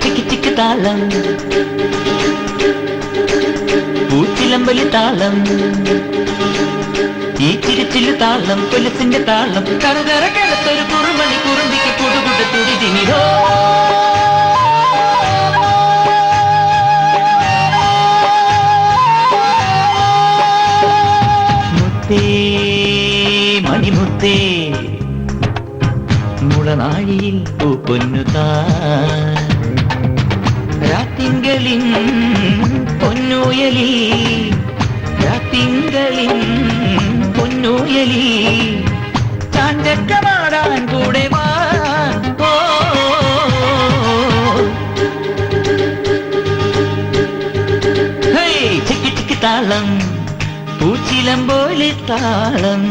ചിക്ക് ചിക്ക് താളം, പൂച്ചിലമ്പലി താളം, ഈ ചിരിച്ചില് താളം, കൊലസിന്റെ താളം, കറുകറ കറുത്തൊരു കുറുമണി കുറുമ്പിക്ക് കുടുകുട തുടി തിമിരോ. മുത്തേ മണിമുത്തേ, മുളനാഴിയിൽ പൂപ്പൊന്നു രാത്തിങ്കളിൻ പൊന്നൂയലി, രാത്തിങ്കളിൻ പൊന്നൂയലി, ചാഞ്ചക്കമാടാൻ കൂടെ വാ. ചിക്കി ചിക്കി താളം, പൂച്ചിലമ്പോലി താളം.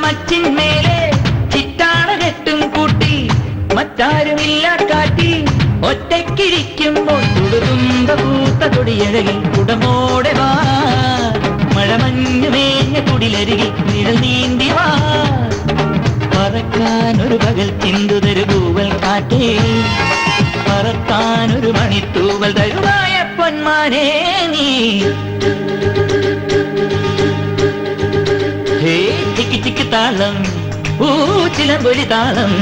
മച്ചിന്മേലെ ചിറ്റാണ കെട്ടും കൂട്ടി, മറ്റാരുമില്ല കാറ്റി ഒറ്റയ്ക്കിരിക്കുമ്പോൾ തുടുതുമ്പ പൂത്ത കൊടിയഴകിൽ കുടമോടെ വാ. മഴമഞ്ഞു മേഞ്ഞ കുടിലരുകിൽ നിഴൽ നീന്തി വാ. പറക്കാനൊരു പകൽ ചിന്തുതരു പൂവൽ കാറ്റേ, പറത്താനൊരു മണിത്തൂവൽ തരുവായ പൊന്മാനേ നീ. ചിക്ക് ചിക്ക് താളം, പൂച്ചിലമ്പൊലി താളം.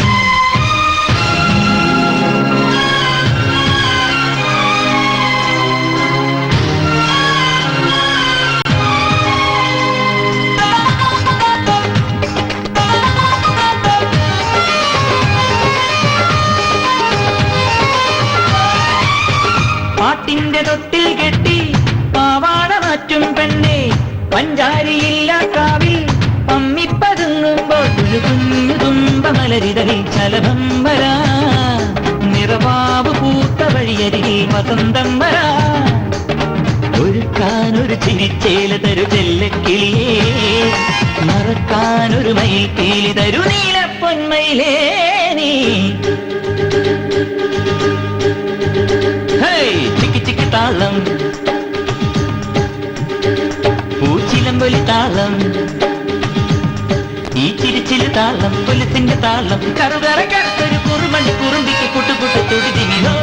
പാട്ടിന്റെ തൊട്ടിൽ കെട്ടി പാവാട മാറ്റും പെണ്ണെ, പഞ്ചാരിയില്ല കാവിൽ പമ്മിപ്പതുങ്ങുമ്പോൾ കുഞ്ഞു തുമ്പ മലരിതറിൽ ചലഭം വരാ. നിറവാവ് പൂത്ത വഴിയരികിൽ വസന്തം വരാ. ഒരുക്കാനൊരു ചിരിച്ചേല തരു ചെല്ലക്കിളിയേ, മറക്കാനൊരു മയിൽ പീലി തരു നീലപ്പൊന്മയിലേ നീ. ചിക്കി ചിക്കി താളം, പൂച്ചിലമ്പൊലി താളം, ഈ ചിരിച്ചില് താളം, കൊലസിന്റെ താളം, കറുകറ കറുത്തൊരു കുറുമണി കുറുമ്പിക്ക് കുട്ടുകുട്ടു തുടി തിമിരോ.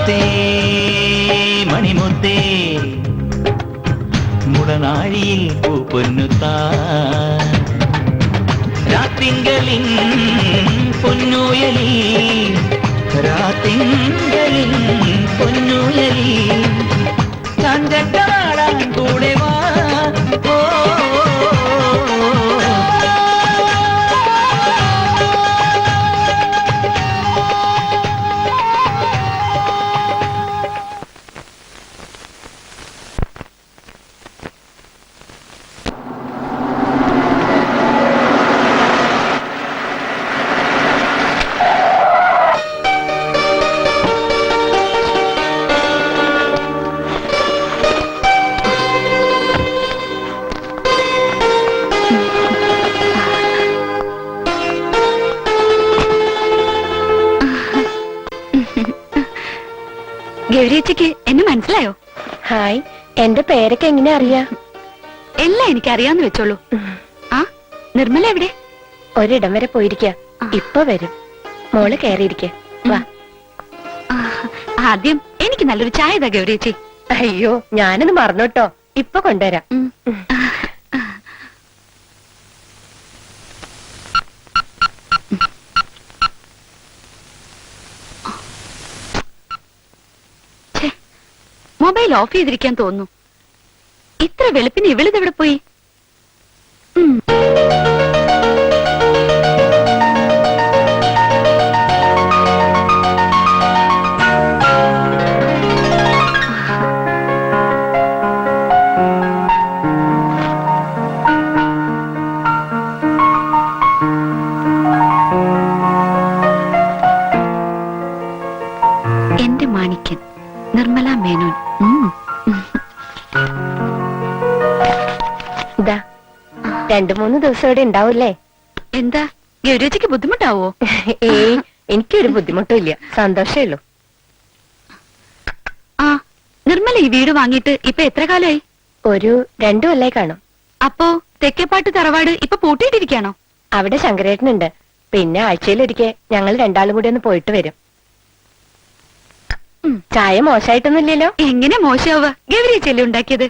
മണിമുത്തേ, മുളനാഴിയിൽ പൂപ്പൊന്നു രാത്തിങ്കളിൻ പൊന്നൂയലി, രാത്തിങ്കളിൻ പൊന്നൂയലി, ചാഞ്ചക്കമാടാൻ കൂടെ വാ. ഗൗരിയച്ചയ്ക്ക് എന്നെ മനസ്സിലായോ? ഹായ്, എന്റെ പേരൊക്കെ എങ്ങനെ അറിയാ? എല്ലാം എനിക്ക് അറിയാന്ന് വെച്ചോളൂ. ആ നിർമ്മല എവിടെ? ഒരിടം വരെ പോയിരിക്ക, ഇപ്പൊ വരും. മോള് കയറിയിരിക്ക. വാ. ആദ്യം എനിക്ക് നല്ലൊരു ചായ താ ഗൗരിയച്ചി. അയ്യോ, ഞാനത് മറന്നോട്ടോ, ഇപ്പൊ കൊണ്ടുവരാം. മൊബൈൽ ഓഫ് ചെയ്തിരിക്കാൻ തോന്നുന്നു. ഇത്ര വെളുപ്പിന് ഇവളിതെവിടെ പോയി? എന്റെ മാണിക്യൻ നിർമ്മല മേനോൻ. ഇതാ 2-3 ദിവസം ഇവിടെ ഉണ്ടാവൂല്ലേ? എന്താ ഗൗരിയച്ചയ്ക്ക് ബുദ്ധിമുട്ടാവോ? ഏയ്, എനിക്കൊരു ബുദ്ധിമുട്ടില്ല, സന്തോഷമേ ഉള്ളൂ. ആ നിർമ്മല ഈ വീട് വാങ്ങിയിട്ട് ഇപ്പൊ എത്ര കാലമായി? ഒരു 2 കൊല്ലായി കാണും. അപ്പോ തെക്കേപ്പാട്ട് തറവാട് ഇപ്പൊ പൂട്ടിയിട്ടിരിക്കാണോ? അവിടെ ശങ്കരേട്ടനുണ്ട്. പിന്നെ ആഴ്ചയിലൊരിക്കെ ഞങ്ങൾ 2 ആളും കൂടി ഒന്ന് പോയിട്ട് വരും. ചായ മോശമായിട്ടൊന്നുമില്ലല്ലോ? എങ്ങനെ മോശമാവുക? ഗൗരിയച്ചല്ലേ ഉണ്ടാക്കിയത്.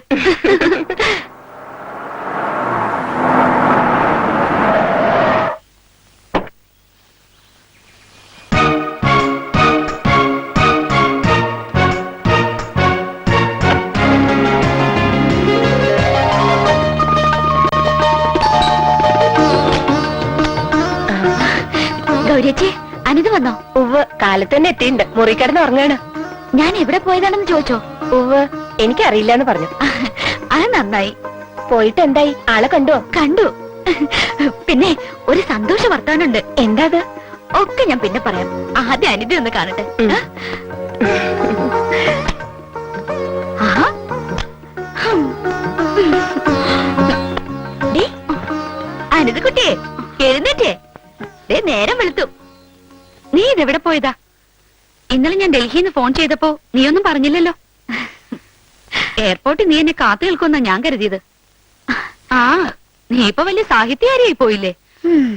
ഗൗരിയച്ചി, അനിത് വന്നോ? ഉവ്വ്, കാലത്ത് തന്നെ എത്തിയിട്ടുണ്ട്. മുറി കിടന്ന് ഉറങ്ങാണ്. ഞാൻ എവിടെ പോയതാണെന്ന് ചോദിച്ചോ? ഉവ്വ്, എനിക്കറിയില്ലെന്ന് പറഞ്ഞു. അത് നന്നായി. പോയിട്ട് എന്തായി? ആളെ കണ്ടോ? കണ്ടു. പിന്നെ ഒരു സന്തോഷ വർത്താനുണ്ട്. എന്താ അത്? ഒക്കെ ഞാൻ പിന്നെ പറയാം. ആദ്യം അനിത ഒന്ന് കാണട്ടെ. അനിത കുട്ടിയെ, എഴുന്നേറ്റേ. നേരം വെളുത്തു. നീ ഇതെവിടെ പോയതാ? ഇന്നലെ ഞാൻ ഡൽഹിന്ന് ഫോൺ ചെയ്തപ്പോ നീയൊന്നും പറഞ്ഞില്ലല്ലോ. എയർപോർട്ടിൽ നീ എന്നെ കാത്തു നിൽക്കുന്ന ഞാൻ കരുതിയത്. ആ, നീ ഇപ്പൊ വലിയ സാഹിത്യകാരിയായി പോയില്ലേ?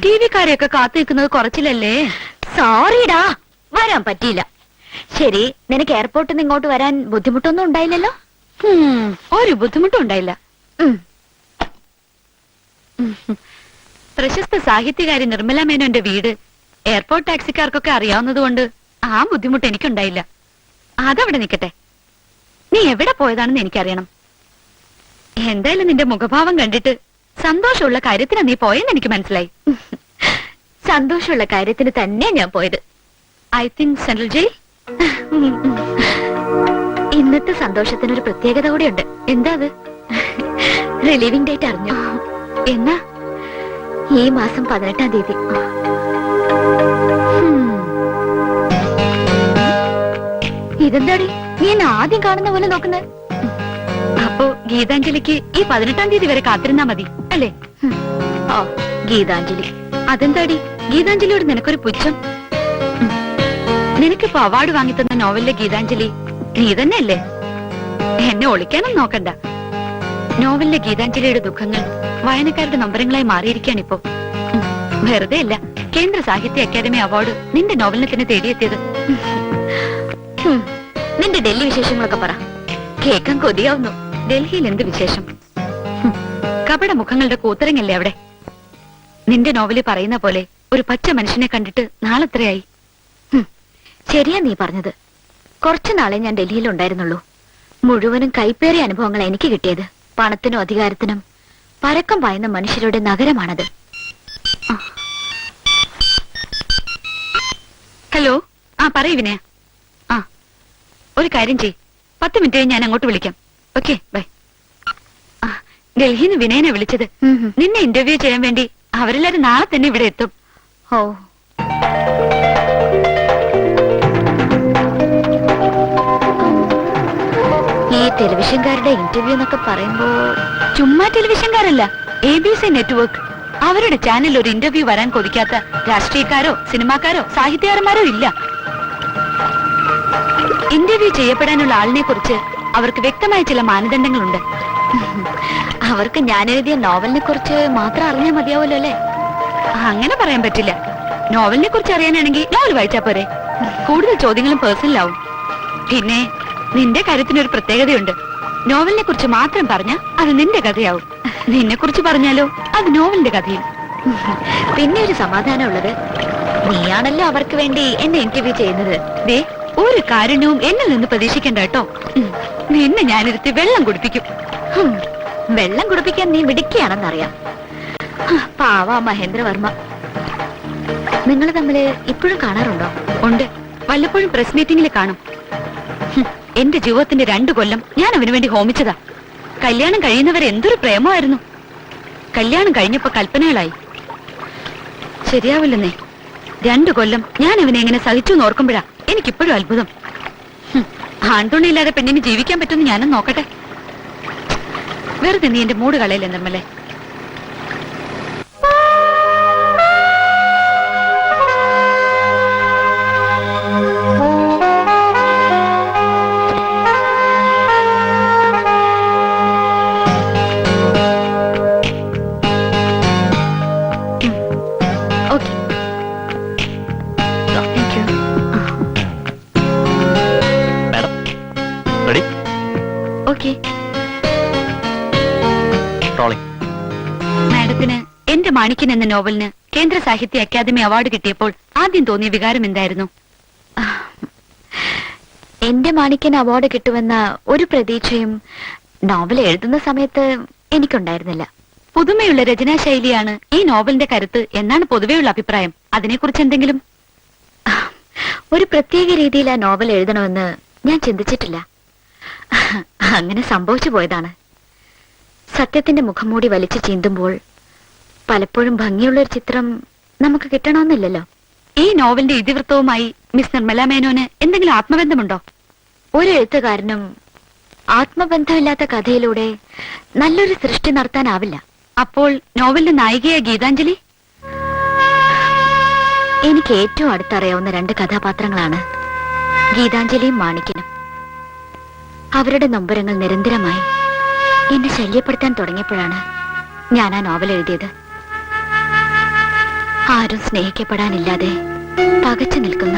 ടി വിക്കാരെയൊക്കെ കാത്തു നിൽക്കുന്നത് കുറച്ചില്ലല്ലേ? സോറിടാ, വരാൻ പറ്റിയില്ല. ശരി, നിനക്ക് എയർപോർട്ടിൽ നിന്ന് ഇങ്ങോട്ട് വരാൻ ബുദ്ധിമുട്ടൊന്നും ഉണ്ടായില്ലല്ലോ? ഒരു ബുദ്ധിമുട്ടും ഉണ്ടായില്ല. പ്രശസ്ത സാഹിത്യകാരി നിർമ്മല മേനോന്റെ വീട് എയർപോർട്ട് ടാക്സിക്കാർക്കൊക്കെ അറിയാവുന്നതുകൊണ്ട് ആ ബുദ്ധിമുട്ട് എനിക്കുണ്ടായില്ല. അതവിടെ നിൽക്കട്ടെ. നീ എവിടെ പോയതാണെന്ന് എനിക്കറിയണം. എന്തായാലും നിന്റെ മുഖഭാവം കണ്ടിട്ട് സന്തോഷമുള്ള കാര്യത്തിന് നീ പോയെന്ന് എനിക്ക് മനസ്സിലായി. സന്തോഷമുള്ള കാര്യത്തിന് തന്നെ ഞാൻ പോയത്. I think central jail. ഇന്നത്തെ സന്തോഷത്തിനൊരു പ്രത്യേകത കൂടിയുണ്ട്. എന്താ അത്? റിലീവിംഗ് ഡേറ്റ് അറിഞ്ഞു. എന്നാ? ഈ മാസം 18-ാം തീയതി. ഇതെന്താടി നീ എന്നെ ആദ്യം കാണുന്ന പോലെ നോക്കുന്നത്? അപ്പോ ഗീതാഞ്ജലിക്ക് ഈ 18-ാം തീയതി വരെ കാത്തിരുന്നാ മതി അല്ലേ? ഓ, ഗീതാഞ്ജലി. അതെന്താടി ഗീതാഞ്ജലിയോട് നിനക്കൊരു പുച്ഛം? നിനക്കിപ്പോ അവാർഡ് വാങ്ങിത്തന്ന നോവലിലെ ഗീതാഞ്ജലി നീ തന്നെയല്ലേ? എന്നെ ഒളിക്കാനും നോക്കണ്ട. നോവലിലെ ഗീതാഞ്ജലിയുടെ ദുഃഖങ്ങൾ വായനക്കാരുടെ നൊമ്പരങ്ങളായി മാറിയിരിക്കാണിപ്പോ. വെറുതെ അല്ല കേന്ദ്ര സാഹിത്യ അക്കാദമി അവാർഡ് നിന്റെ നോവലിനെ തന്നെ തേടിയെത്തിയത്. നിന്റെ ഡൽഹി വിശേഷങ്ങളൊക്കെ പറ, കേൾക്കാൻ കൊതിയാവുന്നു. ഡൽഹിയിൽ എന്ത് വിശേഷം? കപട മുഖങ്ങളുടെ കൂത്തരങ്ങല്ലേ അവിടെ. നിന്റെ നോവലിൽ പറയുന്ന പോലെ ഒരു പച്ച മനുഷ്യനെ കണ്ടിട്ട് നാളെത്രയായി? ശരിയാ നീ പറഞ്ഞത്. കുറച്ചു നാളെ ഞാൻ ഡൽഹിയിൽ ഉണ്ടായിരുന്നുള്ളൂ. മുഴുവനും കൈപ്പേറിയ അനുഭവങ്ങൾ എനിക്ക് കിട്ടിയത്. പണത്തിനും അധികാരത്തിനും പരക്കം പായുന്ന മനുഷ്യരുടെ നഗരമാണത്. ഹലോ, ആ പറയൂ വിനയ. ആ, ഒരു കാര്യം ചെയ്, 10 മിനിറ്റ് ഞാൻ അങ്ങോട്ട് വിളിക്കാം. Okay, by. ഡൽഹിന്ന് വിനയനെ വിളിച്ചത്. നിന്നെ ഇന്റർവ്യൂ ചെയ്യാൻ വേണ്ടി. അവരെല്ലാരും നാളെ തന്നെ ഇവിടെ എത്തും. ഓ, ഈ ടെലിവിഷൻകാരുടെ ഇന്റർവ്യൂ എന്നൊക്കെ പറയുമ്പോ ചുമ്മാ ടെലിവിഷൻകാരല്ല, ABC നെറ്റ്വർക്ക്. അവരുടെ ചാനലിൽ ഒരു ഇന്റർവ്യൂ വരാൻ കൊതിക്കാത്ത രാഷ്ട്രീയക്കാരോ സിനിമാക്കാരോ സാഹിത്യകാരന്മാരോ ഇല്ല. ഇന്റർവ്യൂ ചെയ്യപ്പെടാനുള്ള ആളിനെ കുറിച്ച് അവർക്ക് വ്യക്തമായ ചില മാനദണ്ഡങ്ങളുണ്ട്. അവർക്ക് ഞാൻ എഴുതിയ നോവലിനെ കുറിച്ച് മാത്രം അറിഞ്ഞാൽ മതിയാവുമല്ലോ അല്ലേ? അങ്ങനെ പറയാൻ പറ്റില്ല. നോവലിനെ കുറിച്ച് അറിയാനാണെങ്കിൽ നോവൽ വായിച്ചാ പോരെ. കൂടുതൽ ചോദ്യങ്ങളും പേഴ്സണലാവും. പിന്നെ നിന്റെ കാര്യത്തിനൊരു പ്രത്യേകതയുണ്ട്. നോവലിനെ കുറിച്ച് മാത്രം പറഞ്ഞാൽ അത് നിന്റെ കഥയാവും. നിന്നെ കുറിച്ച് പറഞ്ഞാലോ അത് നോവലിന്റെ കഥയും. പിന്നെ ഒരു സമാധാനം ഉള്ളത്, നീയാണല്ലോ അവർക്ക് വേണ്ടി എന്നെ ഇന്റർവ്യൂ ചെയ്യുന്നത്. ദേ, ഒരു കാരുണ്യവും എന്നിൽ നിന്ന് പ്രതീക്ഷിക്കണ്ട കേട്ടോ. നിന്നെ ഞാനിരുത്തി വെള്ളം കുടിപ്പിക്കും. വെള്ളം കുടിപ്പിക്കാൻ നീ മിടുക്കിയാണെന്നറിയാം. പാവാ മഹേന്ദ്രവർമ്മ. നിങ്ങൾ തമ്മില് ഇപ്പോഴും കാണാറുണ്ടോ? ഉണ്ട്, വല്ലപ്പോഴും പ്രസ് മീറ്റിംഗിൽ കാണും. എന്റെ ജീവിതത്തിന്റെ 2 കൊല്ലം ഞാൻ അവന് വേണ്ടി ഹോമിച്ചതാ. കല്യാണം കഴിയുന്നവരെ എന്തൊരു പ്രേമമായിരുന്നു. കല്യാണം കഴിഞ്ഞപ്പോ കൽപ്പനകളായി. ശരിയാവില്ലെന്നേ. 2 കൊല്ലം ഞാൻ അവനെ എങ്ങനെ സഹിച്ചു നോർക്കുമ്പോഴാ എനിക്കിപ്പോഴും അത്ഭുതം. ആൺതുണിയില്ലാതെ പെണ്ണിന് ജീവിക്കാൻ പറ്റുമെന്ന് ഞാനും നോക്കട്ടെ. വെറുതെ നീ എന്റെ മൂട് കളയില്ലേ നിർമ്മലേ. മാഡത്തിന് എന്റെ മാണിക്യൻ എന്ന നോവലിന് കേന്ദ്ര സാഹിത്യ അക്കാദമി അവാർഡ് കിട്ടിയപ്പോൾ ആദ്യം തോന്നിയ വികാരം എന്തായിരുന്നു? എന്റെ മാണിക്യൻ അവാർഡ് കിട്ടുമെന്ന ഒരു പ്രതീക്ഷയും നോവൽ എഴുതുന്ന സമയത്ത് എനിക്കുണ്ടായിരുന്നില്ല. പുതുമയുള്ള രചനാശൈലിയാണ് ഈ നോവലിന്റെ കരുത്ത് എന്നാണ് പൊതുവെയുള്ള അഭിപ്രായം. അതിനെക്കുറിച്ച് എന്തെങ്കിലും? ഒരു പ്രത്യേക രീതിയിൽ ആ നോവൽ എഴുതണമെന്ന് ഞാൻ ചിന്തിച്ചിട്ടില്ല. അങ്ങനെ സംഭവിച്ചു പോയതാണ്. സത്യത്തിന്റെ മുഖംമൂടി വലിച്ചു ചീന്തുമ്പോൾ പലപ്പോഴും ഭംഗിയുള്ളൊരു ചിത്രം നമുക്ക് കിട്ടണമെന്നില്ലല്ലോ. ഈ നോവലിന്റെ ഇതിവൃത്തവുമായി മിസ് നിർമ്മല മേനോന് എന്തെങ്കിലും ആത്മബന്ധമുണ്ടോ? ഒരു എഴുത്തുകാരനും ആത്മബന്ധമില്ലാത്ത കഥയിലൂടെ നല്ലൊരു സൃഷ്ടി നടത്താനാവില്ല. അപ്പോൾ നോവലിന്റെ നായികയായ ഗീതാഞ്ജലി? എനിക്ക് ഏറ്റവും അടുത്തറിയാവുന്ന രണ്ട് കഥാപാത്രങ്ങളാണ് ഗീതാഞ്ജലിയും മാണിക്കനും. അവരുടെ നൊമ്പരങ്ങൾ നിരന്തരമായി എന്നെ ശല്യപ്പെടുത്താൻ തുടങ്ങിയപ്പോഴാണ് ഞാൻ ആ നോവൽ എഴുതിയത്. ആരും സ്നേഹിക്കപ്പെടാനില്ലാതെ പകച്ചു നിൽക്കുന്ന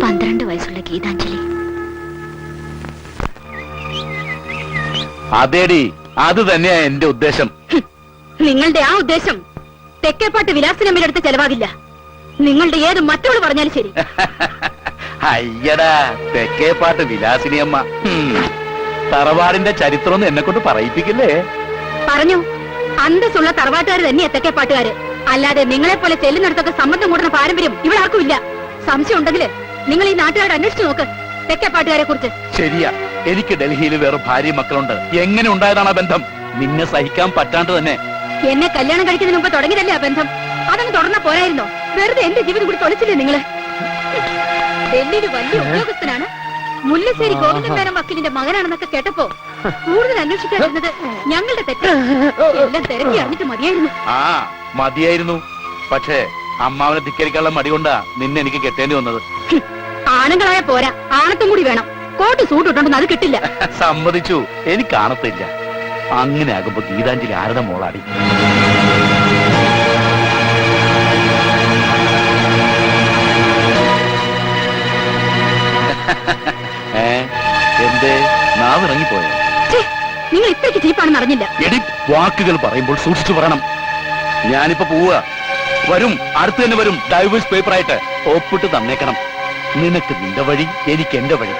12 വയസ്സുള്ള ഗീതാഞ്ജലി. അതേടി, അത് തന്നെയാ എന്റെ ഉദ്ദേശം. നിങ്ങളുടെ ആ ഉദ്ദേശം തെക്കേപ്പാട്ട് വിലാസിനമ്മയുടെ ചെലവാകില്ല. നിങ്ങളുടെ ഏത് മറ്റവള് പറഞ്ഞാലും ശരി. അയ്യടാ, തെക്കേപ്പാട്ട് വിലാസിനിയമ്മ. തറവാടിന്റെ ചരിത്രം എന്നെ കൊണ്ട് പറയിപ്പിക്കില്ലേ? പറഞ്ഞു, അന്തസ്സുള്ള തറവാട്ടുകാർ തന്നെയാ തെക്കേപ്പാട്ടുകാര്. അല്ലാതെ നിങ്ങളെ പോലെ ചെല്ലുന്നിടത്തൊക്കെ സമ്മതം കൂടുന്ന പാരമ്പര്യം ഇവിടെ ആർക്കും ഇല്ല. സംശയം ഉണ്ടെങ്കിൽ നിങ്ങൾ ഈ നാട്ടുകാരുടെ അന്വേഷിച്ചു നോക്ക് തെക്കേപ്പാട്ടുകാരെ കുറിച്ച്. ശരിയാ, എനിക്ക് ഡൽഹിയിൽ വേറെ ഭാര്യയും മക്കളുണ്ട്. എങ്ങനെ ഉണ്ടായതാണ് ആ ബന്ധം? നിന്നെ സഹിക്കാൻ പറ്റാണ്ട് തന്നെ. എന്നെ കല്യാണം കഴിക്കുന്നതിന് മുമ്പ് തുടങ്ങിയതല്ലേ ആ ബന്ധം? അതങ്ങ് തുടർന്നാ പോരായിരുന്നോ? വെറുതെ എന്റെ ജീവിതം കൂടി തൊളിച്ചില്ലേ നിങ്ങള്? ഡൽഹിയിൽ വലിയ ഉദ്യോഗസ്ഥനാണ്, മുല്ലശ്ശേരി ഗോവിന്ദൻ വക്കീലിന്റെ മകനാണെന്നൊക്കെ കേട്ടപ്പോ കൂടുതൽ അന്വേഷിക്കാതിരുന്നത് ഞങ്ങളുടെ തെറ്റ്. എല്ലാം തിരക്കി അറിഞ്ഞിട്ട് മതിയായിരുന്നു. ആ മതിയായിരുന്നു, പക്ഷേ അമ്മാവനെ ധിക്കരിക്കാനുള്ള മടി കൊണ്ടാ നിന്നെ എനിക്ക് കെട്ടേണ്ടി വന്നത്. ആണുങ്ങളായ പോരാ, ആണത്തും കൂടി വേണം. കോട്ട് സൂട്ട് ഇട്ടോണ്ടെന്ന് അത് കിട്ടില്ല. സമ്മതിച്ചു, എനിക്ക് ആണത്തില്ല. അങ്ങനെ ആകുമ്പോ ഗീതാഞ്ജലി ആരുടെ മോളാടി? എന്തേ നാവിറങ്ങിപ്പോയോ? നിങ്ങൾ ഇത്രയ്ക്ക് ചീപ്പാണെന്ന് അറിഞ്ഞില്ല. എടി, വാക്കുകൾ പറയുമ്പോൾ സൂക്ഷിച്ചു പറയണം. ഞാനിപ്പോ പോവുക. വരും, അടുത്ത് തന്നെ വരും. ഡൈവേഴ്സ് പേപ്പറായിട്ട് ഒപ്പിട്ട് തന്നേക്കണം. നിനക്ക് നിന്റെ വഴി, എനിക്ക് എന്റെ വഴി.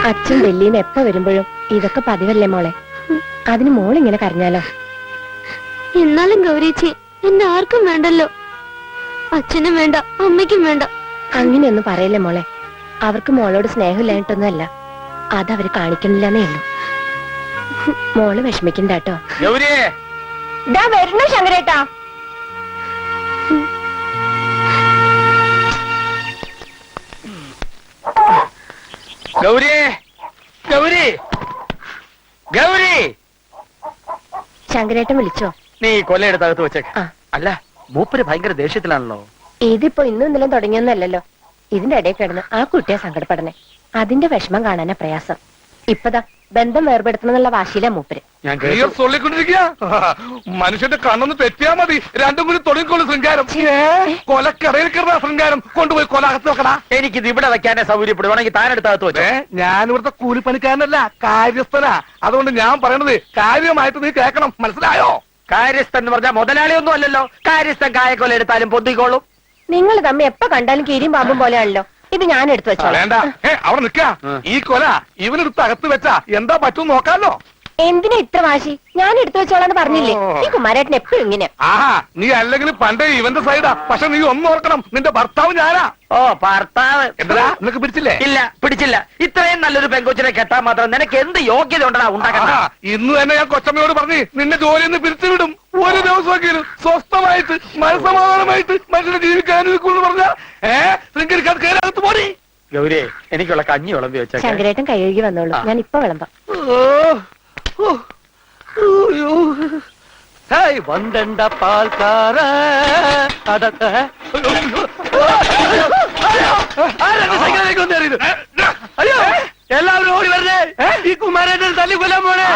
അച്ഛൻ ഡൽഹിയിൽ നിന്ന് എപ്പോ വരുമ്പോഴും ഇതൊക്കെ പതിവല്ലേ മോളെ? അതിന് മോളിങ്ങനെ കരഞ്ഞാലോ? എന്നാലും ഗൗരീച്ചി, എന്നെ ആർക്കും വേണ്ടല്ലോ. അച്ഛനും വേണ്ട, അമ്മയ്ക്കും വേണ്ട. അങ്ങനെയൊന്നും പറയല്ലേ മോളെ. അവർക്ക് മോളോട് സ്നേഹമില്ലായിട്ടൊന്നുമല്ല, അതവര് കാണിക്കുന്നില്ലെന്നേ ഉള്ളൂ. മോള് വിഷമിക്കണ്ട കേട്ടോ. വരുന്നു ശങ്കരേട്ടാ. ഗൗരി, ഗൗരി, ഗൗരി. ശങ്കരേട്ടൻ വിളിച്ചോ? നീ കൊല്ലയെടുത്തകത്ത് വെച്ചേക്ക്. അല്ല, മൂപ്പര് ഭയങ്കര ദേഷ്യത്തിലാണല്ലോ. ഇതിപ്പോ ഇന്നും ഇന്നലെ തുടങ്ങിയൊന്നല്ലോ. ഇതിന്റെ ഇടയിൽ കിടന്ന് ആ കുട്ടിയെ സങ്കടപ്പെടണേ. അതിന്റെ വിഷമം കാണാനാ പ്രയാസം. ഇപ്പതാ ബന്ധം വേർപെടുത്തണമെന്നുള്ള വാശിയിലാ മൂപ്പര്. മനുഷ്യന്റെ കണ്ണൊന്ന് തെറ്റിയാ മതി, രണ്ടും കൂടി തുടങ്ങിക്കൊള്ളു ശൃംഗാരം. കൊലക്കടയിൽ കിടന്ന ശൃംഗാരം കൊണ്ടുപോയി കൊലകത്ത് വെക്കടാ. എനിക്കിത് ഇവിടെ വെക്കാനേ സൗകര്യപ്പെടുവാണെങ്കിൽ താനെടുത്തകത്ത് വെച്ചേ. ഞാനിവിടുത്തെ കൂലിപ്പണിക്കാരനല്ല, കാര്യസ്ഥനാ. അതുകൊണ്ട് ഞാൻ പറയണത് കാര്യമായിട്ട് നീ കേൾക്കണം, മനസ്സിലായോ? കാര്യസ്ഥൻ എന്ന് പറഞ്ഞാൽ മുതലാളിയൊന്നും അല്ലല്ലോ. കാര്യസ്ഥൻ കായക്കൊല എടുത്താലും പൊന്തിക്കോളും. നിങ്ങൾ തമ്മി എപ്പോ കണ്ടാലും കീരിയും പാമ്പും പോലെയാണല്ലോ. ഇത് ഞാൻ എടുത്തു വെച്ചോ. വേണ്ട, അവിടെ നിക്ക. ഈ കൊല ഇവനെടുത്ത് അകത്ത് വെച്ചാ എന്താ പറ്റും നോക്കാലോ. എന്തിനാ ഇത്ര വാശി? ഞാൻ എടുത്തു വെച്ചോളാന്ന് പറഞ്ഞില്ലേ? ഈ കുമാരേട്ടൻ എപ്പോഴും ഇങ്ങനെ. ആഹാ, നീ അല്ലെങ്കിൽ പണ്ടേ ഇവന്റെ സൈഡാ. പക്ഷെ നീ ഒന്നും ഓർക്കണം, നിന്റെ ഭർത്താവ് ഞാനാ. ഓ, ഭർത്താവ്. എന്താ നിനക്ക് പിടിച്ചില്ലേ? ഇല്ല, പിടിച്ചില്ല. ഇത്രയും നല്ലൊരു പെങ്കൊച്ചിനെ കെട്ടാൻ മാത്രം നിനക്ക് എന്ത് യോഗ്യത ഉണ്ടാ ഉണ്ടാക്കണം? ഇന്ന് തന്നെ ഞാൻ കൊച്ചമ്മയോട് പറഞ്ഞ് നിന്നെ ജോലിയിൽ നിന്ന് പിരിച്ചുവിടും. ഒരു ദിവസമെങ്കിലും സ്വസ്ഥമായിട്ട് മനസമാധാനമായിട്ട് മനുഷ്യനെ ജീവിക്കാൻ അനുവദിക്കുമെന്ന് പറഞ്ഞാ ശൃംഗരിക്കാതെ കയറകത്ത് പോടി. ഗൗരിയെ, എനിക്കുള്ള കഞ്ഞി വിളമ്പി വെച്ചാൽ ശങ്കരേട്ടൻ കഴുകി വന്നോളൂ, ഞാൻ ഇപ്പൊ വിളമ്പാം. വന്തണ്ട പാൽക്കാര അതൊക്കെ അയ്യോ എല്ലാവരും ഓടി വരണേ, ഈ കുമാരേട്ടൻ തല്ലി കൊല്ലാൻ പോണേ.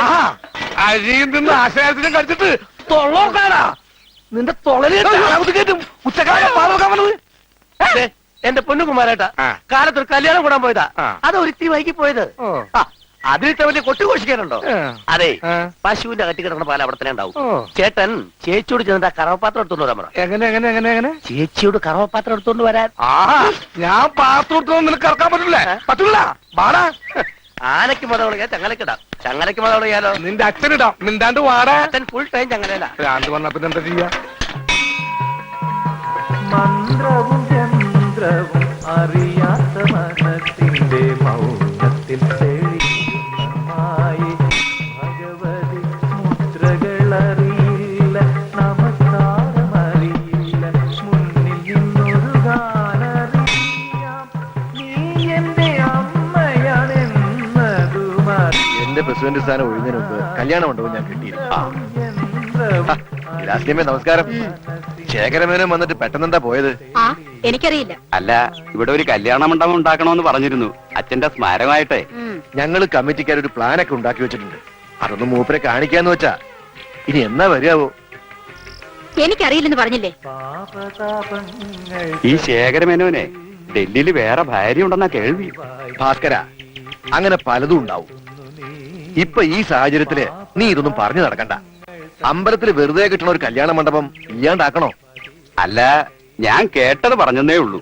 അരിയിൽ നിന്ന് ആശയത്തിനും കടിച്ചിട്ട് തൊള്ളോക്കാടാ നിന്റെ തൊളലേറ്റും ഉച്ചക്കാലം പാലോക്കാൻ വന്നത്. എന്റെ പൊന്നുകുമാരേട്ടാ, കാലത്തൊരു കല്യാണം കൂടാൻ പോയതാ, അത് ഒരിത്തിരി വൈകി പോയത്. അതിലിട്ട വലിയ കൊട്ടിഘോഷിക്കാനുണ്ടോ? അതെ, പശുവിന്റെ കട്ടി കിടക്കുന്ന പാല അവിടെ തന്നെ ഉണ്ടാവും. ചേട്ടൻ ചേച്ചിയോട് ചെന്നിട്ട് ആ കറവപ്പാത്രം എടുത്തോണ്ട് വരാൻ പറ. എങ്ങനെ എങ്ങനെ എങ്ങനെ എങ്ങനെ ചേച്ചിയോട് കറവപ്പാത്രം എടുത്തോണ്ട് വരാൻ. ഞാൻ പാത്രം എടുത്തൊന്നും നിനക്ക് ഇറക്കാൻ പറ്റില്ലേ? പറ്റില്ല, വാടാ. ആനയ്ക്ക് മതവളിയാ ചങ്ങലക്കിടാം, ചങ്ങലയ്ക്ക് മതവളിയാലോ നിന്റെ അച്ഛനിടാം, നിന്താണ്ട് വാടാ. അച്ഛൻ ഫുൾ ടൈം ചങ്ങലയില. ഭ്രാന്ത് വന്നാ പിന്നെ എന്താ ചെയ്യാ? മന്ത്രവും യന്ത്രവും അറിയാത്ത മനത്തിന്റെ മൗനത്തിൽ തെളിയുന്നമായി ഭഗവതി മുദ്രകളറിയില്ല, നമസ്കാരമറിയില്ല, മുന്നിൽ നിന്നൊരു ഗാനറിയാം, നീ എന്റെ അമ്മയാണെന്നതുമാറി. എന്റെ പ്രസിഡന്റ് സ്ഥാനം ഒഴിഞ്ഞതിന് മുമ്പ് കല്യാണം ഉണ്ടോ ഞാൻ കിട്ടിയിരുന്നു. നമസ്കാരം. ശേഖരമേനും വന്നിട്ട് പെട്ടെന്നെന്താ പോയത്? ആ എനിക്കറിയില്ല. അല്ല, ഇവിടെ ഒരു കല്യാണ മണ്ഡപം ഉണ്ടാക്കണമെന്ന് പറഞ്ഞിരുന്നു, അച്ഛന്റെ സ്മാരകമായിട്ടെ. ഞങ്ങള് കമ്മിറ്റിക്കാർ ഒരു പ്ലാനൊക്കെ ഉണ്ടാക്കി വെച്ചിട്ടുണ്ട്, അതൊന്നും മൂപ്പരെ കാണിക്കാന്ന് വെച്ചാ. ഇനി എന്നാ വരികയാവോ? എനിക്കറിയില്ലെന്ന് പറഞ്ഞില്ലേ. ഈ ശേഖരമേനോനെ ഡൽഹിയിൽ വേറെ ഭാര്യ ഉണ്ടെന്നാ കേൾവി. ഭാസ്കര, അങ്ങനെ പലതും ഉണ്ടാവും. ഇപ്പൊ ഈ സാഹചര്യത്തില് നീ ഇതൊന്നും പറഞ്ഞു നടക്കണ്ട. അമ്പലത്തിൽ വെറുതെ കിട്ടണ ഒരു കല്യാണ മണ്ഡപം ഇല്ലാണ്ടാക്കണോ? അല്ല, ഞാൻ കേട്ടത് പറഞ്ഞതേ ഉള്ളൂ.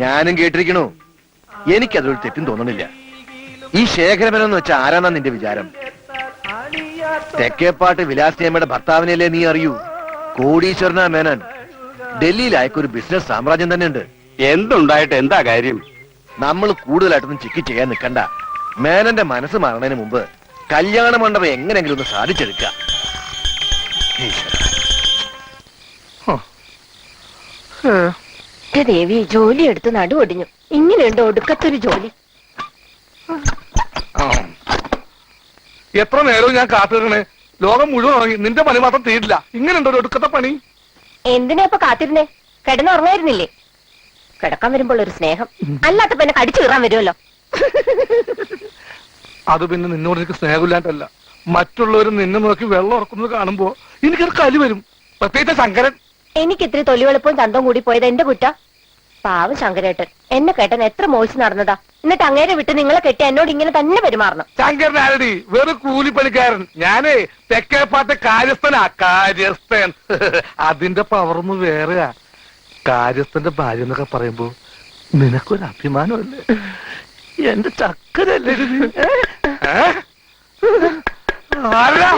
ഞാനും കേട്ടിരിക്കണു. എനിക്കതൊരു തെറ്റും തോന്നണില്ല. ഈ ശേഖരമേനെന്ന് വെച്ചാൽ ആരാന്നാ നിന്റെ വിചാരം? തെക്കേപ്പാട്ട് വിലാസിയമ്മയുടെ ഭർത്താവിനെയല്ലേ നീ അറിയൂ? കോടീശ്വരനാ മേനൻ. ഡൽഹിയിൽ അയക്കൊരു ബിസിനസ് സാമ്രാജ്യം തന്നെ ഉണ്ട്. എന്തുണ്ടായിട്ട് എന്താ കാര്യം? നമ്മൾ കൂടുതലായിട്ടൊന്നും ചിക്കി ചെയ്യാൻ നിൽക്കണ്ട. മേനന്റെ മനസ്സ് മാറണതിന് മുമ്പ് കല്യാണ മണ്ഡപം എങ്ങനെയെങ്കിലും ഒന്ന് സാധിച്ചെടുക്ക. ദേവി, ജോലി എടുത്ത് നടുവൊടിഞ്ഞു. ഇങ്ങനെയുണ്ട് ഒടുക്കത്തൊരു ജോലി. എത്ര നേരവും ഞാൻ കാത്തിരുന്നേ, ലോകം മുഴുവൻ ഉറങ്ങി, നിന്റെ പണി മാത്രം തീരില്ല. ഇങ്ങനെയുണ്ടോ ഒരു ഒടുക്കത്തെ പണി? എന്തിനാ ഇപ്പൊ കാത്തിരുന്നേ? കിടന്നുറങ്ങായിരുന്നില്ലേ? കിടക്കാൻ വരുമ്പോൾ ഒരു സ്നേഹം, അല്ലാത്ത പിന്നെ കടിച്ചു കീറാൻ വരുമല്ലോ. അത് പിന്നെ നിന്നോട് എനിക്ക് സ്നേഹമില്ലാണ്ടല്ല, മറ്റുള്ളവർ നിന്നെ നോക്കി വെള്ളം ഉറക്കുന്നത് കാണുമ്പോ എനിക്കൊരു കലി വരും. പ്രത്യേകിച്ച് ശങ്കരൻ. എനിക്ക് ഇത്തിരി തൊലിവെളുപ്പവും തന്തവും കൂടി പോയത് എന്റെ കുറ്റ. പാവം ശങ്കരേട്ടൻ എന്നെ കേട്ടൻ എത്ര മോശം നടന്നതാ. എന്നിട്ട് അങ്ങേരെ വിട്ട് നിങ്ങളെ കെട്ടി എന്നോട് ഇങ്ങനെ തന്നെ പെരുമാറണം. ശങ്കരൻ ആരടി? വെറും കൂലിപ്പണിക്കാരൻ. ഞാനേ തെക്കേപ്പാട്ടെ കാര്യസ്ഥനാ, കാര്യസ്ഥൻ. അതിന്റെ പവർന്ന് വേറെയാ. കാര്യസ്ഥന്റെ ഭാര്യ എന്നൊക്കെ പറയുമ്പോ നിനക്കൊരു അഭിമാനമല്ലേ? എന്റെ ചക്കരല്ലേ ഇത്? ആരാ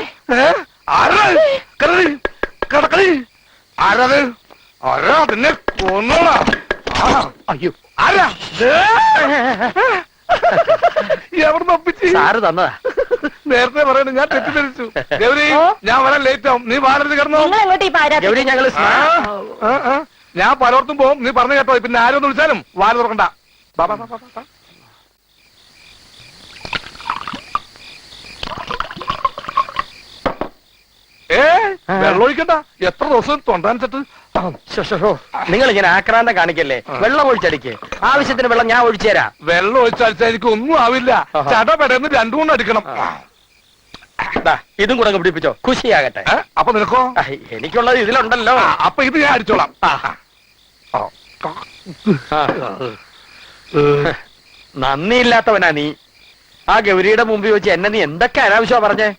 പിന്നെ കൊന്നോളാ. അയ്യോ, ആരാ എവിടെ ഒപ്പിച്ച്? സാറ് തന്നതാ. നേരത്തെ പറയണ, ഞാൻ തെറ്റിദ്ധരിച്ചു. ഗൗരി, ഞാൻ വരാൻ ലേറ്റ് ആവും. നീ വാടകയ്ക്ക് കിടന്നോ. നിങ്ങൾ എങ്ങോട്ട് ഈ പാരാ? ഞാൻ പലയിടത്തും പോകും, നീ പറഞ്ഞു കേട്ടോ. പിന്നെ ആരും ഒന്ന് വിളിച്ചാലും വാല് തുറക്കണ്ട. വെള്ളം ഒഴിക്കണ്ട. എത്ര ദിവസം തൊണ്ടാനിച്ചിട്ട്. നിങ്ങൾ ഇങ്ങനെ ആക്രാന്തം കാണിക്കല്ലേ, വെള്ളം ഒഴിച്ചടിക്ക്. ആവശ്യത്തിന് വെള്ളം ഞാൻ ഒഴിച്ചു തരാം. വെള്ളം ഒഴിച്ചടിച്ചാൽ എനിക്ക് ഒന്നും ആവില്ല. ചടപെടന്ന് രണ്ടു മൂന്ന് അടിക്കണം. ഇതും കൂടെ പിടിപ്പിച്ചോ, ഖുഷിയാകട്ടെ. അപ്പൊ നിനക്കോ? എനിക്കുള്ളത് ഇതിലുണ്ടല്ലോ. അപ്പൊ ഇത് ഞാൻ അടിച്ചോളാം. നന്ദിയില്ലാത്തവനാ നീ. ആ ഗൗരിയുടെ മുമ്പിൽ വെച്ച് എന്നെ നീ എന്തൊക്കെ അനാവശ്യമാ പറഞ്ഞേ?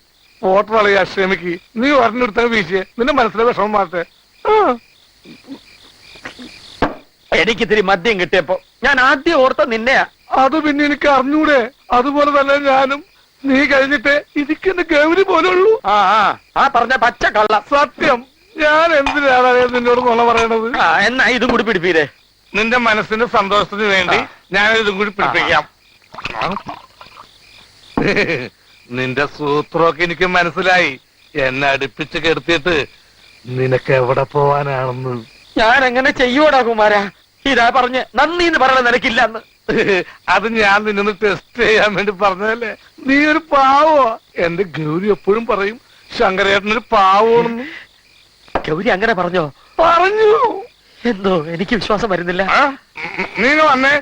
പോട്ടളയാ, ക്ഷമിക്ക്. നീ ഒരെണ്ണെടുത്ത വീശിയെ, നിന്റെ മനസ്സിലെ വിഷമം മാറട്ടെ. എനിക്കിത്തിരി മദ്യം കിട്ടിയപ്പോ ഞാൻ ആദ്യം ഓർത്ത നിന്നെയാ. അത് പിന്നെ എനിക്ക് അറിഞ്ഞൂടെ? അതുപോലെ തന്നെ ഞാനും. നീ കഴിഞ്ഞിട്ട് ഇരിക്കുന്ന ഗൗരി പോലുള്ളൂ. ആ പറഞ്ഞ പച്ച കള്ള സത്യം. ഞാൻ എന്തിനാണ് നിന്നോട് നുണ പറയണത്? എന്നാ ഇതും കൂടി പിടിപ്പീരേ. നിന്റെ മനസ്സിന്റെ സന്തോഷത്തിന് വേണ്ടി ഞാനിതും കൂടി പിടിപ്പിക്കാം. നിന്റെ സൂത്രമൊക്കെ എനിക്ക് മനസ്സിലായി. എന്നെ അടുപ്പിച്ച് കെടുത്തിയിട്ട് നിനക്ക് എവിടെ പോവാനാണെന്ന്. ഞാൻ എങ്ങനെ ചെയ്യൂടാ കുമാരാ? ഇതാ പറഞ്ഞ് നന്ദി എന്ന് പറയണ നിനക്കില്ലെന്ന്. അത് ഞാൻ നിന്നൊന്ന് ടെസ്റ്റ് ചെയ്യാൻ വേണ്ടി പറഞ്ഞതല്ലേ. നീ ഒരു പാവോ? എന്റെ ഗൗരി എപ്പോഴും പറയും ശങ്കരേട്ടനൊരു പാവോണെന്ന്. ഗൗരി അങ്ങനെ പറഞ്ഞോ? പറഞ്ഞു. എന്തോ എനിക്ക് വിശ്വാസം വരുന്നില്ല. നീ വന്നേ,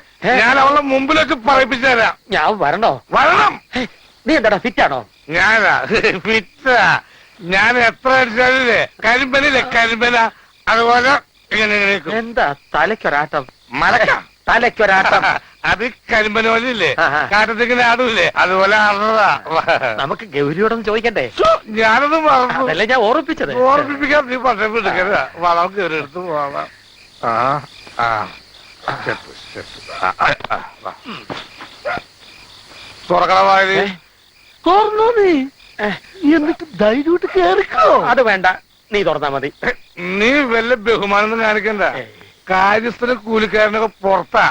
ഞാൻ അവളെ മുമ്പിലേക്ക് പറയിപ്പിച്ചു തരാം. ഞാൻ വരണോ? വരണം. നീ എന്താടാ ഫിറ്റാണോ? ഞാനാ ഫിറ്റാ. ഞാൻ എത്ര അടിച്ചാലില്ലേ കരിമ്പന അതുപോലെ ഇങ്ങനെ എന്താ തലയ്ക്കൊരാട്ടം? മലക്ക തലയ്ക്കൊരാട്ടം. അത് കരിമ്പന പോലെ ഇല്ലേ, ആഹാ. കാട്ടത്തിങ്ങനെ ആടൂല്ലേ, അതുപോലെ ആടുന്നതാ. നമുക്ക് ഗൗരിയോടൊന്ന് ചോദിക്കണ്ടേ? ഞാനത് മറന്നു. അതല്ലേ ഞാൻ ഓർമ്മിപ്പിച്ചത്. ഓർമ്മിപ്പിക്കാൻ നീ പക്ഷെ വിടുക്കരുത്. വളം കയറിയെടുത്ത് പോവാം. തുറക്കണമായി തുറന്നോ നീ? എന്നിട്ട് ധൈര്യമായിട്ട് കേറിക്കോ. അത് വേണ്ട, നീ തുറന്നാ മതി. നീ വല്ല ബഹുമാനം കാണിക്കണ്ട. കാര്യസ്ഥന് കൂലിക്കാരനൊക്കെ പുറത്താ.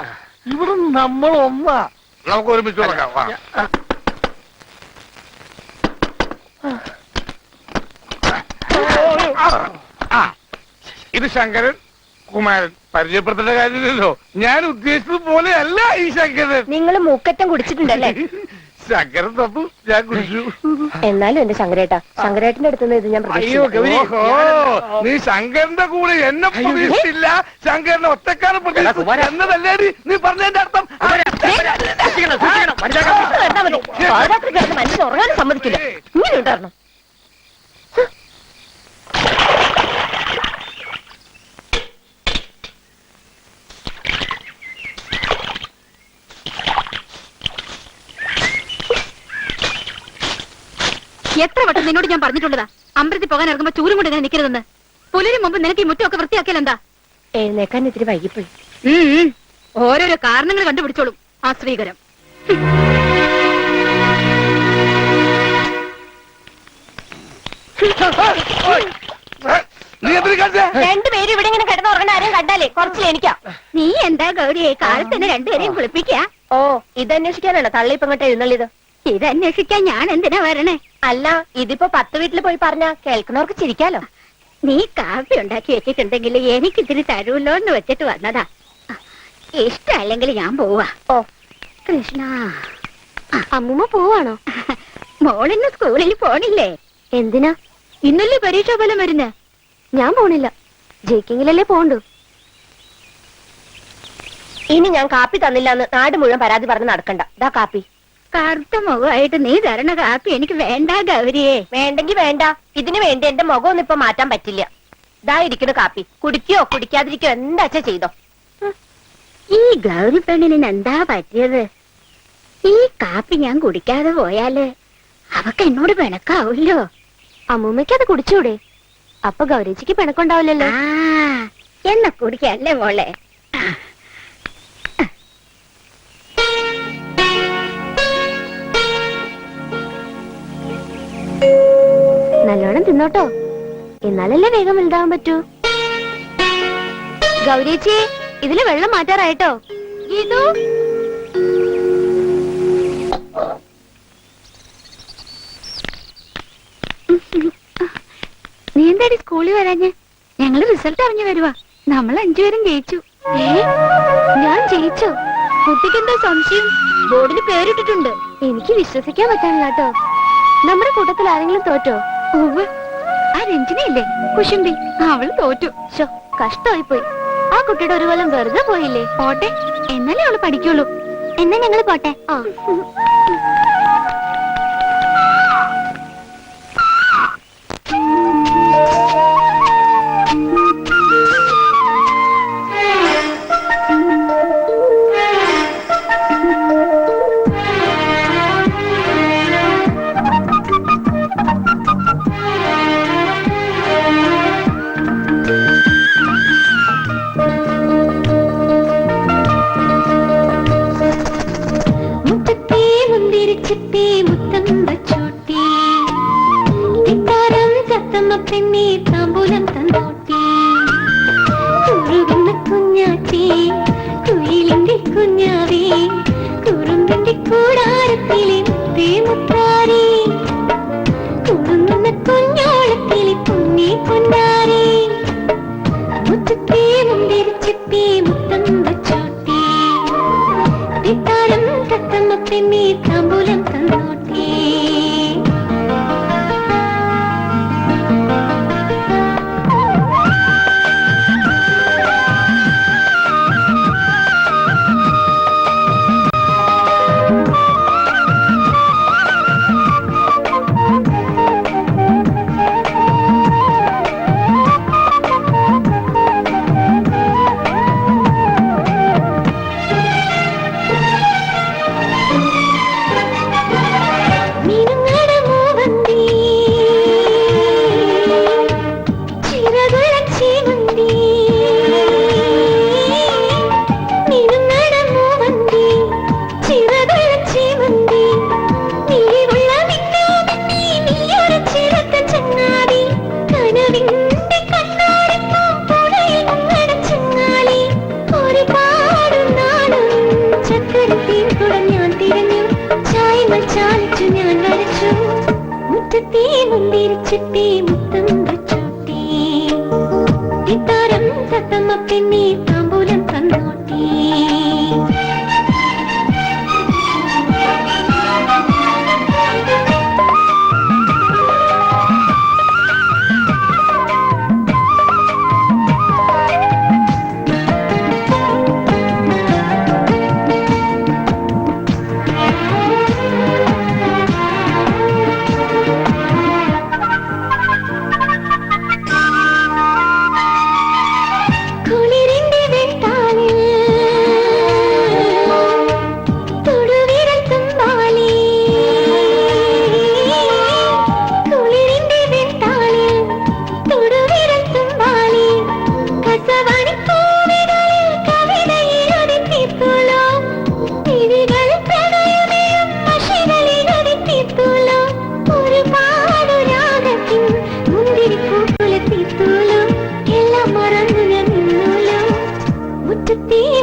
ഇവിടെ നമ്മൾ ഒന്നാ. നമുക്ക് ഒരുമിച്ച് തുറക്കാം. വാ. ഇത് ശങ്കരൻ കുമാരൻ. പരിചയപ്പെടുത്തേണ്ട കാര്യമില്ലല്ലോ. ഞാൻ ഉദ്ദേശിച്ചത് പോലെയല്ല ഈ ശങ്കരൻ. നിങ്ങൾ മൂക്കറ്റം കുടിച്ചിട്ടുണ്ടല്ലേ? ശങ്കരൻ തപ്പു, ഞാൻ കുടിച്ചു. എന്നാലും എന്റെ ശങ്കരേട്ടാ, ശങ്കരേട്ടന്റെ അടുത്തുനിന്ന് ഇത് ഞാൻ ഓഹോ, നീ ശങ്കരന്റെ കൂടെ എന്നെ പ്രതീക്ഷിച്ചില്ല. ശങ്കരനെ ഒറ്റക്കാരൻ പ്രതീക്ഷിച്ചു എന്നതല്ലേടി നീ പറഞ്ഞതിന്റെ അർത്ഥം? മനുഷ്യൻ ഉറങ്ങാനും സമ്മതിക്കില്ല. ഇങ്ങനെ ഉണ്ടായിരുന്നു. എത്ര വട്ടം നിന്നോട് ഞാൻ പറഞ്ഞിട്ടുള്ളതാ അമ്പലത്തിൽ പോകാൻ ഇറങ്ങുമ്പോ ചൂരും കൊണ്ട് ഞാൻ നിൽക്കരുതെന്ന്. പുലരും മുമ്പ് നിനക്ക് ഈ മുറ്റമൊക്കെ വൃത്തിയാക്കിയാൽ എന്താ? എഴുന്നേക്കാൻ ഇത്തിരി വൈകിപ്പോയി. ഓരോരോ കാരണങ്ങൾ കണ്ടുപിടിച്ചോളും ആ ശ്രീകരം. നീ എന്തിനു കാണിച്ചേ? രണ്ടുപേരും ഇവിടെ ഇങ്ങനെ കിടന്നുറങ്ങണ ആരെയും കണ്ടാലേ കുറച്ചിൽ എനിക്കാ. നീ എന്താ ഗൗരിയെ കാലത്ത് തന്നെ രണ്ടുപേരെയും കുളിപ്പിക്ക? ഓ, ഇതന്വേഷിക്കാനാണോ തള്ളി ഇപ്പൊ ഇങ്ങോട്ട് എഴുന്നള്ളിയത്? ഇതന്വേഷിക്കാൻ ഞാൻ എന്തിനാ വരണേ? അല്ല, ഇതിപ്പോ 10 വീട്ടിൽ പോയി പറഞ്ഞാ കേൾക്കുന്നവർക്ക് ചിരിക്കാലോ. നീ കാപ്പി ഉണ്ടാക്കി വെച്ചിട്ടുണ്ടെങ്കിൽ എനിക്ക് ഇത്തിരി തരൂല്ലോ എന്ന് വെച്ചിട്ട് വന്നതാ. ഇഷ്ടല്ലെങ്കിൽ ഞാൻ പോവാ. ഓ കൃഷ്ണ, അമ്മൂമ്മ പോവാണോ? മോളിന്ന് സ്കൂളിൽ പോണില്ലേ? എന്തിനാ? ഇന്നല്ലേ പരീക്ഷാ ഫലം വരുന്നേ. ഞാൻ പോണില്ല. ജയിക്കെങ്കിലല്ലേ പോണ്ടു. ഇനി ഞാൻ കാപ്പി തന്നില്ല എന്ന് നാട് മുഴുവൻ പരാതി പറഞ്ഞ് നടക്കണ്ട. ദാ കാപ്പി. കറുത്ത മുഖമായിട്ട് നീ തരണ കാപ്പി എനിക്ക് വേണ്ട ഗൗരിയെ. വേണ്ടെങ്കി വേണ്ട. ഇതിനു വേണ്ടി എന്റെ മുഖം ഒന്നും ഇപ്പൊ മാറ്റാൻ പറ്റില്ല. ദാ ഇരിക്കണ കാപ്പി. കുടിക്കോ കുടിക്കാതിരിക്കോ എന്താച്ചാ ചെയ്തോ. ഈ ഗൗരി പെണ്ണിന് എന്താ പറ്റിയത്? ഈ കാപ്പി ഞാൻ കുടിക്കാതെ പോയാല് അവക്ക് എന്നോട് പിണക്കാവൂല്ലോ. അമ്മൂമ്മയ്ക്ക് അത് കുടിച്ചൂടെ? അപ്പൊ ഗൗരിച്ചിക്ക് പിണക്കുണ്ടാവില്ലല്ലോ. എന്നെ കുടിക്കല്ലേ മോളെ. നല്ലോണം തിന്നോട്ടോ, എന്നാലല്ലേ വേഗം വലുതാവാൻ പറ്റൂ. ഗൗരിച്ചി, ഇതില് വെള്ളം മാറ്റാറായിട്ടോ. ഗീതു, നീ എന്താടി സ്കൂളിൽ വരാഞ്ഞ്? ഞങ്ങള് റിസൾട്ട് അറിഞ്ഞു വരുവാ. നമ്മൾ 5 പേരും ജയിച്ചു. ഞാൻ ജയിച്ചോ? കുട്ടിക്കെന്താ സംശയം? ബോർഡിന് പേരിട്ടിട്ടുണ്ട്. എനിക്ക് വിശ്വസിക്കാൻ പറ്റാനില്ല കേട്ടോ. നമ്മുടെ കൂട്ടത്തിൽ ആരെങ്കിലും തോറ്റോ? ഉവ്വ്, ആ രഞ്ജിനിയില്ലേ കുശുമ്പി, അവള് തോറ്റു. ശോ, കഷ്ടമായി പോയി. ആ കുട്ടിയുടെ ഒരു കൊല്ലം വെറുതെ പോയില്ലേ. പോട്ടെ, എന്നാലേ അവള് പഠിക്കുള്ളൂ. എന്നാ ഞങ്ങള് പോട്ടെ. ആ പെണ്ണി താമ്പൂലം തന്നോട്ടി കുറുകുന്ന കുഞ്ഞാറ്റി കുയിലിന്റെ കുഞ്ഞാവേ കുറുമ്പിന്റെ കൂടാരത്തിലെ മുത്താരി കുറുങ്ങുന്ന കുഞ്ഞോളത്തിലെ പൊന്നി പൊന്നാരി മുറ്റത്തെ മുന്തിരിച്ചെത്തി മുത്തം വച്ചോട്ടി തെത്താരം തത്തമ്മ പെണ്ണി താമ്പൂലം തന്നോട്ടി മുന്തിരിച്ചിട്ടി മുത്തം വച്ചോട്ടി ഇത്താരം തത്തമ്മ പെണ്ണി താമ്പൂലം തന്നോട്ടി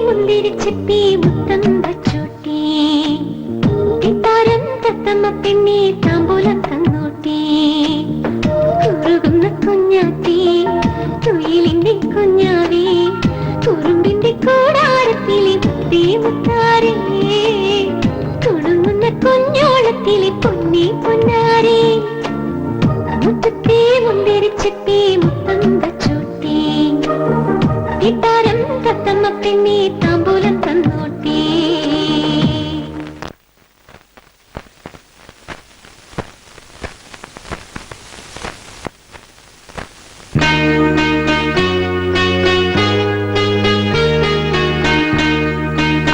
മുന്തിരിച്ചിട്ടി മുത്തം വച്ചോട്ടി ഇത്താരം തത്തമ്മ പെണ്ണി താമ്പൂലം തന്നോട്ടി കുറുകുന്ന കുഞ്ഞാത്തി തുയിലിന്റെ കുഞ്ഞാവേ കുറുമ്പിന്റെ കൂടാരത്തിലെ മുത്തേ മുത്താരേ കുണുങ്ങുന്ന കുഞ്ഞോളത്തിലെ പൊന്നി പൊന്നാരേ മുത്തത്തെ മുന്തിരിച്ചിട്ടി മുത്തം വച്ചോട്ടി ഇത്താരം തത്തമ്മ പെണ്ണി താമ്പൂലം തന്നോട്ടി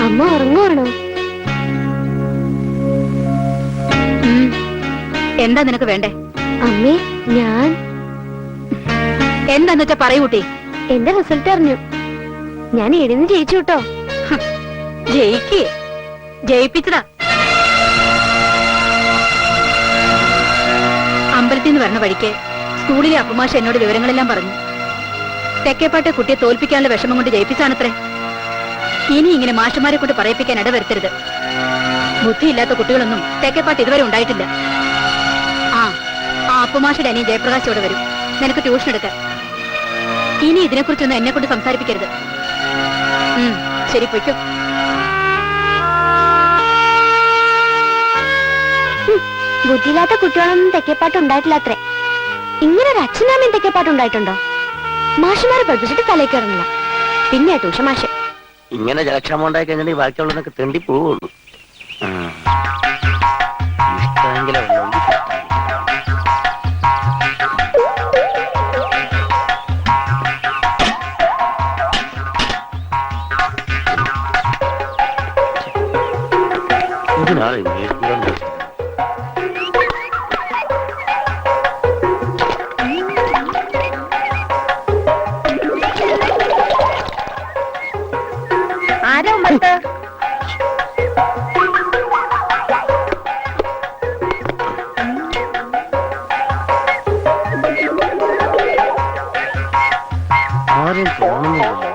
അമ്മ ഉറങ്ങുവാണോ? എന്താ നിനക്ക് വേണ്ടേ? അമ്മേ ഞാൻ എന്താന്ന് വെച്ചാ പറയൂ കുട്ടി. എന്റെ റിസൾട്ട് അറിഞ്ഞു. ഞാൻ എഴുതി ജയിച്ചു കേട്ടോ. ജയിക്കേ ജയിപ്പിച്ചതാ. അമ്പലത്തിൽ നിന്ന് വരണ വഴിക്ക് സ്കൂളിലെ അപ്പുമാഷ എന്നോട് വിവരങ്ങളെല്ലാം പറഞ്ഞു. തെക്കേപ്പാട്ടെ കുട്ടിയെ തോൽപ്പിക്കാനുള്ള വിഷമം കൊണ്ട് ജയിപ്പിച്ചാണത്രേ. ഇനി ഇങ്ങനെ മാഷന്മാരെ കൊണ്ട് പറയിപ്പിക്കാൻ ഇടവരുത്തരുത്. ബുദ്ധിയില്ലാത്ത കുട്ടികളൊന്നും തെക്കേപ്പാട്ട് ഇതുവരെ ഉണ്ടായിട്ടില്ല. ആ അപ്പുമാഷയുടെ അനിയൻ ജയപ്രകാശ് ഇവിടെ വരും നിനക്ക് ട്യൂഷൻ എടുക്കാൻ. ഇനി ഇതിനെക്കുറിച്ചൊന്നും എന്നെ കൊണ്ട് സംസാരിപ്പിക്കരുത്. ശരി പൊയ്ക്കും. ബുദ്ധിയില്ലാത്ത കുട്ടികളൊന്നും തെക്കേപ്പാട്ട് ഉണ്ടായിട്ടില്ല അത്രേ. ഇങ്ങനെ ഒരു അച്ഛനാമയും തെക്കേപ്പാട്ട് ഉണ്ടായിട്ടുണ്ടോ? മാഷുമാരെ പഠിപ്പിച്ചിട്ട് തലേ കയറുന്നില്ല. പിന്നെ ട്യൂഷൻ മാഷ് ഇങ്ങനെ ജലക്ഷാമം ഉണ്ടായി കഴിഞ്ഞാൽ ബാക്കിയുള്ളതൊക്കെ തെണ്ടി പോവുള്ളൂ. ഇഷ്ടമെങ്കിലും ഇതിനാളെ ആരാ ഉമ്മത്ത്? ആരും തോന്നുന്നില്ലല്ലോ.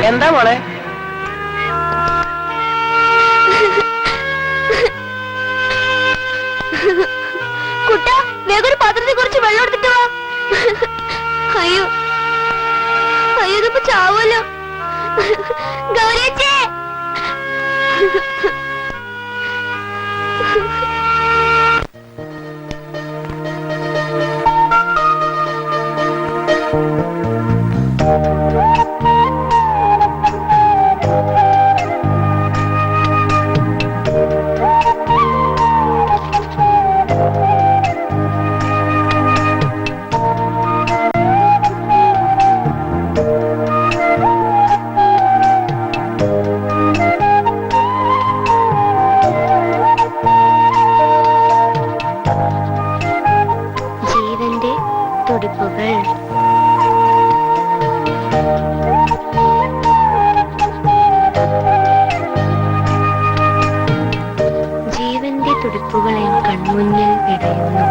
എന്താ മോളെ? കുട്ട വേഗം ഒരു പാത്രത്തിൽ കുറച്ച് വെള്ളം എടുത്തിട്ട് വാ. അയ്യോ അയ്യോ ഇതിപ്പോ ചാവല്ലോ. ഗൗരിയച്ചേ മുറിവുകളെയും കൺമുന്നിൽ പിടയുന്നു.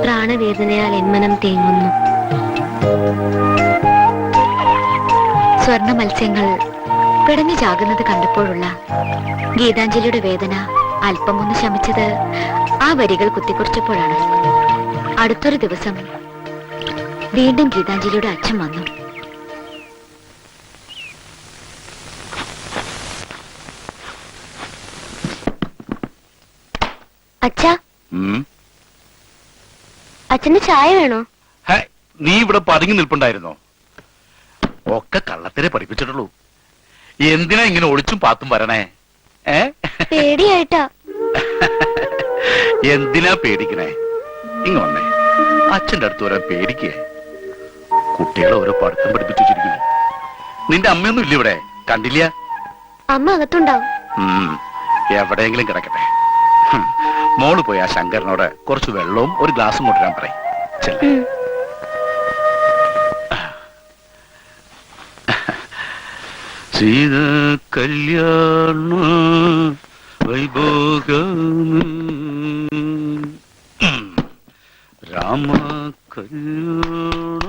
പ്രാണവേദനയാൽ എന്മനം തേങ്ങുന്നു. സ്വർണ മത്സ്യങ്ങൾ പിടഞ്ഞു ചാകുന്നത് കണ്ടപ്പോഴുള്ള ഗീതാഞ്ജലിയുടെ വേദന അല്പമൊന്ന് ശമിച്ചത് ആ വരികൾ കുത്തിക്കുറിച്ചപ്പോഴാണ്. അടുത്തൊരു ദിവസം വീണ്ടും ഗീതാഞ്ജലിയുടെ അച്ഛൻ വന്നു. അച്ഛാ, അച്ഛന് ചായ വേണോ? നീ ഇവിടെ പതുങ്ങി നിൽപ്പുണ്ടായിരുന്നോ? ഒക്കെ കള്ളത്തിനെ പഠിപ്പിച്ചിട്ടുള്ളൂ. എന്തിനാ ഇങ്ങനെ ഒളിച്ചും പാത്തും വരണേ? പേടിയായിട്ടാ. എന്തിനാ പേടിക്കണേ? ഇങ്ങ വന്നേ, അച്ഛന്റെ അടുത്ത് വരാൻ പേടിക്കേ? കുട്ടികളെ ഓരോ പഠിത്തം പഠിപ്പിച്ചു വെച്ചിരിക്കുന്നു. നിന്റെ അമ്മയൊന്നും ഇല്ല ഇവിടെ, കണ്ടില്ല? അമ്മ അകത്തുണ്ടാവും. എവിടെയെങ്കിലും കിടക്കട്ടെ. മോള് പോയി ആ ശങ്കരനോട് കുറച്ച് വെള്ളവും ഒരു ഗ്ലാസും കൊണ്ടുവരാൻ പറയും. സീത കല്യാണ വൈഭോഗം രാമ കല്യാണ.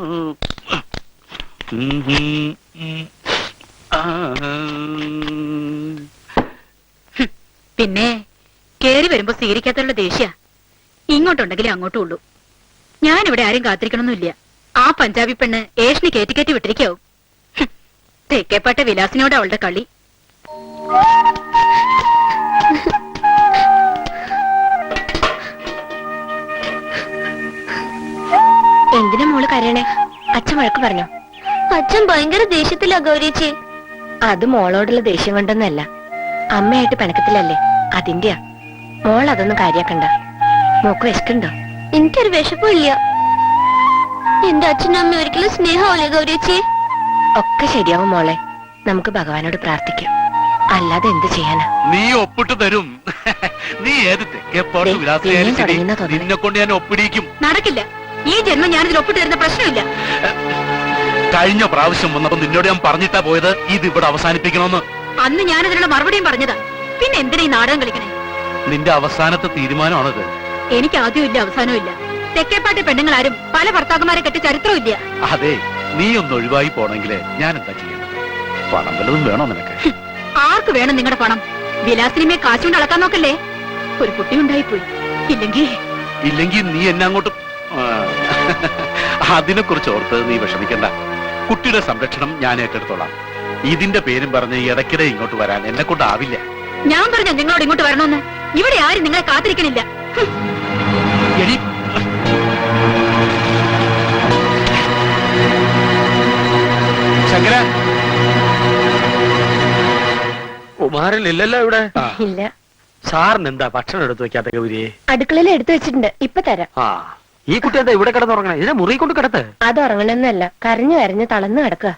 പിന്നെ കേറി വരുമ്പോ സ്വീകരിക്കാത്തുള്ള ദേഷ്യ ഇങ്ങോട്ടുണ്ടെങ്കിലേ അങ്ങോട്ടും ഉള്ളൂ. ഞാനിവിടെ ആരും കാത്തിരിക്കണമെന്നില്ല. ആ പഞ്ചാബി പെണ്ണ് ഏഷ്ണി കയറ്റി വിട്ടിരിക്കാവും. തെക്കേപ്പാട്ട വിലാസിനോട് അവളുടെ കളി. എന്തിനാ മോള് കരയണേ? അച്ഛൻ വഴക്ക് പറഞ്ഞോ? അച്ഛൻ ഭയങ്കര ദേഷ്യത്തിലാ ഗൗരിച്ചി. അത് മോളോടുള്ള ദേഷ്യം കൊണ്ടൊന്നല്ല, അമ്മയായിട്ട് പിണക്കത്തിലല്ലേ, അതിന്റെയാ. മോൾ അതൊന്നും കാര്യാക്കണ്ട. മോക്ക് വിശക്കുണ്ടോ? എനിക്കൊരു വിശപ്പും ഇല്ല. എന്റെ അച്ഛനും അമ്മ ഒരിക്കലും സ്നേഹമല്ലേ ഗൗരിച്ചി? ഒക്കെ ശരിയാവും മോളെ. നമുക്ക് ഭഗവാനോട് പ്രാർത്ഥിക്കാം, അല്ലാതെ എന്ത് ചെയ്യാനാ? നീ ഒപ്പിട്ട് തരും. നീ ഏത് തെക്കേപ്പാട്ട് ഇനിയും വിലാസിലായാലും ശരി, തുടങ്ങുന്ന തോന്നല്. നിന്നെ കൊണ്ട് ഞാൻ ഒപ്പിടിക്കും. നടക്കില്ല. ഈ ജന്മം ഞാനിതിൽ ഒപ്പിട്ട് തരുന്ന പ്രശ്നമില്ല. കഴിഞ്ഞ പ്രാവശ്യം വന്നപ്പോ നിന്നോട് ഞാൻ പറഞ്ഞിട്ടാ പോയത് ഇത് ഇവിടെ അവസാനിപ്പിക്കണമെന്ന്. അന്ന് ഞാനതിനുള്ള മറുപടിയും പറഞ്ഞതാ. പിന്നെ എന്തിനാ ഈ നാടകം കളിക്കണേ? നിന്റെ അവസാനത്തെ തീരുമാനമാണത്. എനിക്ക് ആദ്യവും ഇല്ല അവസാനവും ഇല്ല. തെക്കേപ്പാട്ട് പെണ്ണുങ്ങളാരും പല ഭർത്താക്കന്മാരെ കെട്ടി ചരിത്രവും ഇല്ല. അതെ, നീ ഒന്ന് ഒഴിവായി പോണെങ്കില് ഞാൻ എന്താ ചെയ്യേണ്ടത്? പണം വല്ലതും വേണോ നിനക്ക്? ആർക്ക് വേണം നിങ്ങളുടെ പണം? വിലാസിനിമേ കാശുകൊണ്ട് അളക്കാൻ നോക്കല്ലേ. ഒരു കുട്ടി ഉണ്ടായിപ്പോയി. ഇല്ലെങ്കിൽ നീ എന്നെ അങ്ങോട്ട് അതിനെ കുറിച്ച് ഓർത്ത് നീ വിഷമിക്കണ്ട. കുട്ടിയുടെ സംരക്ഷണം ഞാൻ ഏറ്റെടുത്തോളാം. ഇതിന്റെ പേരും പറഞ്ഞ് ഇടയ്ക്കിടെ ഇങ്ങോട്ട് വരാൻ എന്നെ കൊണ്ടാവില്ല. ഞാൻ പറഞ്ഞ നിങ്ങളോട് ഇങ്ങോട്ട് വരണമെന്ന്. ഇവിടെ ആരും നിങ്ങളെ കാത്തിരിക്കണില്ല. എടി, ശങ്കര, കുമാരനില്ലല്ലോ ഇവിടെ. ഇല്ല. സാറിന് എന്താ ഭക്ഷണം എടുത്തു വെക്കാത്ത ഗൗരിയെ? അടുക്കളയിൽ എടുത്തു വെച്ചിട്ടുണ്ട്, ഇപ്പൊ തരാം. ആ, ഈ കുട്ടി എന്താ ഇവിടെ കിടന്നുറങ്ങണേ? ഇതിനെ മുറി കൊണ്ട് കിടത്ത്. അത് ഉറങ്ങണമെന്നല്ല, കരഞ്ഞു കരഞ്ഞ് തളർന്നു കിടക്കുക.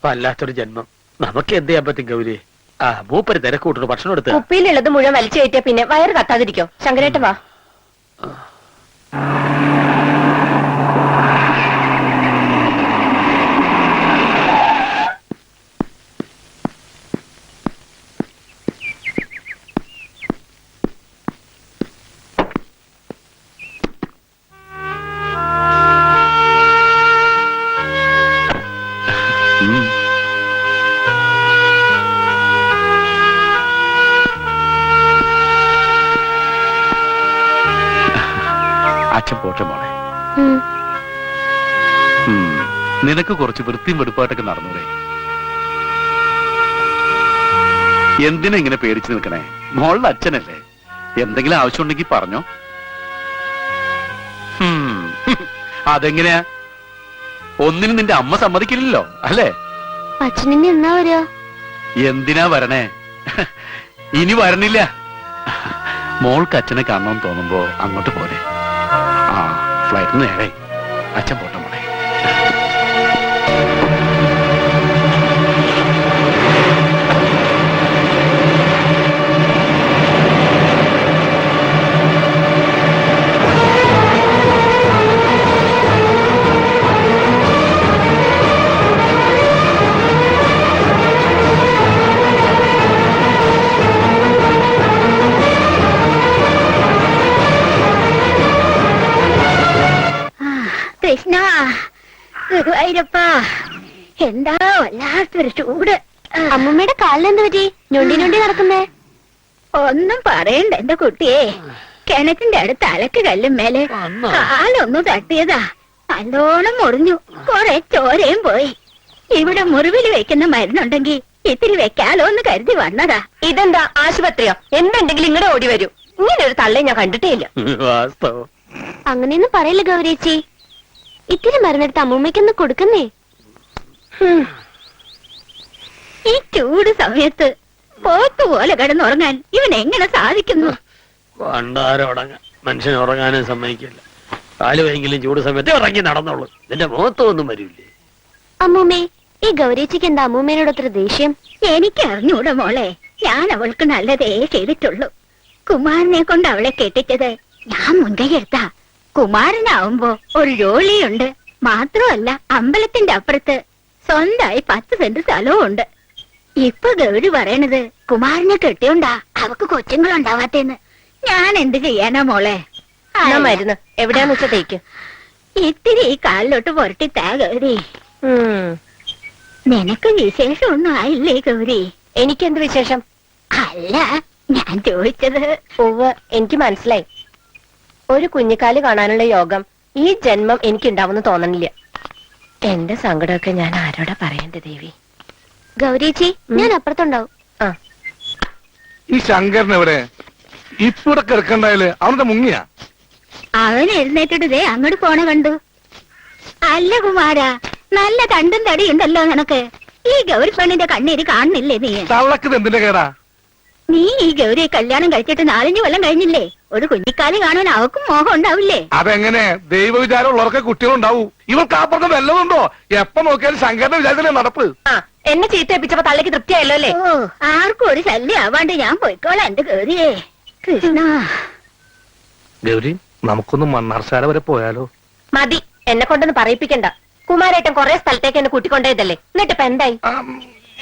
വല്ലാത്തൊരു ജന്മം. നമുക്ക് എന്ത് ചെയ്യാൻ പറ്റും ഗൗരി? ആ, മൂപ്പര് തിരക്കൂട്ടിട്ട് ഭക്ഷണം എടുത്ത്. കുപ്പിയിലുള്ളത് മുഴുവൻ വലിച്ചു കയറ്റിയാ പിന്നെ വയറ് കത്താതിരിക്കോ? ശങ്കരേട്ട വാ. അച്ഛൻ പോട്ടെ മോളെ. നിനക്ക് കുറച്ച് വൃത്തിയും വെടുപ്പായിട്ടൊക്കെ നടന്നൂടെ? എന്തിനാ ഇങ്ങനെ പേടിച്ചു നിൽക്കണേ? മോളുടെ അച്ഛനല്ലേ, എന്തെങ്കിലും ആവശ്യമുണ്ടെങ്കിൽ പറഞ്ഞോ. അതെങ്ങനെയാ? ഒന്നിനും നിന്റെ അമ്മ സമ്മതിക്കില്ലല്ലോ അല്ലേ? അച്ഛനിനി എന്നാ വരിക? എന്തിനാ വരണേ? ഇനി വരണില്ല. മോൾക്ക് അച്ഛനെ കാണണമെന്ന് തോന്നുമ്പോ അങ്ങോട്ട് പോരെ. ആ, ഫ്ലൈറ്റിന് നേരെ. അച്ഛൻ പോട്ടെ മോളെ. ഗുരുവായൂരപ്പാ എന്താ വല്ലാത്തൊരു ചൂട്. അമ്മൂമ്മയുടെ കാലിനെന്ത് പറ്റി? ഞൊണ്ടി ഞൊണ്ടി നടക്കുന്നേ? ഒന്നും പറയണ്ട എന്റെ കുട്ടിയെ. കിണറ്റിന്റെ അടുത്ത് അലക്ക് കല്ലും മേലെ കാലൊന്നു തട്ടിയതാ. നല്ലോണം മുറിഞ്ഞു, കൊറേ ചോരയും പോയി. ഇവിടെ മുറിവിൽ വെക്കുന്ന മരുന്നുണ്ടെങ്കിൽ ഇത്തിരി വെക്കാലോ എന്ന് കരുതി വന്നതാ. ഇതെന്താ ആശുപത്രിയോ? എന്തുണ്ടെങ്കിലും ഇങ്ങടെ ഓടി വരൂ. ഇങ്ങനെ ഒരു തള്ളെ ഞാൻ കണ്ടിട്ടേ ഇല്ല. വാസ്തവം. അങ്ങനെയൊന്നും പറയില്ല ഗൗരിയേച്ചി. ഇത്തിരി മരുന്നെടുത്ത് അമ്മൂമ്മയ്ക്കൊന്ന് കൊടുക്കുന്നേ. ഈ ചൂട് സമയത്ത് പോത്തുപോലെ കിടന്നുറങ്ങാൻ ഇവൻ എങ്ങനെ സാധിക്കുന്നു? പണ്ടാരം ഉറങ്ങാൻ മനുഷ്യൻ ഉറങ്ങാനും സമ്മതിക്കില്ല. കാലുവെങ്കിലും ചൂട് സമയത്ത് ഇറങ്ങി നടന്നോളൂ. ഇതിന്റെ മുഖത്തൊന്നും വരില്ലേ? അമ്മൂമ്മേ, ഈ ഗൗരിയേച്ചിക്ക് എന്താ അമ്മൂമ്മേനോട് അത്ര ദേഷ്യം? എനിക്ക് അറിഞ്ഞൂടെ മോളെ. ഞാൻ അവൾക്ക് നല്ലതേ ചെയ്തിട്ടുള്ളൂ. കുമാരനെ കൊണ്ട് അവളെ കെട്ടിച്ചത് ഞാൻ മുൻകൈ എടുത്താ. കുമാരനാവുമ്പോ ഒരു ജോലിയുണ്ട്. മാത്രമല്ല അമ്പലത്തിന്റെ അപ്പുറത്ത് സ്വന്തമായി 10 സെന്റ് സ്ഥലവും ഉണ്ട്. ഇപ്പൊ ഗൗരി പറയണത് കുമാരനെ കെട്ടിയോണ്ടാ അവക്ക് കൊച്ചുങ്ങളുണ്ടാവാത്തേന്ന്. ഞാൻ എന്ത് ചെയ്യാനാ മോളെ? എന്നാ മരുന്ന് എവിടെയാന്ന് വെച്ചാ തേക്ക്. ഇത്തിരി ഈ കാലിലോട്ട് പുരട്ടി താ ഗൗരി. നിനക്ക് വിശേഷം ഒന്നും ആയില്ലേ ഗൗരി? എനിക്കെന്ത് വിശേഷം? അല്ല, ഞാൻ ചോദിച്ചത്. ഉവ്വ്, എനിക്ക് മനസ്സിലായി. ഒരു കുഞ്ഞിക്കാല് കാണാനുള്ള യോഗം ഈ ജന്മം എനിക്കുണ്ടാവുമെന്ന് തോന്നണില്ല. എന്റെ സങ്കടമൊക്കെ ഞാൻ ആരോടാ പറയണ്ടേ ദേവി? ഗൗരിയേച്ചി, ഞാൻ അപ്പുറത്തുണ്ടാവും. ആ, ഈ ശങ്കരൻ എവിടെ? ഇപ്പൊ ഇവിടെ കിടക്കണ്ടായാല് അവന്റെ മുങ്ങിയ അവൻ എഴുന്നേറ്റിട്ട് ദേ അങ്ങോട്ട് പോണ കണ്ടു. അല്ല കുമാര, നല്ല കണ്ടും തടിയുണ്ടല്ലോ നിനക്ക്. ഈ ഗൗരി പെണ്ണിന്റെ കണ്ണീര് കാണുന്നില്ലേ നീ? തള്ളക്കത് എന്തിന്റെ കേടാ? നീ ഈ ഗൗരിയെ കല്യാണം കഴിച്ചിട്ട് 4-5 കൊല്ലം കഴിഞ്ഞില്ലേ? ഒരു കുഞ്ഞിക്കാലി കാണാൻ അവക്കും മോഹം ഉണ്ടാവില്ലേ? അതെങ്ങനെ? ദൈവവിചാരം ഉള്ളവർക്ക് കുട്ടികളുണ്ടാവൂ. ഇവർക്ക് അപ്പുറത്ത് വല്ലതുണ്ടോ? എപ്പോ നോക്കിയാലും ശങ്കരന്റെ വിചാരത്തിലേ നടപ്പ്. ആ, എന്നെ ചീത്തപ്പിച്ചപ്പോ തള്ളക്ക് തൃപ്തിയായല്ലോ അല്ലേ? ഓ, ആർക്കും ഒരു ശല്യം ആവാണ്ട് ഞാൻ പോയിക്കോളാം എന്റെ ഗൗരിയെ. കൃഷ്ണ, ഗൗരി, നമുക്കൊന്ന് മണ്ണാർശാല വരെ പോയാലോ? മതി, എന്നെ കൊണ്ടൊന്ന് പറയിപ്പിക്കണ്ട. കുമാരേട്ടൻ കുറെ സ്ഥലത്തേക്ക് എന്നെ കൂട്ടിക്കൊണ്ടേതല്ലേ. എന്നിട്ട് ഇപ്പൊ എന്തായി?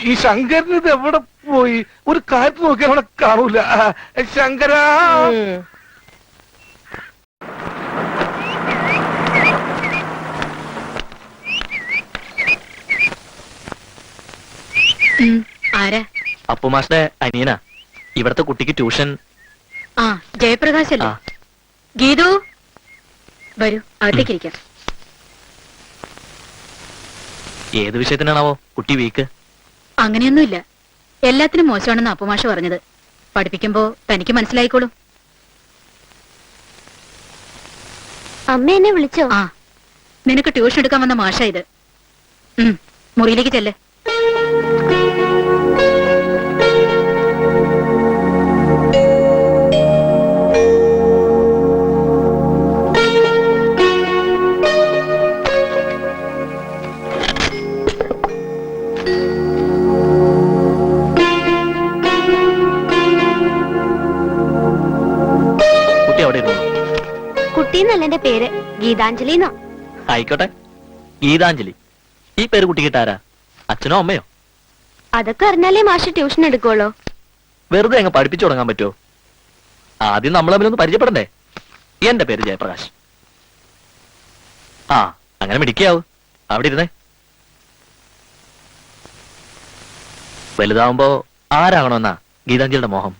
ഈ ശങ്കരൻ ഇത് എവിടെ പോയി? ഒരു കാറ്റ് നോക്കിയാൽ അവിടെ കാണൂല. ശങ്കര, ആരാ? അപ്പുമാഷ്ടെ അനിയനാ. ഇവിടത്തെ കുട്ടിക്ക് ട്യൂഷൻ. ആ, ജയപ്രകാശ് അല്ലേ? ഗീതു, വരൂ, അകത്തേക്കിരിക്കാം. ഏത് വിഷയത്തിനാണാവോ കുട്ടി വീക്ക്? അങ്ങനെയൊന്നുമില്ല. എല്ലാത്തിനും മോശമാണെന്ന് അപ്പുമാഷ് പറഞ്ഞത്. പഠിപ്പിക്കുമ്പോ തനിക്ക് മനസ്സിലായിക്കോളും. അമ്മ എന്നെ വിളിച്ചോ? ആ, നിനക്ക് ട്യൂഷൻ എടുക്കാൻ വന്ന മാഷ ഇത്. മുറിയിലേക്ക് ചെല്ല്. കുട്ടി അവിടെ ഇരുന്നു. കുട്ടിന്നല്ല എന്റെ പേര്, ഗീതാഞ്ജലിന്നോ. ആയിക്കോട്ടെ, ഗീതാഞ്ജലി. ഈ പേര് കുട്ടി കിട്ടാരാ? അച്ഛനോ അമ്മയോ? അതൊക്കെ അറിഞ്ഞാലേ മാഷ് ട്യൂഷൻ എടുക്കുള്ളൂ. വെറുതെ അങ്ങ് പഠിപ്പിച്ചു തുടങ്ങാൻ പറ്റുമോ? ആദ്യം നമ്മൾ തമ്മിലൊന്ന് പരിചയപ്പെടണ്ടേ? എന്റെ പേര് ജയപ്രകാശ്. ആ, അങ്ങനെ മിടിക്കാവൂ. അവിടെ ഇരുന്നേ. വലുതാവുമ്പോ ആരാകണമെന്നാ ഗീതാഞ്ജലിയുടെ മോഹം?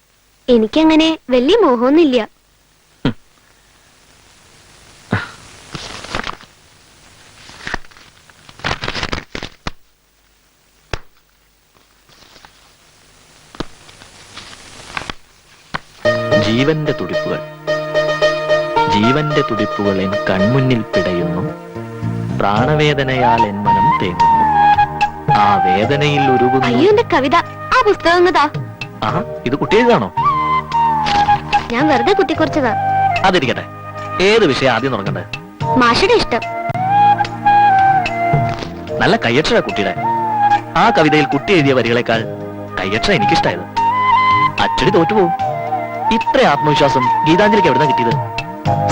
എനിക്കങ്ങനെ വലിയ മോഹമൊന്നുമില്ല. ജീവന്റെ തുടിപ്പുകൾ, ജീവന്റെ തുടിപ്പുകൾ എൻ കൺമുന്നിൽ പിടയുന്നു. പ്രാണവേദനയാൽ എൻ മനം തേങ്ങുന്നു. ആ വേദനയിൽ ഉരുകുന്നു. അയ്യോ, എന്റെ കവിത, ആ പുസ്തകം താ. ആ, ഇത് കുട്ടിയെഴുതാണോ? ഞാൻ വെറുതെ കുത്തിക്കുറിച്ചതാ. അതിരിക്കട്ടെ, ഏത് വിഷയം ആദ്യം തുടങ്ങണ്ടേ? മാഷയുടെ ഇഷ്ടം. നല്ല കയ്യക്ഷര കുട്ടിയുടെ. ആ കവിതയിൽ കുട്ടി എഴുതിയ വരികളെക്കാൾ കയ്യക്ഷര എനിക്കിഷ്ടായത്. അച്ചടി തോറ്റുപോകും. ഇത്ര ആത്മവിശ്വാസം ഗീതാഞ്ജലിക്ക് എവിടുന്ന കിട്ടിയത്?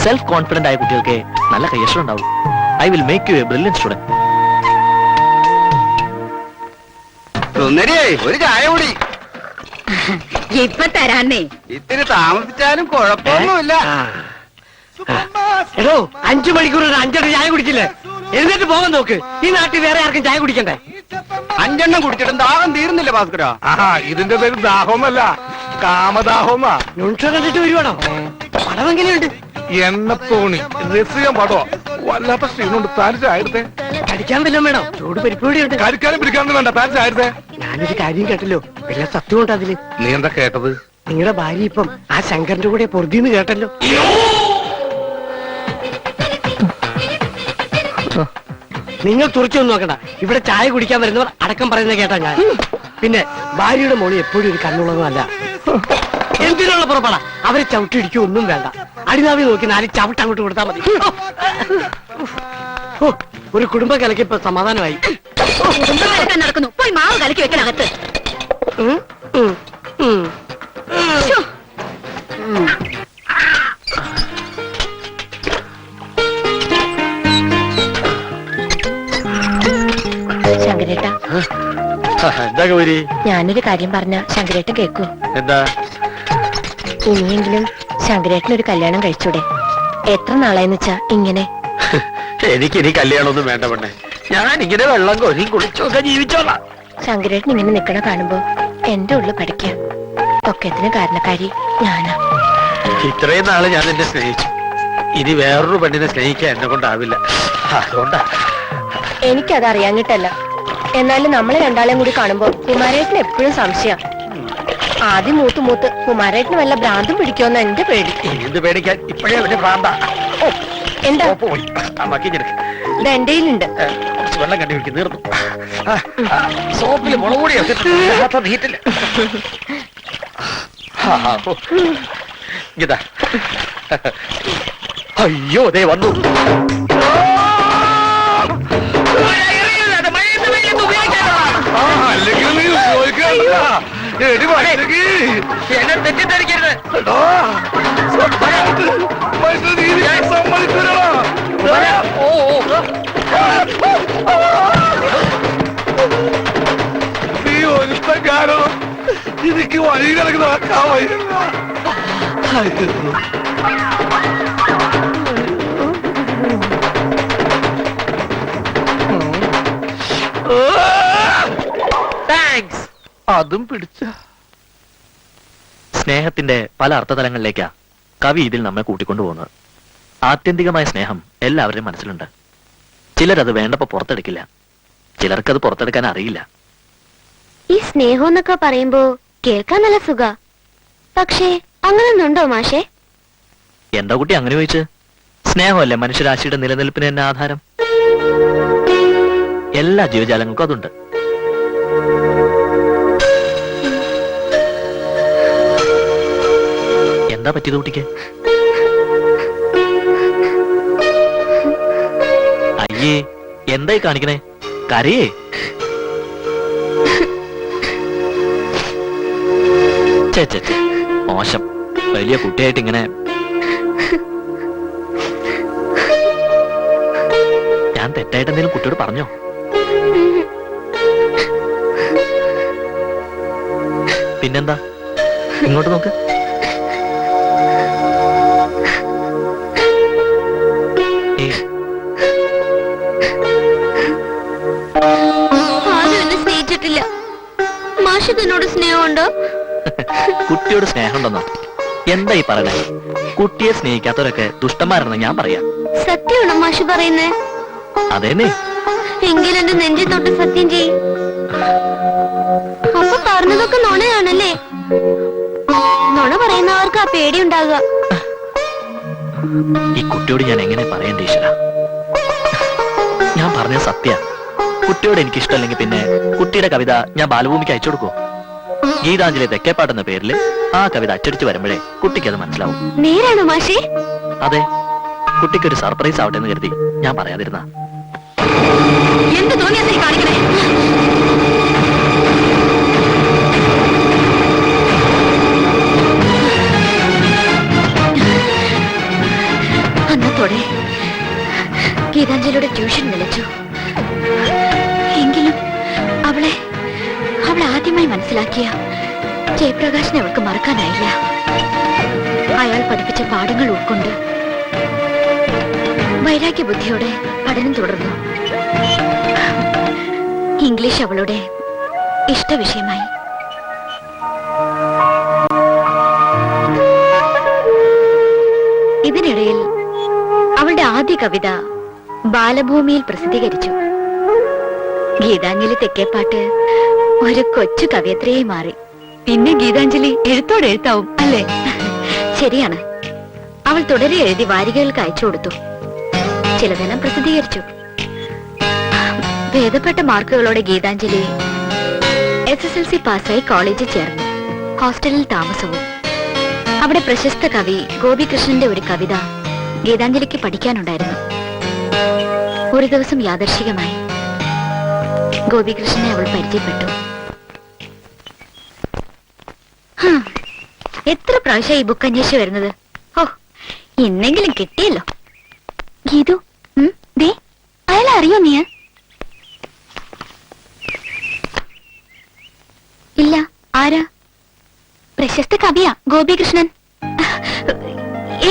സെൽഫ് കോൺഫിഡന്റ് ആയ കുട്ടികൾക്ക് നല്ല കയ്യക്ഷരം ഉണ്ടാവും. I will make you A brilliant student. ഒരു ചായ കൂടി. ഇപ്പൊ തരാന്നേ. ഇത്തിരി താമസിച്ചാലും കുഴപ്പമൊന്നുമില്ല. എടോ, 5 മണിക്കൂർ 5 ചായ കുടിച്ചില്ലേ? എന്നിട്ട് പോകാൻ നോക്ക്. ഈ നാട്ടിൽ വേറെ ആർക്കും ചായ കുടിക്കണ്ടേ? 5 എണ്ണം കുടിച്ചിട്ടും ദാഹം തീരുന്നില്ല ഭാസ്കര. ആഹാ ഇതിന്റെ പേര് ദാഹമൊന്നല്ല, കാമദാഹമാ. ന്യൂട്ര കണ്ടിട്ട് വരുവാണോ? പടം എങ്ങനെയുണ്ട്? എണ്ണത്തോണി രസിക്കാൻ പാടോ, വല്ലാത്ത ക്ഷീണുണ്ട്. താൻ ചായത്തെ കടിക്കാൻ വല്ലതും വേണോ? ചൂട് പരിപ്പൂടിയുണ്ട്. കരിക്കാനും പിടിക്കാനും വേണ്ട, താൻ ചായത്തെ. ഞാനൊരു കാര്യം കേട്ടല്ലോ, വല്ല സത്യമുണ്ട് അതില്. നീ എന്താ കേട്ടത്? നിങ്ങളുടെ ഭാര്യ ഇപ്പം ആ ശങ്കറിന്റെ കൂടെ പൊറുതിന്ന് കേട്ടല്ലോ. നിങ്ങൾ തുറച്ചൊന്നും നോക്കണ്ട. ഇവിടെ ചായ കുടിക്കാൻ വരുന്നവർ അടക്കം പറയുന്നത് കേട്ടാ ഞാൻ. പിന്നെ ഭാര്യയുടെ മോളി എപ്പോഴും ഒരു കണ്ണുള്ളതുമല്ല. എന്തിനുള്ള പുറപ്പെടാ? അവരെ ചവിട്ടിടിക്കുക ഒന്നും വേണ്ട. അടിനാവി നോക്കി 4 ചവിട്ട് അങ്ങോട്ട് കൊടുത്താൽ മതി. ഓ, ഒരു കുടുംബ കലക്ക് ഇപ്പൊ സമാധാനമായി. നടക്കുന്നു, പോയി മാവ് കലക്കി വെക്കണകത്ത്. ശങ്കരേട്ട, എന്താ ഗൗരി? ഞാനൊരു കാര്യം പറഞ്ഞ ശങ്കരേട്ടൻ കേക്കൂ? എന്താ? ഇനിയെങ്കിലും ശങ്കരേട്ടനൊരു കല്യാണം കഴിച്ചൂടെ? എത്ര നാളായെന്ന് വെച്ചാ ഇങ്ങനെ? എനിക്കിനി കല്യാണമൊന്നും വേണ്ട പെണ്ണെ. ഞാൻ ഇങ്ങനെ വെള്ളം കോരി കുളിച്ചൊക്കെ ജീവിച്ചോളാം. ശങ്കരേട്ടൻ ഇങ്ങനെ നിക്കണ കാണുമ്പോ എന്റെ ഉള്ളിൽ പഠിക്കാം. ഒക്കത്തിന് കാരണക്കാരി ഞാനാ. ഇത്രയും നാള് ഞാൻ നിന്നെ സ്നേഹിച്ചു. ഇനി വേറൊരു പെണ്ണിനെ സ്നേഹിക്കാൻ എന്നെ കൊണ്ടാവില്ല. അതുകൊണ്ടാ. എനിക്കത് അറിയാഞ്ഞിട്ടല്ല. എന്നാലും നമ്മളെ രണ്ടാളെയും കൂടി കാണുമ്പോ കുമാരേട്ടന് എപ്പോഴും സംശയം. ആദ്യം മൂത്ത് കുമാരേട്ടന് വല്ല ഭ്രാന്തും പിടിക്കുമെന്ന എന്റെ പേടി. എന്ത് പേടിക്കാൻ? ഇപ്പോഴേ അവന്റെ ഭ്രാന്ത. എന്താ പോയി അമ്മക്കിഞ്ഞെടുക്ക. ഇത് എന്റെ കയ്യിലുണ്ട്. കുറച്ച് വെള്ളം കണ്ടുപിടിക്കും. തീർന്നു. സോപ്പില് മുളകൂടി നീറ്റില്ല. ഇതാ. അയ്യോ ദേ വന്നു. അല്ലെങ്കിൽ നീ ചോദിക്കണ്ട. എടി വയസ്സേക്ക് എന്നെ തെറ്റിദ്ധരിക്കരുത്. സമ്മതിക്കൂല. നീ ഒരുത്ത കാരണം എനിക്ക് വഴി കിടക്കുന്ന ആക്കാൻ വയ്യ. താങ്ക്സ്. അതും പിടിച്ച. സ്നേഹത്തിന്റെ പല അർത്ഥതലങ്ങളിലേക്കാ കവി ഇതിൽ നമ്മെ കൂട്ടിക്കൊണ്ടുപോകുന്നത്. ആത്യന്തികമായ സ്നേഹം എല്ലാവരുടെയും മനസ്സിലുണ്ട്. ചിലരത് വേണ്ടപ്പോ പുറത്തെടുക്കില്ല, ചിലർക്കത് പുറത്തെടുക്കാൻ അറിയില്ല. ഈ സ്നേഹം എന്നൊക്കെ പറയുമ്പോ കേൾക്കാൻ നല്ല സുഖ. പക്ഷേ അങ്ങനൊന്നുണ്ടോ മാഷേ? എന്താ കുട്ടി അങ്ങനെ ചോദിച്ച്? സ്നേഹമല്ലേ മനുഷ്യരാശിയുടെ നിലനിൽപ്പിന് തന്നെ ആധാരം. എല്ലാ ജീവജാലങ്ങൾക്കും അതുണ്ട്. എന്താ പറ്റിയത് കുട്ടിക്ക്? അയ്യേ, എന്തായി കാണിക്കണേ? കരയേ? ചേ, മോശം. വലിയ കുട്ടിയായിട്ട് ഇങ്ങനെ. ഞാൻ തെറ്റായിട്ട് എന്തെങ്കിലും കുട്ടിയോട് പറഞ്ഞോ? പിന്നെന്താ? ഇങ്ങോട്ട് നോക്ക്. ആരും എന്നെ സ്നേഹിച്ചിട്ടില്ല. മാഷക്ക് എന്നോട് സ്നേഹമുണ്ടോ? കുട്ടിയോട് സ്നേഹമുണ്ടെന്നോ? എന്താ ഈ പറയണേ? കുട്ടിയെ സ്നേഹിക്കാത്തവരൊക്കെ ദുഷ്ടന്മാരെന്ന് ഞാൻ പറയാം. സത്യമാണോ മാഷ് പറയുന്നേ? അതേന്നെ. എങ്കിൽ എന്റെ നെഞ്ചി തൊട്ട് സത്യം ചെയ്. അപ്പൊ പറഞ്ഞതൊക്കെ നുണയാണല്ലേ? നുണ പറയുന്നവർക്ക് ആ പേടി ഉണ്ടാകുക. ഈ കുട്ടിയോട് ഞാൻ എങ്ങനെ പറയണ്ടേ ഈശ്വര? ഞാൻ പറഞ്ഞ സത്യ. കുട്ടിയോട് എനിക്ക് ഇഷ്ടമല്ലെങ്കിൽ പിന്നെ കുട്ടിയുടെ കവിത ഞാൻ ബാലഭൂമിക്ക് അയച്ചു കൊടുക്കൂ. ഗീതാഞ്ജലി തെക്കേപ്പാട്ടെന്ന പേരിൽ ആ കവിത അച്ചടിച്ചു വരുമ്പോഴേ കുട്ടിക്ക് അത് മനസ്സിലാവും. നേരാണോ മാഷേ? അതെ, കുട്ടിക്കൊരു സർപ്രൈസ് ആവട്ടെ എന്ന് കരുതി ഞാൻ പറയാതിരുന്ന. എന്ത് തോന്നിയാ കാണിക്കണേ? അന്നത്തോടെ ഗീതാഞ്ജലിയുടെ ട്യൂഷൻ നിലച്ചു. എങ്കിലും അവളെ ആദ്യമായി മനസ്സിലാക്കിയ ജയപ്രകാശിനെ അവൾക്ക് മറക്കാനായില്ല. അയാൾ പഠിപ്പിച്ച പാഠങ്ങൾ ഉൾക്കൊണ്ട് വൈരാഗ്യ ബുദ്ധിയോടെ പഠനം തുടർന്നു. ഇംഗ്ലീഷ് അവളുടെ ഇഷ്ടവിഷയമായി. ഇതിനിടയിൽ അവളുടെ ആദ്യ കവിത ബാലഭൂമിയിൽ പ്രസിദ്ധീകരിച്ചു. ഗീതാഞ്ജലി തെക്കേപ്പാട്ട് ഒരു കൊച്ചു കവിയത്രിയായി മാറി. പിന്നെ ഗീതാഞ്ജലി എഴുത്തോടെ എഴുത്താവും അല്ലേ? ശരിയാണ്. അവൾ തുടരെ എഴുതി വാരികകൾക്ക് അയച്ചു കൊടുത്തു. ചിലതെല്ലാം പ്രസിദ്ധീകരിച്ചു. ഭേദപ്പെട്ട മാർക്കുകളോടെ ഗീതാഞ്ജലി SSLC പാസ്സായി കോളേജിൽ ചേർന്നു. ഹോസ്റ്റലിൽ താമസവും. അവിടെ പ്രശസ്ത കവി ഗോപികൃഷ്ണന്റെ ഒരു കവിത ഗീതാഞ്ജലിക്ക് പഠിക്കാനുണ്ടായിരുന്നു. ഒരു ദിവസം യാദർശികമായി ഗോപികൃഷ്ണനെ അവൾ പരിചയപ്പെട്ടു. എത്ര പ്രാവശ്യം ഈ ബുക്ക് അന്വേഷിച്ചു വരുന്നത്? ഓ, ഇന്നെങ്കിലും കിട്ടിയല്ലോ. ഗീതു, ദേ അയാളെ അറിയോ നീ? ഇല്ല. ആരാ? പ്രശസ്ത കവിയാ ഗോപികൃഷ്ണൻ.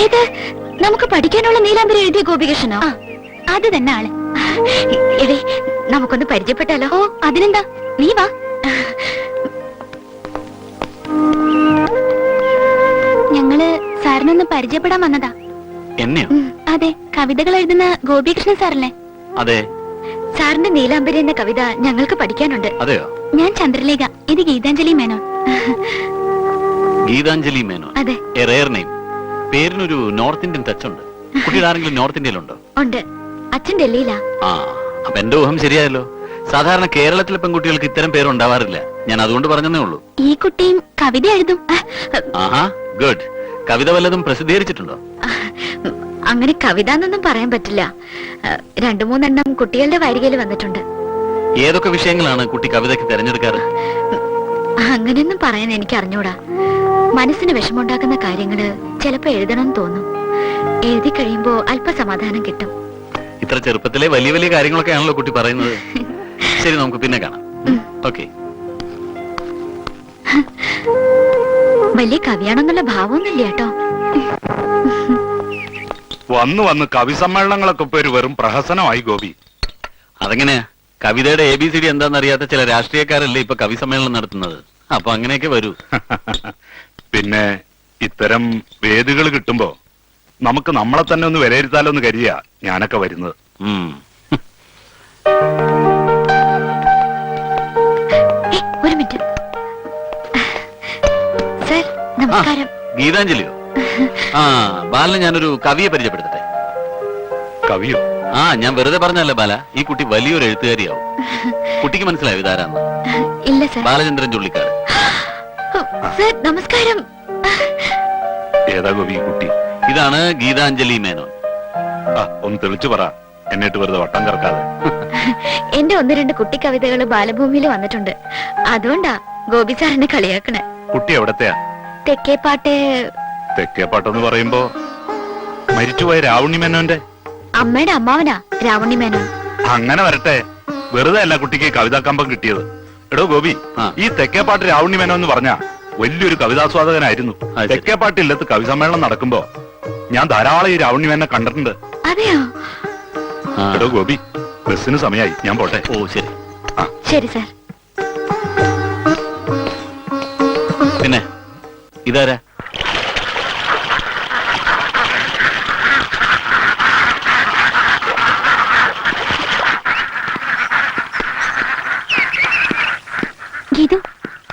ഏത്? നമുക്ക് പഠിക്കാനുള്ള നീലാംബരി എഴുതിയ ഗോപികൃഷ്ണനോ? അത് തന്നെ ആള്. എടേ, നമുക്കൊന്ന് പരിചയപ്പെട്ടാലോ? ഓ, അതിനെന്താ, നീ വാ. ഞങ്ങള് സാറിനൊന്ന് പരിചയപ്പെടാൻ വന്നതാ. എന്നെയോ? അതെ, കവിതകൾ എഴുതുന്ന ഗോപികൃഷ്ണൻ സാറല്ലേ? അതെ. സാറിന്റെ നീലാംബരി എന്ന കവിത ഞങ്ങൾക്ക് പഠിക്കാനുണ്ട്. അതെയോ? ഞാൻ ചന്ദ്രലേഖ, ഇത് ഗീതാഞ്ജലി മേനോൻ. ഗീതാഞ്ജലി മേനോൻ. അതെ. Rare name. പേരിനൊരു നോർത്ത് ഇന്ത്യൻ ടച്ച് ഉണ്ട്. കുട്ടിയുടെ ആരെങ്കിലും നോർത്ത് ഇന്ത്യയിലുണ്ടോ? ഉണ്ട്. അച്ഛൻ ഡൽഹിയിലാ. ആ, അപ്പൊ എന്റെ ഊഹം ശരിയായല്ലോ. സാധാരണ കേരളത്തിലെ പെൺകുട്ടികൾക്ക് ഇത്തരം പേരുണ്ടാവാറില്ല. ഞാൻ അതുകൊണ്ട് പറഞ്ഞതേ ഉള്ളൂ. ഈ കുട്ടിയും കവിത എഴുതും. ആഹാ, ഗുഡ്. കവിത വല്ലതും പ്രസിദ്ധീകരിച്ചിട്ടുണ്ടോ? അങ്ങനെ കവിത എന്നൊന്നും പറയാൻ പറ്റില്ല. 2-3 കുട്ടികളുടെ വാരികയിൽ വന്നിട്ടുണ്ട്. ഏതൊക്കെ വിഷയങ്ങളാണ് കുട്ടി കവിതയ്ക്ക് തിരഞ്ഞെടുക്കാറ്? അങ്ങനെയൊന്നും പറയാൻ എനിക്ക് അറിഞ്ഞൂടാ. മനസ്സിന് വിഷമുണ്ടാക്കുന്ന കാര്യങ്ങള് ചിലപ്പോ എഴുതണമെന്ന് തോന്നും. എഴുതി കഴിയുമ്പോ അല്പസമാധാനം കിട്ടും. ഇത്ര ചെറുപ്പത്തിലെ വലിയ വലിയ കാര്യങ്ങളൊക്കെയാണല്ലോ കുട്ടി പറയുന്നത്. ശരി, നമുക്ക് പിന്നെ കാണാം. ഓക്കെ. വലിയ കവിയാണെന്നുള്ള ഭാവമൊന്നുമില്ല കേട്ടോ. വന്ന് വന്ന് കവി സമ്മേളനങ്ങളൊക്കെ ഇപ്പൊ ഒരു വെറും പ്രഹസനമായി ഗോപി. അതെങ്ങനെയാ? കവിതയുടെ ABCD എന്താണെന്നറിയാത്ത ചില രാഷ്ട്രീയക്കാരല്ലേ ഇപ്പൊ കവി സമ്മേളനം നടത്തുന്നത്. അപ്പൊ അങ്ങനെയൊക്കെ വരൂ. പിന്നെ ഇത്തരം വേദികൾ കിട്ടുമ്പോ നമുക്ക് നമ്മളെ തന്നെ ഒന്ന് വിലയിരുത്താലോ എന്ന് കരുതിയാ ഞാനൊക്കെ വരുന്നത്. ഒരു മിനിറ്റ് സർ, നമസ്കാരം. ഗീതാഞ്ജലിയോ? ആ, ബാലന് ഞാനൊരു കവിയെ പരിചയപ്പെടുത്തട്ടെ. കവിയോ? ആ, ഞാൻ വെറുതെ പറഞ്ഞല്ലേ ബാല, ഈ കുട്ടി വലിയൊരു എഴുത്തുകാരിയാവും. കുട്ടിക്ക് മനസ്സിലായോ ഇതാരാന്ന്? ഇല്ല സർ. ബാലചന്ദ്രൻ ചുള്ളിക്കാട്. സർ, നമസ്കാരം. ഏതാ ഗോപി ഈ കുട്ടി? ഇതാണ് ഗീതാഞ്ജലി മേനോൻ. ഒന്ന് തെളിച്ചു പറ, എന്നിട്ട് വെറുതെ വട്ടം കറക്കാതെ. എന്റെ 1-2 കുട്ടി കവിതകൾ ബാലഭൂമിയിൽ വന്നിട്ടുണ്ട്. അതുകൊണ്ടാ ഗോപി സാറിനെ കളിയാക്കണേ. കുട്ടി എവിടത്തെയാ? തെക്കേപ്പാട്ട്. തെക്കേപ്പാട്ടെന്ന് പറയുമ്പോ മരിച്ചുപോയ രാവുണ്ണി മേനോന്റെ അമ്മയുടെ അമ്മാവനാ രാവണി മേനോൻ. അങ്ങനെ വരട്ടെ, വെറുതെ അല്ല കുട്ടിക്ക് കവിതാ കമ്പം കിട്ടിയത്. എടോ ഗോപി, ഈ തെക്കേപ്പാട്ട് രാവുണ്ണി മേനോൻ എന്ന് പറഞ്ഞ വലിയൊരു കവിതാസ്വാദകനായിരുന്നു. തെക്കേപ്പാട്ടില്ലത്ത് കവി സമ്മേളനം നടക്കുമ്പോ ഞാൻ ധാരാളം ഈ രാവുണ്ണി മേനെ കണ്ടിട്ടുണ്ട്. അതെയോ? എടോ ഗോപി, ബസ്സിന് സമയമായി, ഞാൻ പോട്ടെ. ഓ ശരി. ശരി സാർ. പിന്നെ ഇതാരാ? ഗീതു,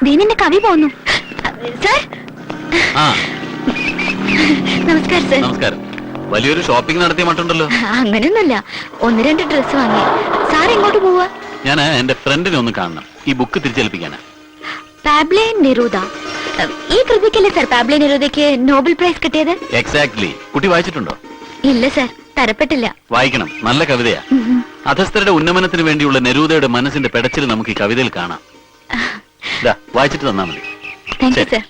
ദീനിന്റെ കവി പോന്നു. സാർ. നമസ്കാരം സാർ. നമസ്കാരം. വലിയൊരു ഷോപ്പിംഗ് നടത്തിയ മട്ടുണ്ടല്ലോ. അങ്ങനെയൊന്നുമില്ല, 1-2 ഡ്രസ് വാങ്ങി. സാർ എങ്ങോട്ട് പോവാ? ഞാൻ എന്റെ ഫ്രണ്ടിനെ ഒന്ന് കാണണം. ഈ ബുക്ക് തിരിച്ചേൽപ്പിക്കാനാ. Pablo Neruda. ഈ കൃതിക്കല്ലേ സാർ പാബ്ലോ നെരൂദയ്ക്ക് നോബൽ പ്രൈസ് കിട്ടിയത്? എക്സാക്ട്ലി. കുട്ടി വായിച്ചിട്ടുണ്ടോ? ഇല്ല സാർ, തരപ്പെട്ടില്ല. വായിക്കണം, നല്ല കവിതയാ. അധസ്ഥരുടെ ഉന്നമനത്തിന് വേണ്ടിയുള്ള നെരൂദയുടെ മനസ്സിന്റെ പെടച്ചിൽ നമുക്ക് ഈ കവിതയിൽ കാണാം. വായിച്ചിട്ട് തന്നാ മതി. Thank you sir.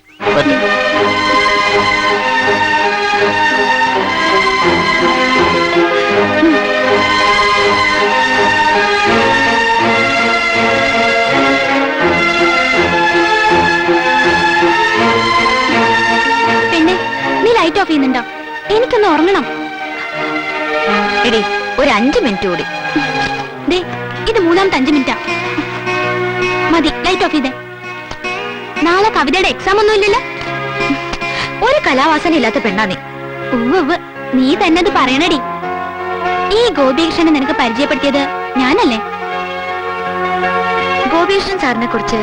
പിന്നെ നീ ലൈറ്റ് ഓഫ് ചെയ്യുന്നുണ്ടോ? എനിക്കൊന്ന് ഉറങ്ങണം. എടി, ഒരു 5 മിനിറ്റ് കൂടി. ദേ, ഇത് മൂന്നാമത്തെ 5 മിനിറ്റാ. മതി, ലൈറ്റ് ഓഫ് ചെയ്തേ. നാളെ കവിതയുടെ എക്സാം ഒന്നും ഇല്ലല്ലോ. ഒരു കലാവാസന ഇല്ലാത്ത പെണ്ണാ നീ. ഉവ്വ്, നീ തന്നെ അത് പറയണടി. ഈ ഗോപികൃഷ്ണനെ നിനക്ക് പരിചയപ്പെടുത്തിയത് ഞാനല്ലേ? ഗോപികൃഷ്ണൻ സാറിനെ കുറിച്ച്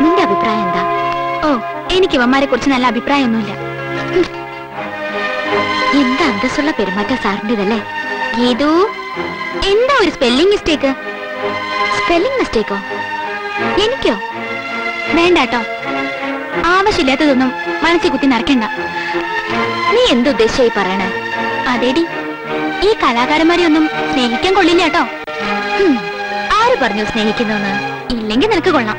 നിന്റെ അഭിപ്രായം എന്താ? ഓ, എനിക്ക് ഇവന്മാരെ കുറിച്ച് നല്ല അഭിപ്രായമൊന്നുമില്ല. എന്താ അന്തസ്സുള്ള പെരുമാറ്റ സാറിൻ്റെതല്ലേ? ഗീതു, എന്താ ഒരു സ്പെല്ലിംഗ് മിസ്റ്റേക്ക്? സ്പെല്ലിംഗ് മിസ്റ്റേക്കോ? എനിക്കോ? വേണ്ടാട്ടോ, ആവശ്യമില്ലാത്തതൊന്നും മനസ്സിൽ കുത്തി നിറയ്ക്കണ്ട. നീ എന്തുദ്ദേശിച്ചായി പറയണേ? അതേടി, ഈ കലാകാരന്മാരെ ഒന്നും സ്നേഹിക്കാൻ കൊള്ളില്ല കേട്ടോ. ആര് പറഞ്ഞു സ്നേഹിക്കുന്നെന്ന്? ഇല്ലെങ്കിൽ നിനക്ക് കൊള്ളാം.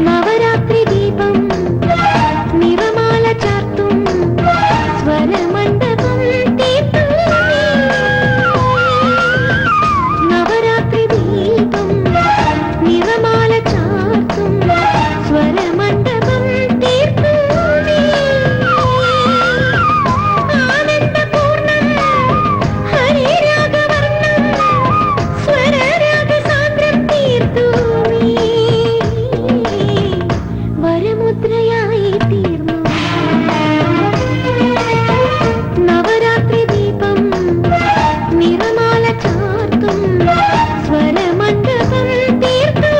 നവരാത്രി ദീപം നിറമാല ചാർത്തും സ്വരമണ്ഡപം തീർത്തും. നവരാത്രി ദീപം നിറമാല ചാർത്തും സ്വരമണ്ഡപം തീർത്തും. ആനന്ദപൂർണം ഹരിരാഗവർണം സ്വരരാഗസാന്ദ്രം തീർത്തു. വരമുദ്രയായി തീർന്നു. നവരാത്രി ദീപം നിറമാല ചാർത്തും സ്വരമണ്ഡപം തീർത്തു.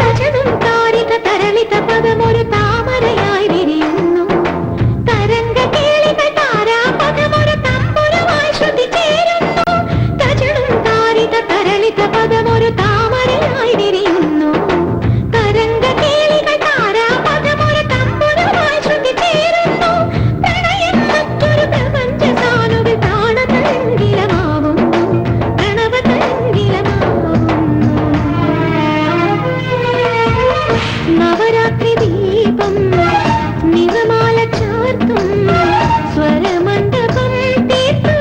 തജനം താരിക തരളിത പദമൊരു താമരയായി വിരിയുന്നു. തരംഗ കേളികൾ താരാപദമൊരു തമ്പുരുമായി ശ്രുതി ചേരുന്നു. തജനം താരിക തരളിത പദമൊരു താമരയായി വിരിയുന്നു. തരംഗ കേളികൾ താരാപദമൊരു തമ്പുരുമായി ശ്രുതി ചേരുന്നു. പ്രണയം മറ്റൊരു പ്രപഞ്ച സാനുവിൽ താണതരംഗിലമാവുന്നു. പ്രണവതരംഗിലമാവുന്നു. നവരാത്രി ദീപം നിറമാല ചാർത്തും സ്വരമണ്ഡപം തീർത്തു.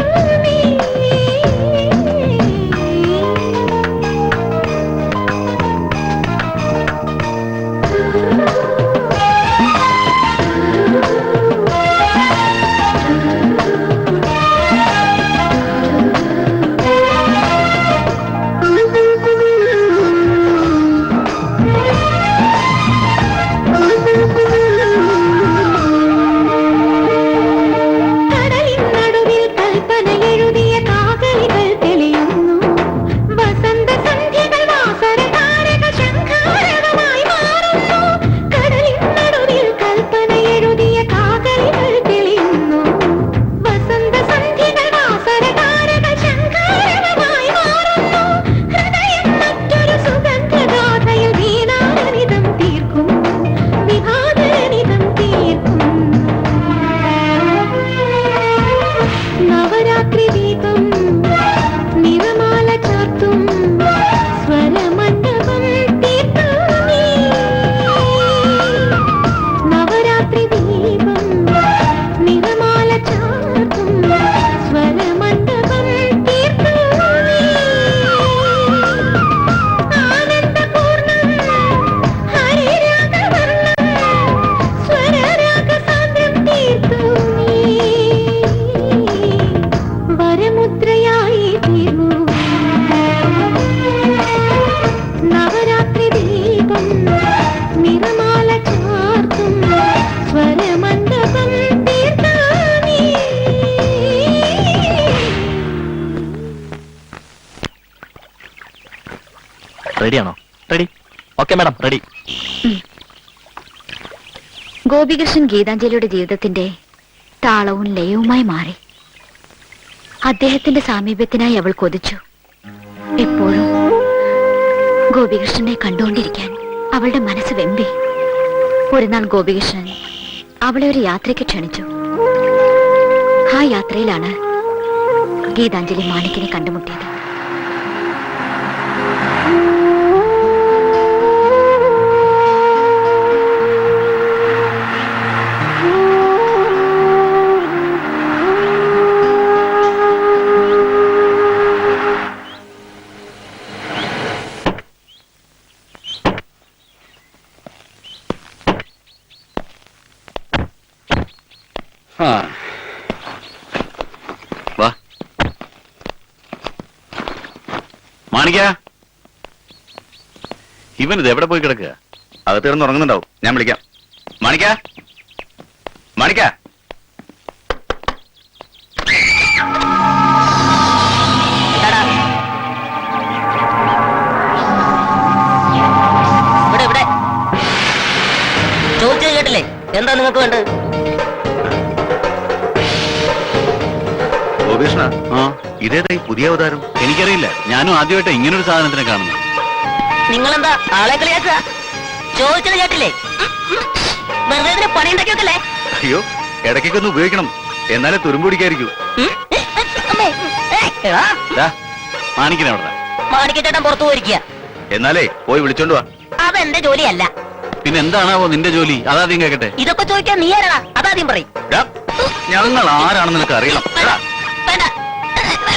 കടലിൻ നടുവിൽ കൽപ്പന എഴുതിയ കാകലികൾ തെളിയുന്നു. വസന്ത സന്ധ്യകൾ വാസരധാരക ശംഖാരവമായി മാറുന്നു. കടലിൻ നടുവിൽ കൽപ്പന എഴുതിയ കാകലികൾ തെളിയുന്നു. വസന്ത സന്ധ്യകൾ വാസരധാരക ശംഖാരവമായി മാറുന്നു. ഹൃദയം മറ്റൊരു സുഗന്ധഗാഥയിൽ വീണാരനിതം തീർക്കുന്നു. വിഹാരനിതം തീർക്കുന്നു. നവരാത്രി ദീപം നിറമാല ചാർത്തും സ്വരമണ്ഡപം തീർത്തു. നവരാത്രി ദീപം നിറമാല ചാർത്തും സ്വരമണ്ഡപം തീർത്തു. ആനന്ദപൂർണം ഹരിരാഗവർണം സ്വരരാഗസാന്ദ്രം തീർത്തു. വരമുദ്രയായി തീർന്നു. നവരാത്രി ദീപം നിറമാല ചാർത്തും സ്വരമണ്ഡപം തീർത്തു. റെഡിയാണോ? Ready. Okay madam, ready. Gopikrishnan ഗീതാഞ്ജലിയുടെ ജീവിതത്തിന്റെ താളവും ലയവുമായി മാറി. അദ്ദേഹത്തിന്റെ സാമീപ്യത്തിനായി അവൾ കൊതിച്ചു. എപ്പോഴും ഗോപികൃഷ്ണനെ കണ്ടുകൊണ്ടിരിക്കാൻ അവളുടെ മനസ്സ് വെമ്പി. ഒരു നാൾ ഗോപികൃഷ്ണൻ അവളെ ഒരു യാത്രയ്ക്ക് ക്ഷണിച്ചു. ആ യാത്രയിലാണ് ഗീതാഞ്ജലി മാണിക്കിനെ കണ്ടുമുട്ടിയത്. വാ മാണിക്ക, ഇവൻ ഇത് എവിടെ പോയി കിടക്കുക? അകത്ത് കിടന്ന് ഉറങ്ങുന്നുണ്ടാവും, ഞാൻ വിളിക്കാം. മാണിക്ക, മാണിക്ക. ഇവിടെ ചോദിച്ചത് കേട്ടില്ലേ? എന്താ നിങ്ങൾക്ക് വേണ്ടത്? ഗോപീഷ്ണ, ഇതേതായി പുതിയ അവതാരം? എനിക്കറിയില്ല, ഞാനും ആദ്യമായിട്ട് ഇങ്ങനൊരു സാധനത്തിനെ കാണുന്നു. നിങ്ങളെന്താ ആളെ കളിയാക്കുക? ചോദിച്ചത് കേട്ടില്ലേ? വെറുതെ പണി ഉണ്ടാക്കിയൊക്കെ. അയ്യോ, ഇടയ്ക്കൊക്കെ ഒന്ന് ഉപയോഗിക്കണം, എന്നാലേ തുരുമ്പ് പിടിക്കായിരിക്കൂ. മാണിക്കിനെ അവിടെ മാണിക്കേട്ടൻ പുറത്തു പോയിരിക്കുക. എന്നാലേ പോയി വിളിച്ചോണ്ട് വാ. അതെന്റെ ജോലിയല്ല. പിന്നെ എന്താണാവോ നിന്റെ ജോലി? അതാദ്യം കേക്കട്ടെ. ഇതൊക്കെ ചോദിക്കാൻ നീ ആരാടാ? അതാദ്യം പറയും. ഞങ്ങൾ ആരാണെന്ന് നിനക്ക് അറിയണം.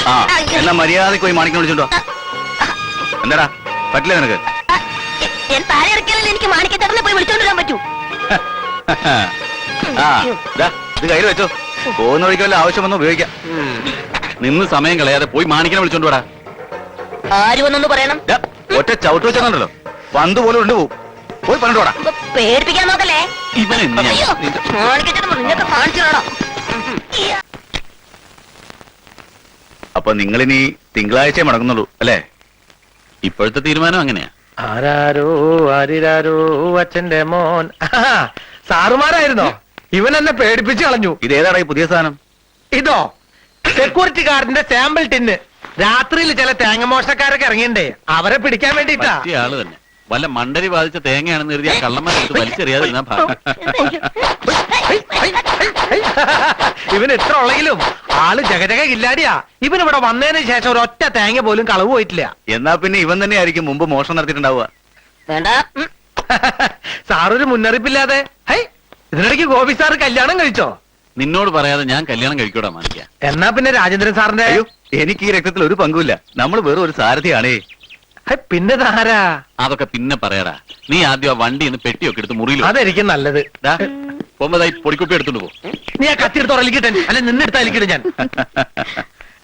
ആ, എന്നാ മര്യാദക്ക് പോയി മാണിക്കിനെ വിളിച്ചോണ്ട് വാ. എന്താടാ, പറ്റില്ല നിനക്ക്? താഴെ ഇറക്കിയാലല്ലേ എനിക്ക് മാണിക്കേട്ടനെ പോയി വിളിച്ചോണ്ടിരാൻ പറ്റൂ. ആ, ഇത് കയ്യിൽ വെച്ചോ, പോകുന്ന വഴിക്ക് വല്ല ആവശ്യം വന്ന് ഉപയോഗിക്കാം. നിന്ന് സമയം കളയാതെ പോയി മാണിക്കിനെ വിളിച്ചോണ്ട് വാടാ. ആര് വന്നൊന്ന് പറയണം. ഒറ്റ ചവിട്ട് വെച്ചോ, പന്ത് പോലെ ഉണ്ട് പോവും. പോയി പറഞ്ഞിട്ട് വാടാ. പേടിപ്പിക്കാൻ നോക്കല്ലേ. മാണിക്കേട്ടൻ നിങ്ങൾക്ക് കാണിച്ചു തരണം. അപ്പൊ നിങ്ങളിനി തിങ്കളാഴ്ച മടങ്ങുന്നുള്ളൂ അല്ലേ? ഇപ്പോഴത്തെ തീരുമാനം അങ്ങനെയാ. ആരാരോ ആരിരാരോ അച്ഛന്റെ മോൻ. സാറുമാരായിരുന്നോ? ഇവൻ എന്നെ പേടിപ്പിച്ചു കളഞ്ഞു. ഇതേതാടാ ഈ പുതിയ സാധനം? ഇതോ സെക്യൂരിറ്റി ഗാർഡിന്റെ സാമ്പിൾ ടിന്ന്. രാത്രിയിൽ ചില തേങ്ങ മോഷണക്കാരൊക്കെ ഇറങ്ങിണ്ടേ, അവരെ പിടിക്കാൻ വേണ്ടിട്ടാ. പറ്റിയ ആള് തന്നെ. വല്ല മണ്ടരി ബാധിച്ച തേങ്ങയാണെന്ന് കരുതി ആ കള്ളന്മാരെടുത്ത് വലിച്ചെറിയാതിരുന്നാ ഭാഗ്യം. ഇവൻ എത്ര ഉള്ളെങ്കിലും ആള് ജഗജഗ ഇല്ലാടിയാ. ഇവൻ ഇവിടെ വന്നതിന് ശേഷം ഒരൊറ്റ തേങ്ങ പോലും കളവ് പോയിട്ടില്ല. എന്നാ പിന്നെ ഇവൻ തന്നെ ആയിരിക്കും മുമ്പ് മോഷണം നടത്തിയിട്ടുണ്ടാവുക. വേണ്ട. സാറൊരു മുന്നറിയിപ്പില്ലാതെ. ഹൈ, ഇതിനിടയ്ക്ക് ഗോപി സാറ് കല്യാണം കഴിച്ചോ? നിന്നോട് പറയാതെ ഞാൻ കല്യാണം കഴിക്കൂടാ മാണിക്ക. എന്നാ പിന്നെ രാജേന്ദ്രൻ സാറിന്റെ. അയ്യോ, എനിക്ക് ഈ രക്തത്തിൽ ഒരു പങ്കുമില്ല. നമ്മൾ വെറും ഒരു സാരഥിയാണേ. പിന്നെ താരാ? അതൊക്കെ പിന്നെ പറയാടാ. നീ ആദ്യം ആ വണ്ടിന്ന് പെട്ടിയൊക്കെ എടുത്ത് മുറിയിലും. അതായിരിക്കും നല്ലത്. പോകുമ്പതായി പൊടിക്കുപ്പി എടുത്തോണ്ട് പോകും. നീ ആ കത്തിയെടുത്ത് ഉറലിക്കിട്ടെ, അല്ലെ നിന്നെടുത്ത് അലിക്കിടും ഞാൻ.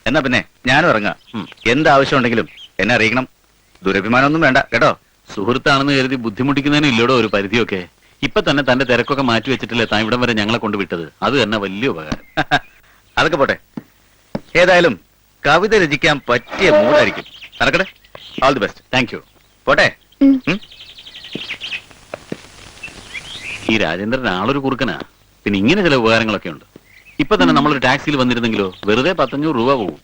എന്നാ പിന്നെ ഞാനും ഇറങ്ങാം. എന്താവശ്യം ഉണ്ടെങ്കിലും എന്നെ അറിയിക്കണം. ദുരഭിമാനമൊന്നും വേണ്ട കേട്ടോ. സുഹൃത്താണെന്ന് കരുതി ബുദ്ധിമുട്ടിക്കുന്നതിനും ഇല്ലോടോ ഒരു പരിധിയൊക്കെ. ഇപ്പൊ തന്നെ തന്റെ തിരക്കൊക്കെ മാറ്റി വെച്ചിട്ടില്ലേ താൻ ഇവിടം വരെ ഞങ്ങളെ കൊണ്ട് വിട്ടത്. അത് തന്നെ വലിയ ഉപകാരം. അതൊക്കെ പോട്ടെ. ഏതായാലും കവിത രചിക്കാൻ പറ്റിയ മൂടായിരിക്കും. നടക്കട്ടെ. All the best. Thank you. പോട്ടെ. ഈ രാജേന്ദ്രൻ ആളൊരു കുറുക്കനാ. പിന്നെ ഇങ്ങനെ ചില ഉപകാരങ്ങളൊക്കെ ഉണ്ട്. ഇപ്പൊ തന്നെ നമ്മളൊരു ടാക്സിയിൽ വന്നിരുന്നെങ്കിലോ വെറുതെ 1,500 രൂപ പോകും.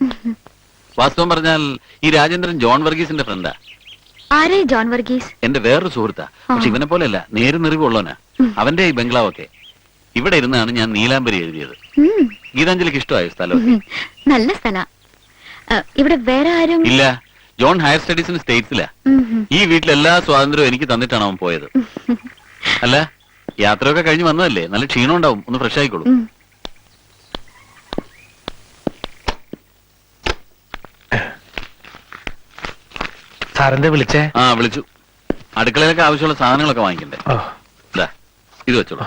വാസ്തവം പറഞ്ഞാൽ ഈ രാജേന്ദ്രൻ ജോൺ വർഗീസിന്റെ ഫ്രണ്ടാ. ആരേ ജോൺ വർഗീസ്? എന്റെ വേറൊരു സുഹൃത്താ. പക്ഷെ ഇവനെ പോലെയല്ല, നേരും നിറിവുള്ളവനാ. അവന്റെ ഈ ബംഗ്ലാവൊക്കെ. ഇവിടെ ഇരുന്നാണ് ഞാൻ നീലാംബരി എഴുതിയത്. ഗീതാഞ്ജലിക്ക് ഇഷ്ടമായ സ്ഥലം? നല്ല സ്ഥല. ഇവിടെ വേറെ ആരും ഇല്ല. ജോൺ ഹയർ സ്റ്റഡീസിന് സ്റ്റേറ്റ്സിലാ. ഈ വീട്ടിലെല്ലാ സ്വാതന്ത്ര്യവും എനിക്ക് തന്നിട്ടാണ് അവൻ പോയത്. അല്ല, യാത്രയൊക്കെ കഴിഞ്ഞ് വന്നതല്ലേ, നല്ല ക്ഷീണം ഉണ്ടാവും. ഒന്ന് ഫ്രഷ് ആയിക്കോളൂ. സാറിന്റെ വിളിച്ചേ? ആ, വിളിച്ചു. അടുക്കളയിലൊക്കെ ആവശ്യമുള്ള സാധനങ്ങളൊക്കെ വാങ്ങിക്കണ്ടേ? ഇതാ, ഇത് വെച്ചോളൂ.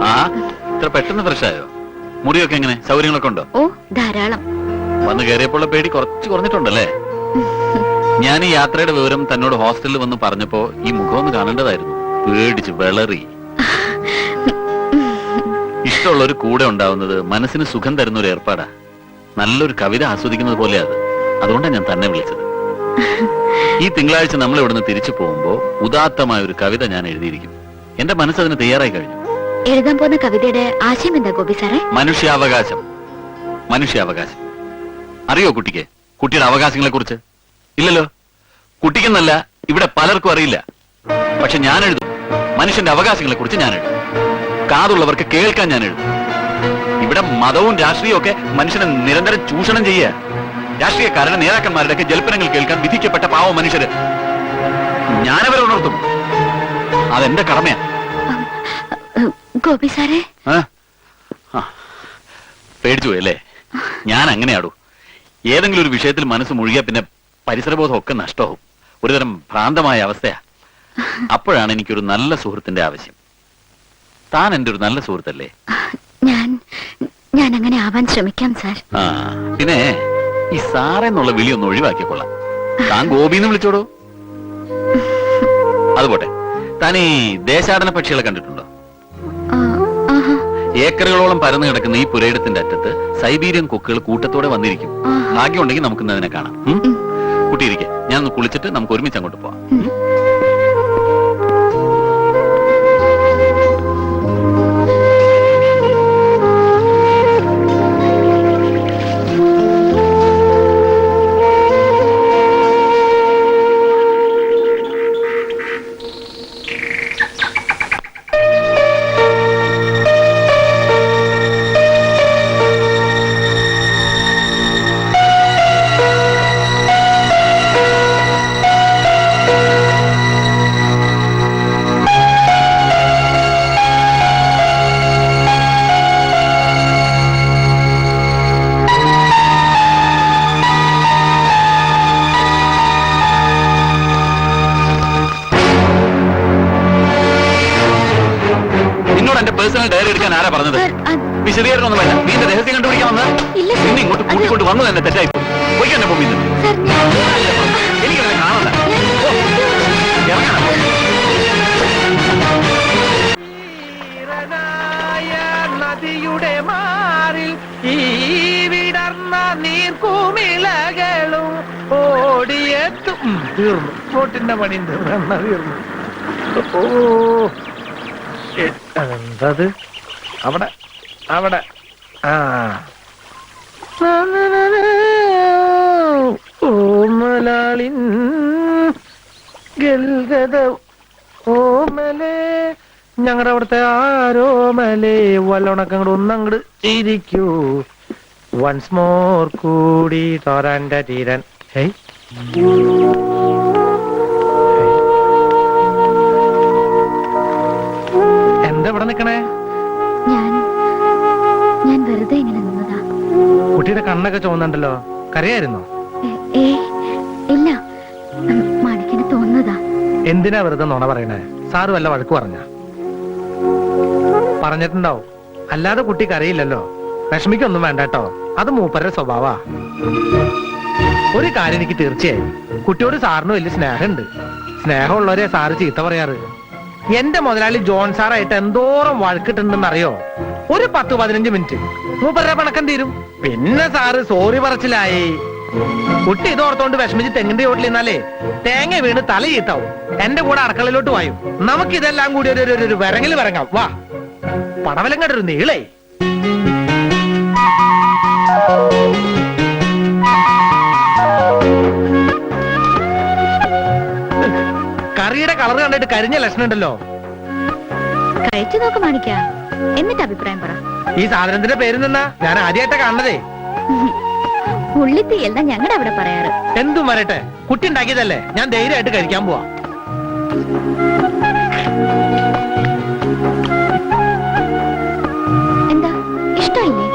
ആ, ഇത്ര പെട്ടെന്ന് ഫ്രഷ് ആയോ? മുറിയൊക്കെ എങ്ങനെ? സൗകര്യങ്ങളൊക്കെ ഉണ്ടോ? ഓ, ധാരാളം. വന്ന് കയറിയപ്പോഴുള്ള പേടി കുറച്ച് കുറഞ്ഞിട്ടുണ്ടല്ലേ? ഞാൻ ഈ യാത്രയുടെ വിവരം തന്നോട് ഹോസ്റ്റലിൽ വന്ന് പറഞ്ഞപ്പോ ഈ മുഖം ഒന്ന് കാണേണ്ടതായിരുന്നു. പേടിച്ച് വിളറി. ഇഷ്ടമുള്ളൊരു കൂടെ ഉണ്ടാവുന്നത് മനസ്സിന് സുഖം തരുന്ന ഒരു ഏർപ്പാടാ. നല്ലൊരു കവിത ആസ്വദിക്കുന്നത് പോലെ അത്. അതുകൊണ്ടാണ് ഞാൻ തന്നെ വിളിച്ചത്. ഈ തിങ്കളാഴ്ച നമ്മൾ ഇവിടുന്ന് തിരിച്ചു പോകുമ്പോ ഉദാത്തമായ ഒരു കവിത ഞാൻ എഴുതിയിരിക്കും. എന്റെ മനസ്സതിന് തയ്യാറായി കഴിഞ്ഞു. എഴുതാൻ പോകുന്ന കവിതയുടെ ആശയം എന്താ ഗോപി സാറേ? മനുഷ്യാവകാശം. മനുഷ്യാവകാശം അറിയോ കുട്ടിക്ക്? കുട്ടിയുടെ അവകാശങ്ങളെ കുറിച്ച് ഇല്ലല്ലോ. കുട്ടിക്കെന്നല്ല, ഇവിടെ പലർക്കും അറിയില്ല. പക്ഷെ ഞാൻ എഴുതും. മനുഷ്യന്റെ അവകാശങ്ങളെ കുറിച്ച് ഞാൻ എഴുതും. കാതുള്ളവർക്ക് കേൾക്കാൻ ഞാൻ എഴുതും. ഇവിടെ മതവും രാഷ്ട്രീയവും ഒക്കെ മനുഷ്യനെ നിരന്തരം ചൂഷണം ചെയ്യുക. രാഷ്ട്രീയക്കാരുടെ നേതാക്കന്മാരുടെ ഒക്കെ ജൽപ്പനങ്ങൾ കേൾക്കാൻ വിധിക്കപ്പെട്ട പാവ മനുഷ്യര്. ഞാനവരെ ഉണർത്തും. അതെന്റെ കടമയാ. ഗോപി സാറേ, പേടിച്ചു പോയല്ലേ? ഞാൻ അങ്ങനെയാടൂ. ഏതെങ്കിലും ഒരു വിഷയത്തിൽ മനസ്സ് മുഴുകിയ പിന്നെ പരിസരബോധം ഒക്കെ നഷ്ടമാവും. ഒരുതരം ഭ്രാന്തമായ അവസ്ഥയാ. അപ്പോഴാണ് എനിക്കൊരു നല്ല സുഹൃത്തിന്റെ ആവശ്യം. താൻ എന്റെ ഒരു നല്ല സുഹൃത്തല്ലേ? ഞാൻ അങ്ങനെ ആവാൻ ശ്രമിക്കാം സാർ. പിന്നെ ഈ സാറെന്നുള്ള വിളി ഒന്ന് ഒഴിവാക്കിക്കൊള്ളാം. താൻ ഗോപിന്ന് വിളിച്ചോടൂ. അതുപോട്ടെ, താൻ ഈ ദേശാടന പക്ഷികളെ കണ്ടിട്ടുണ്ടോ? ഏക്കറുകളോളം പരന്നു കിടക്കുന്ന ഈ പുരയിടത്തിന്റെ അറ്റത്ത് സൈബീരിയൻ കൊക്കുകൾ കൂട്ടത്തോടെ വന്നിരിക്കും. ഭാഗ്യമുണ്ടെങ്കിൽ നമുക്ക് അതിനെ കാണാം. കുട്ടിയിരിക്കെ, ഞാൻ ഒന്ന് കുളിച്ചിട്ട് നമുക്ക് ഒരുമിച്ച് അങ്ങോട്ട് പോവാം. പേഴ്സണൽ ഡയറി എടുക്കാൻ ആരാ പറഞ്ഞത്? വിശദീകരണമൊന്നും വേണ്ട. നീ എന്റെ രഹസ്യം കണ്ടുപിടിക്കാൻ വന്നത്? നിന്നെ ഇങ്ങോട്ട് കൂട്ടിക്കൊണ്ട് വന്നു തന്നെ തെറ്റായി പോയി. എന്നെ പോകും. എനിക്കതിനെ കാണണ്ട. നദിയുടെ മാറിൽ ഈ വിടർന്ന നീർക്കുമിളകളും ഓടിയെത്തും. തീർന്നു. ബോട്ടിന്റെ പണി തീർന്നു. ഓ, എന്തത്? അവിടെ അവിടെ ഓമലാളിൻ ഗൽഗത ഓമലേ. ഞങ്ങളുടെ അവിടുത്തെ ആരോമലേ വല്ലോണക്കങ്ങട് ഒന്നങ്ങട് ഇരിക്കൂ. വൺസ് മോർ കൂടി തോരാൻ്റെ തീരൻ. ഹേയ്, ഇവിടെ നിക്കണേ? ഞാൻ വെറുതെ ഇങ്ങനെ നിന്നതാ. കുട്ടിയുടെ കണ്ണൊക്കെ ചോന്നുണ്ടല്ലോ. കരയായിരുന്നോ? ഇല്ല, മാണിക്കിന് തോന്നുന്നതാ. എന്തിനാ വെറുതെ നുണ പറയണേ? സാറ് വല്ല വഴക്ക് പറഞ്ഞിട്ടുണ്ടാവും. അല്ലാതെ കുട്ടി കരയില്ലല്ലോ. വിഷമിക്കൊന്നും വേണ്ട കേട്ടോ. അത് മൂപ്പരുടെ സ്വഭാവാ. ഒരു കാര്യം എനിക്ക് തീർച്ചയായും, കുട്ടിയോട് സാറിന് വലിയ സ്നേഹമുണ്ട്. സ്നേഹമുള്ളവരെ സാറ് ചീത്ത പറയാറ്. എന്റെ മുതലാളി ജോൺ സാറായിട്ട് എന്തോരം വഴക്കിട്ടുണ്ടെന്ന് അറിയോ? ഒരു 10-15 മിനിറ്റ് മൂപ്പരുടെ പണക്കം തീരും. പിന്നെ സാറ് സോറി പറച്ചിലായി. കുട്ടി ഇതോർത്തോണ്ട് വിഷമിച്ച് തെങ്ങിന്റെ ചോട്ടിൽ നിന്നാലേ തേങ്ങ വീണ് തല ചീത്താവും. എന്റെ കൂടെ അടുക്കളയിലോട്ട് വായും. നമുക്കിതെല്ലാം കൂടി ഒരു വിറങ്ങിൽ വിറങ്ങാം. വാ, പടവലം കണ്ടൊരു നീളേ. കറിയുടെ കളർ കണ്ടിട്ട് കരിഞ്ഞ ലക്ഷണം ഉണ്ടല്ലോ. കഴിച്ചു നോക്ക് മാണിക്ക, എന്നിട്ട് അഭിപ്രായം പറ. ഈ സാധനത്തിന്റെ പേര് നിന്നാ ഞാൻ ആദ്യമായിട്ടാ കാണുന്നതേ. ഉള്ളിത്തീയൽ ഞങ്ങളുടെ അവിടെ പറയാറ്. എന്തും വരട്ടെ, കുട്ടി ഉണ്ടാക്കിയതല്ലേ. ഞാൻ ധൈര്യമായിട്ട് കഴിക്കാൻ പോവാ. എന്താ, ഇഷ്ടമില്ലേ?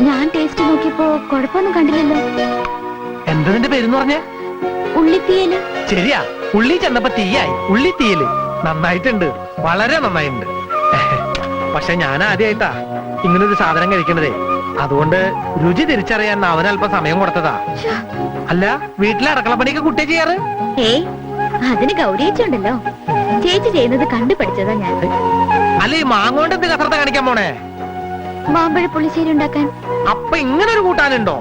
ഞാൻ ടേസ്റ്റ് നോക്കിയപ്പോ കുഴപ്പമൊന്നും കണ്ടില്ലല്ലോ. എന്തതിന്റെ പേരെന്ന് പറഞ്ഞേ? ഉള്ളിത്തീയല്. ശരിയാ, ഉള്ളി ചെന്നപ്പോ തീയായി. ഉള്ളിത്തീയല് നന്നായിട്ടുണ്ട്, വളരെ നന്നായിട്ടുണ്ട്. പക്ഷെ ഞാൻ ആദ്യമായിട്ടാ ഇങ്ങനൊരു സാധനം കഴിക്കണതേ. അതുകൊണ്ട് രുചി തിരിച്ചറിയാൻ അവനല്പം സമയം കൊടുത്തതാ. അല്ല, വീട്ടിലെ അടുക്കളപ്പണിയൊക്കെ കുട്ടിയെ ചെയ്യാറ്? അതിന് ഗൗരിച്ചുണ്ടല്ലോ. ചേച്ചി ചെയ്യുന്നത് കണ്ടു പഠിച്ചതാ ഞാൻ. അല്ല ഈ മാങ്ങോണ്ട് എന്ത് കസർത്ത കാണിക്കാൻ പോണേ? മാമ്പഴ പുളിശ്ശേരി ഉണ്ടാക്കാൻ. അപ്പൊ ഇങ്ങനെ ഒരു കൂട്ടാനുണ്ടോ?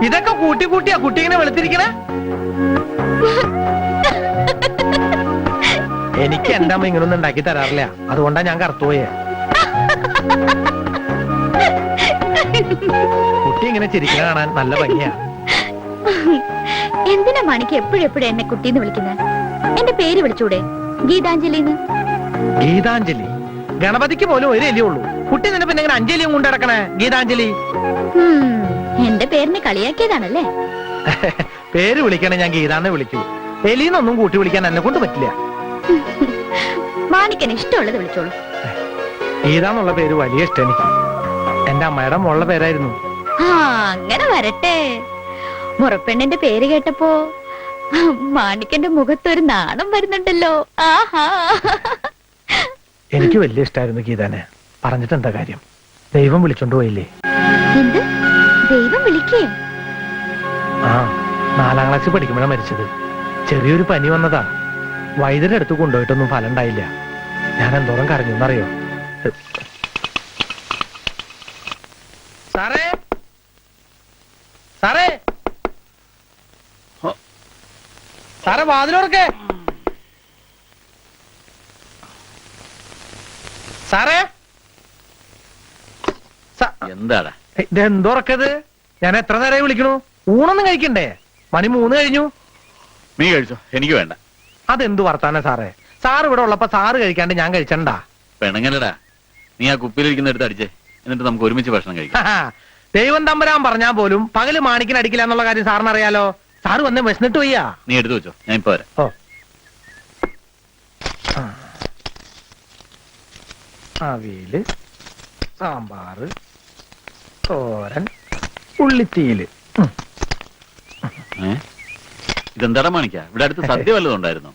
ഇതൊക്കെ കൂട്ടി കൂട്ടിയാ കുട്ടി ഇങ്ങനെ വെളുത്തിരിക്കണേ. എനിക്ക് എന്റെ അമ്മ ഇങ്ങനൊന്നും ഉണ്ടാക്കി തരാറില്ല, അതുകൊണ്ടാ ഞാൻ കറുത്തുപോയേ. കുട്ടി ഇങ്ങനെ ചിരിക്കണ കാണാൻ നല്ല ഭംഗിയാ. എന്തിനാ മാണിക്ക് എപ്പോഴെപ്പോഴും എന്നെ കുട്ടീന്ന് വിളിക്കുന്നത്? എന്റെ പേര് വിളിച്ചൂടെ? ഗീതാഞ്ജലിന്ന്. ഗീതാഞ്ജലി? ഗണപതിക്ക് പോലും ഒരു എലിയേ ഉള്ളൂ. കുട്ടി നിന്നെ പിന്നെ ഇങ്ങനെ അഞ്ജലിയും കൊണ്ട് നടക്കണേ ഗീതാഞ്ജലി? എന്റെ പേരിനെ കളിയാക്കിയതാണല്ലേ? പേര് വിളിക്കണേ ഞാൻ ഗീതാന്നെ വിളിക്കൂ. എലിന്നൊന്നും കൂട്ടി വിളിക്കാൻ എന്നെ കൊണ്ട് പറ്റില്ല. മാണിക്കന് ഇഷ്ടമുള്ളത് വിളിച്ചോളൂ. ഗീതാന്നുള്ള പേര് വലിയ ഇഷ്ടം എനിക്ക്. എന്റെ അമ്മയുടെ മോളുടെ പേരായിരുന്നു. ആ അങ്ങനെ വരട്ടെ. മുറപ്പെണ്ണിന്റെ പേര് കേട്ടപ്പോ മാണിക്കന്റെ മുഖത്തൊരു നാണം വരുന്നുണ്ടല്ലോ. ആഹാ, എനിക്ക് വലിയ ഇഷ്ടമായിരുന്നു ഗീതാനെ. പറഞ്ഞിട്ട് എന്താ കാര്യം? ദൈവം വിളിച്ചോണ്ട് പോയില്ലേ? എന്ത് ദൈവം വിളിക്കേ? ആ, 4ാം ക്ലാസ്സിൽ പഠിക്കുമ്പോഴാണ് മരിച്ചത്. ചെറിയൊരു പനി വന്നതാ. വൈദ്യരുടെ അടുത്ത് കൊണ്ടുപോയിട്ടൊന്നും ഫലം ഉണ്ടായില്ല. ഞാൻ എന്തോരം കരഞ്ഞെന്നറിയോ? സാറേ, സാറേ, സാറേ വാതിലോർക്കേ. സാറേ, എന്താടാ ഇതെന്തോറക്കത്? ഞാൻ എത്ര നേരമായി വിളിക്കണു? ഊണൊന്നും കഴിക്കണ്ടേ? മണി 3 കഴിഞ്ഞു. നീ കഴിച്ചോ, എനിക്ക് വേണ്ട. അതെന്തു വർത്താനം സാറേ? സാറ് ഇവിടെ ഉള്ളപ്പോ സാറ് കഴിക്കാണ്ട് ഞാൻ കഴിച്ചണ്ടാ? പെണങ്ങലടാ, നീ ആ കുപ്പിയിലിരിക്കുന്ന എടുത്ത് അടിച്ചേ, എന്നിട്ട് നമുക്ക് ഒരുമിച്ച് ഭക്ഷണം കഴിക്കാം. ദൈവം തമ്പരാൻ പറഞ്ഞാ പോലും പകല് മാണിക്കിന് അടിക്കില്ല എന്നുള്ള കാര്യം സാറിന് അറിയാലോ. സാറ് വന്ന് വിശന്നിട്ട് വയ്യാ. നീ എടുത്തു വെച്ചോ, ഞാൻ ഇപ്പൊ വരാം. ഓ, അവിയല്, സാമ്പാറ്, തോരൻ, ഉള്ളിത്തീയില്. ഇതെന്താടാ മാണിക്ക, ഇവിടെ അടുത്ത് സദ്യ വല്ലതും ഉണ്ടായിരുന്നോ?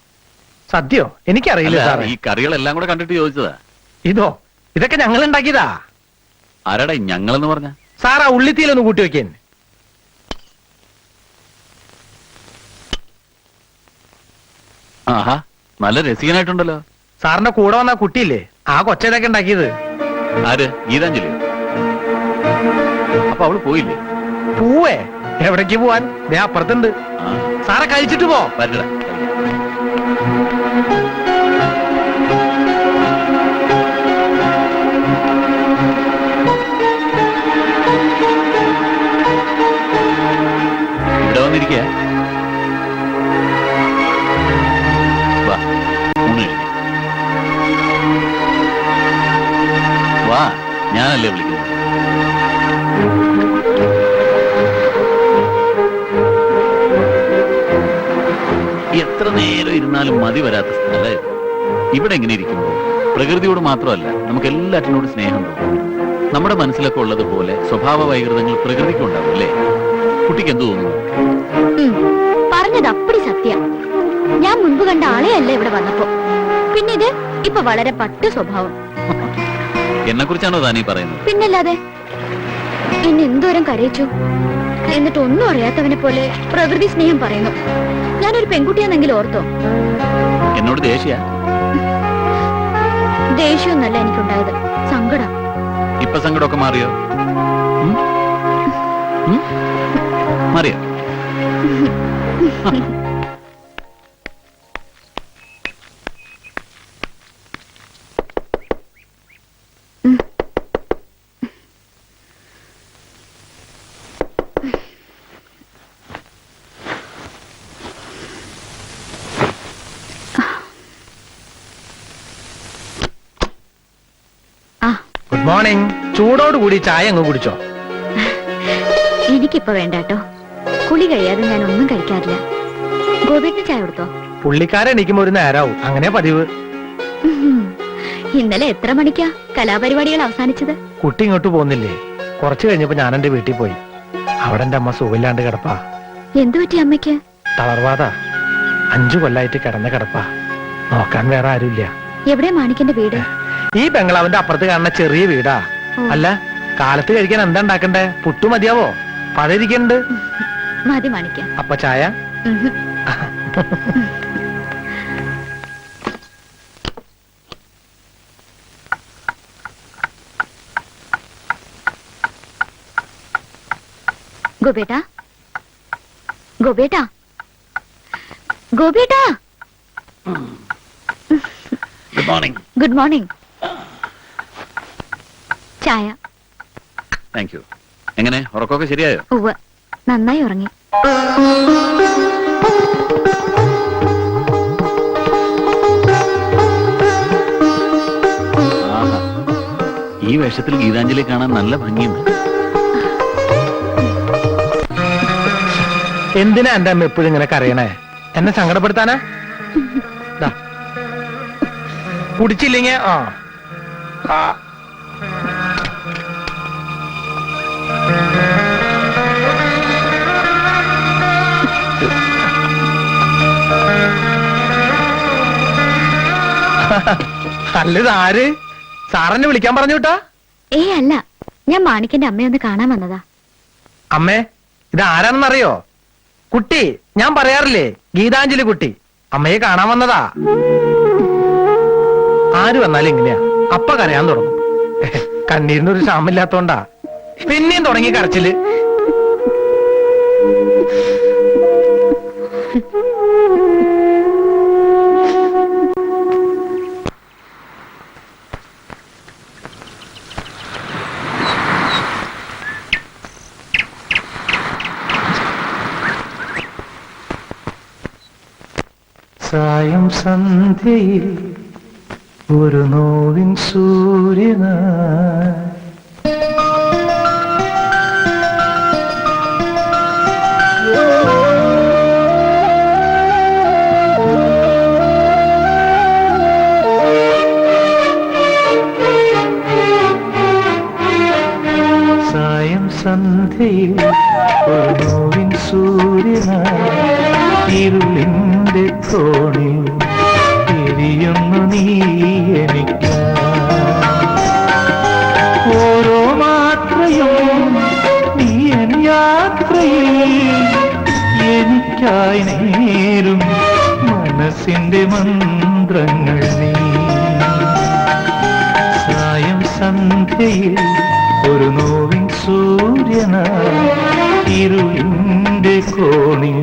സദ്യയോ? എനിക്കറിയില്ല സാറേ. ഈ കറികളെല്ലാം കൂടെ കണ്ടിട്ട് ചോദിച്ചതാ. ഇതൊക്കെ ഞങ്ങൾ ഉണ്ടാക്കിയതാ. ആരാടാ ഞങ്ങളെന്ന് പറഞ്ഞ? സാറാ ഉള്ളിത്തീയിലൊന്ന് കൂട്ടി വെക്കാൻ. ആഹാ, നല്ല രസികനായിട്ടുണ്ടല്ലോ. സാറിന്റെ കൂടെ വന്ന കുട്ടിയില്ലേ, ആ കൊച്ചതൊക്കെ ഉണ്ടാക്കിയത്. ആര്? ഗീതാഞ്ജലി? അപ്പൊ അവള് പോയില്ലേ? പൂവേ? എവിടേക്ക് പോവാൻ? ഞാൻ അപ്പുറത്തുണ്ട്. സാറെ കഴിച്ചിട്ട് പോ. വരടാ. ഇവിടെ വന്നിരിക്കുക. വാ, ഊണ് കഴിക്കാം. വാ, ഞാനല്ലേ വിളിക്കുന്നത്. എത്ര നേരം ഇരുന്നാലും മതി വരാത്ത സ്ഥലമായിരുന്നു. ഇവിടെ എങ്ങനെ ഇരിക്കുമ്പോൾ പ്രകൃതിയോട് മാത്രമല്ല നമുക്ക് എല്ലാറ്റിനോടും സ്നേഹം തോന്നും. നമ്മുടെ മനസ്സിലൊക്കെ ഉള്ളതുപോലെ സ്വഭാവ വൈകൃതങ്ങൾ പ്രകൃതിക്ക് ഉണ്ടാവും അല്ലേ? കുട്ടിക്ക് എന്ത് തോന്നുന്നു? പറഞ്ഞത് അപ്പടി സത്യം. ഞാൻ മുൻപ് കണ്ട ആളെ അല്ല ഇവിടെ വന്നപ്പോ. പിന്നെ ഇത് ഇപ്പൊ വളരെ പട്ട് സ്വഭാവം. എന്നെ കുറിച്ചാണോ താനീ പറയുന്നത്? പിന്നല്ലാതെ. എന്നെ എന്തോരം കരയിച്ചു. എന്നിട്ട് ഒന്നും അറിയാത്തവനെ പോലെ പ്രകൃതി സ്നേഹം പറയുന്നു. ഞാനൊരു പെൺകുട്ടിയാണെങ്കിലും ഓർത്തോ? എന്നോട് ദേഷ്യ? ദേഷ്യമൊന്നല്ല എനിക്കുണ്ടായത്, സങ്കടം. ഇപ്പൊ സങ്കടമൊക്കെ മാറിയോ? മാറിയോ? Good morning. ചൂടോടുകൂടി ചായ അങ്ങ് കുടിച്ചോ. എനിക്കിപ്പോ വേണ്ട കേട്ടോ. കുളി കഴിയാതെ ഞാൻ ഒന്നും കഴിക്കാറില്ല. ഗോപിക്ക് ചായ കൊടുത്തോ? പുള്ളിക്കാരൻ എണീക്കുമ്പോ ഒരു നേരാവും, അങ്ങനെ പതിവ്. ഇന്നലെ എത്ര മണിക്കാ കലാപരിപാടികൾ അവസാനിച്ചത്? കുട്ടി ഇങ്ങോട്ട് പോകുന്നില്ലേ? കുറച്ചു കഴിഞ്ഞപ്പോ ഞാൻ എന്റെ വീട്ടിൽ പോയി. അവിടെ എന്റെ അമ്മ സുഖമില്ലാണ്ട് കിടപ്പാ. എന്തു പറ്റി അമ്മയ്ക്ക്? തളർവാദ. 5 കൊല്ലായിട്ട് കിടന്ന കിടപ്പാ. നോക്കാൻ വേറെ ആരുമില്ല. എവിടെ മാണിക്കന്റെ വീട്? ഈ ബംഗ്ലാവിന്റെ അപ്പുറത്ത് കാണുന്ന ചെറിയ വീടാ. അല്ല, കാലത്ത് കഴിക്കാൻ എന്താ ഉണ്ടാക്കണ്ടേ? പുട്ടു മതിയാവോ? പഴയിരിക്കണ്ട്. മതി മാണിക്ക. അപ്പൊ ചായ? ഗോപേട്ടാ, ഗോപേട്ടാ, ഗോപേട്ടാ. Good morning. Good morning. ചായ. Thank you. എങ്ങനെ ഉറക്കമൊക്കെ ശരിയായോ? ഉവ്വ്, നന്നായി ഉറങ്ങി. ആഹാ, ഈ വേഷത്തിൽ ഗീതാഞ്ജലി കാണാൻ നല്ല ഭംഗിയുണ്ട്. എന്തിനാ എന്റെ അമ്മ എപ്പോഴും ഇങ്ങനെ കരയണേ? എന്നെ സങ്കടപ്പെടുത്താനാ? ദാ, കുടിച്ചില്ലെങ്കിൽ ആ അല്ലത് ആര്? സാറെന്നെ വിളിക്കാൻ പറഞ്ഞു വിട്ടാ? അല്ല, ഞാൻ മാണിക്കന്റെ അമ്മയൊന്ന് കാണാൻ വന്നതാ. അമ്മേ, ഇത് ആരാണെന്നറിയോ? കുട്ടി, ഞാൻ പറയാറില്ലേ, ഗീതാഞ്ജലി കുട്ടി. അമ്മയെ കാണാൻ വന്നതാ. ആര് വന്നാലും ഇങ്ങനെയാ, അപ്പ കരയാൻ തുടങ്ങും. കണ്ണീരിനൊരു ക്ഷാമില്ലാത്തോണ്ടാ. പിന്നെയും തുടങ്ങി കരച്ചില്. സായം സന്ധ്യയിൽ ഒരു നോവിൻ സൂര്യനാ സായം സന്ധ്യയിൽ ഒരു നോവിൻ സൂര്യനാ ഇരുളിന്റെ കോണിൽ എരിയുന്നു നീ എനിക്ക്. ഓരോ മാത്രയും നീ എൻ യാത്രയിൽ എനിക്കായി നേരും മനസ്സിന്റെ മന്ത്രങ്ങൾ നീ. സായം സന്ധ്യയിൽ ഒരു നോവിൻ സൂര്യനാ ഇരുളിന്റെ കോണിൽ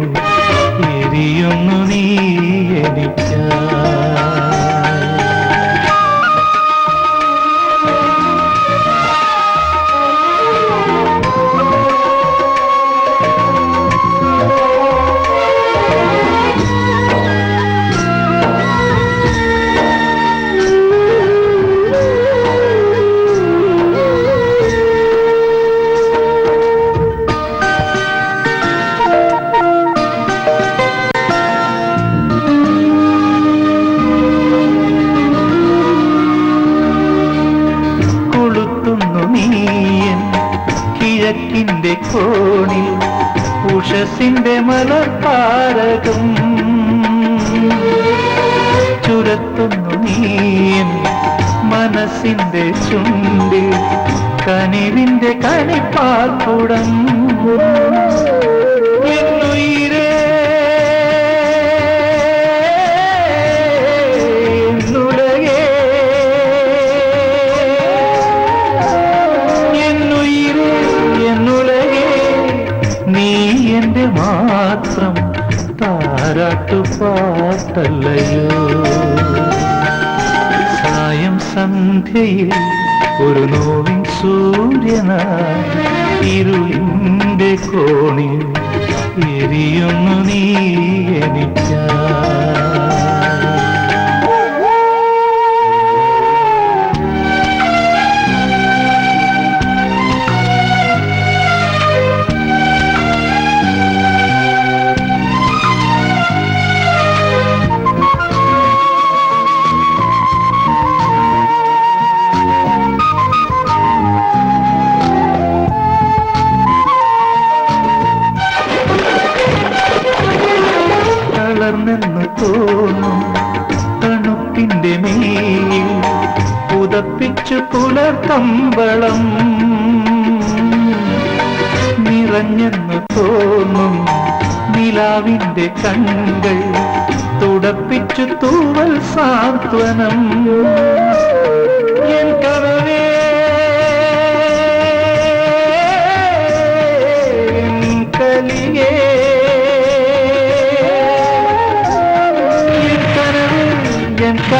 എരിയുന്നു നീ എനിക്കായി. കിഴക്കിന്റെ കോണിൽ ഉഷസിന്റെ മലർത്താരകം ചുരത്തുന്നു നീൻ മനസ്സിന്റെ ചുണ്ടിൽ കനിവിന്റെ കനിപ്പാർക്കുടം. എന്നുയിരേ എന്നുലകേ നീ എന്റെ മാത്രം താരാട്ടുപാട്ടല്ലയോ. സായം സന്ധ്യയിൽ ഒരു നോവിൻ സൂര്യനായി ഇരുളിന്റെ കോണിൽ എരിയുന്നു നീ എനിക്കായി. തളർന്നെന്ന് തോന്നും തണുപ്പിന്റെ മേൽ പുതപ്പിച്ചു പുലർക്കമ്പളം നിറഞ്ഞെന്ന് തോന്നും നിലാവിന്റെ കണ്ണുകൾ തുടപ്പിച്ചു തൂവൽ സാന്ത്വനം. എൻ കനവേ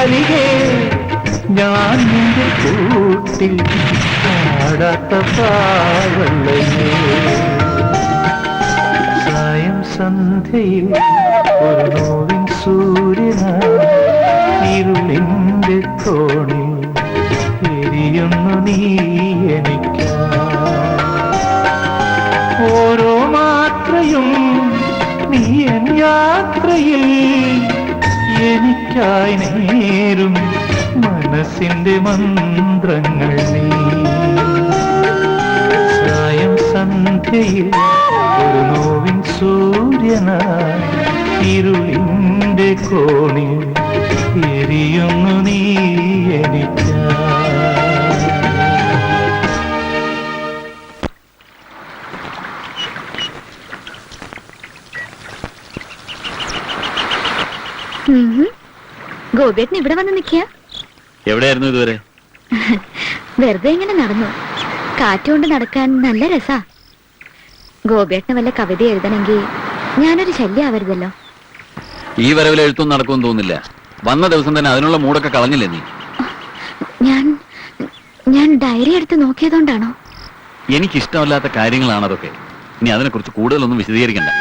അരികെ ഞാൻ നിന്റെ കൂട്ടിൽ ആടാത്ത പാവല്ലേ സായം സന്ധ്യയിൽ ഒരു നോവിൻ സൂര്യനായി ഇരുളിന്റെ കോണിൽ എരിയുന്നു നീ എനിക്ക് ഓരോ മാത്രയും നീ എൻ യാത്രയിൽ എനിക്കായി നേരും മനസ്സിന്റെ മന്ത്രങ്ങൾ നീ സായം സന്ധ്യയിൽ ഒരു നോവിൻ സൂര്യനായി ഇരുളിന്റെ കോണിൽ എരിയുന്നു നീ എനിക്കായി ഗോപിയേട്ടൻ ഇവിടെ വന്ന് നിൽക്കുക. എവിടെയായിരുന്നു ഇതുവരെ? വെറുതെ ഇങ്ങനെ നടന്നു. കാറ്റുകൊണ്ട് നടക്കാൻ നല്ല രസാ. ഗോപിയേട്ടന് വല്ല കവിത എഴുതണമെങ്കിൽ ഞാനൊരു ശല്യം ആവരുതല്ലോ. ഈ വരവിൽ എഴുത്തൊന്നും നടക്കുമെന്ന് തോന്നുന്നില്ല. വന്ന ദിവസം തന്നെ അതിനുള്ള മൂടൊക്കെ കളഞ്ഞില്ലേ നീ? ഞാൻ ഡയറി എടുത്ത് നോക്കിയതുകൊണ്ടാണോ? എനിക്കിഷ്ടമല്ലാത്ത കാര്യങ്ങളാണ് അതൊക്കെ. ഇനി അതിനെക്കുറിച്ച് കൂടുതലൊന്നും വിശദീകരിക്കണ്ട.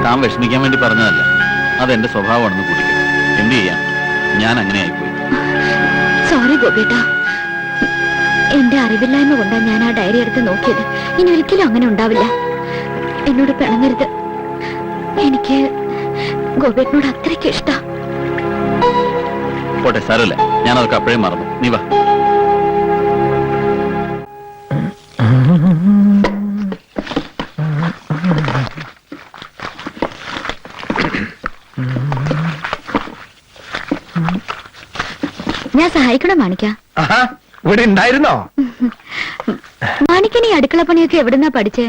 താൻ വിഷമിക്കാൻ വേണ്ടി പറഞ്ഞതല്ല, അതെന്റെ സ്വഭാവമാണെന്ന് കൂട്ടിക്കും. എന്ത് ചെയ്യാം, ഞാൻ അങ്ങനെ ആയിപ്പോയി. സോറി ഗോപിയേട്ടാ, എന്റെ അറിവില്ലായ്മ കൊണ്ടാണ് ഞാൻ ആ ഡയറി എടുത്ത് നോക്കിയത്. ഇനി ഒരിക്കലും അങ്ങനെ ഉണ്ടാവില്ല. എന്നോട് പിണങ്ങരുത്. എനിക്ക് ഗോപിയേട്ടനോട് അത്രയ്ക്ക് ഇഷ്ടാ. പോട്ടെ, സാരമില്ല, ഞാനതൊക്കെ അപ്പോഴേ മറന്നു. നീ വാ. ഞാൻ സഹായിക്കണോ മാണിക്ക? ഇവിടെ ഉണ്ടായിരുന്നോ? മാണിക്കൻ ഈ അടുക്കള പണിയൊക്കെ എവിടുന്നാ പഠിച്ചേ?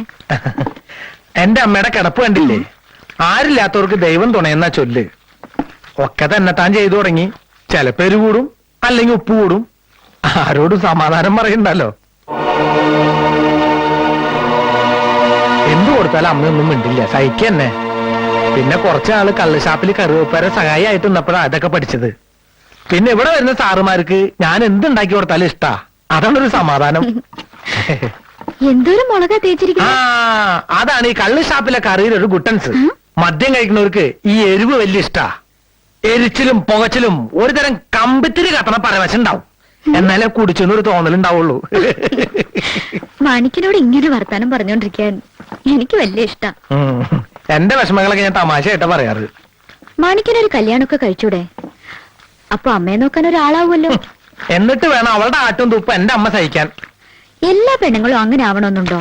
എന്റെ അമ്മയുടെ കിടപ്പ് കണ്ടില്ലേ? ആരില്ലാത്തവർക്ക് ദൈവം തുണയെന്നാ ചൊല്ല്. ഒക്കെ തന്നെ താൻ ചെയ്തു തുടങ്ങി. ചിലപ്പോ എരിവ് കൂടും, അല്ലെങ്കിൽ ഉപ്പ് കൂടും. ആരോടും സമാധാനം പറയണ്ടല്ലോ. എന്തു കൊടുത്താലും അമ്മയൊന്നും മിണ്ടില്ല, സഹിക്കന്നെ. പിന്നെ കുറച്ചാള് കള്ളുഷാപ്പിൽ കറിവേപ്പര സഹായി ആയിട്ട് നിന്നപ്പോഴാ അതൊക്കെ പഠിച്ചത്. പിന്നെ ഇവിടെ വരുന്ന സാറുമാർക്ക് ഞാൻ എന്തുണ്ടാക്കി കൊടുത്താലും ഇഷ്ടാ. അതാണൊരു സമാധാനം. എന്തോരം മുളകാ തേച്ചിരിക്കുന്നു. അതാണ് ഈ കള്ളുഷാപ്പിലെ കറിയിൽ ഒരു ഗുട്ടൻസ്. മദ്യം കഴിക്കുന്നവർക്ക് ഈ എരിവ് വലിയ ഇഷ്ടാ. എരിച്ചിലും പുകച്ചിലും ഒരു തരം കമ്പിത്തിരി കത്തണ പരവശം ഉണ്ടാവും. എന്നാലേ കുടിച്ചെന്നൊരു തോന്നലുണ്ടാവുള്ളൂ. മാണിക്കനോട് ഇങ്ങനെ വർത്താനം പറഞ്ഞോണ്ടിരിക്കാൻ എനിക്ക് വലിയ ഇഷ്ടാ. എന്റെ വിഷമങ്ങളൊക്കെ ഞാൻ തമാശയായിട്ടാ പറയാറ്. മാണിക്കനൊരു കല്യാണമൊക്കെ കഴിച്ചൂടെ? അപ്പൊ അമ്മയെ നോക്കാൻ ഒരാളാവുമല്ലോ. എന്നിട്ട് വേണം അവളുടെ ആട്ടും തുപ്പ് എന്റെ അമ്മ സഹിക്കാൻ. എല്ലാ പെണ്ണുങ്ങളും അങ്ങനെ ആവണമെന്നുണ്ടോ?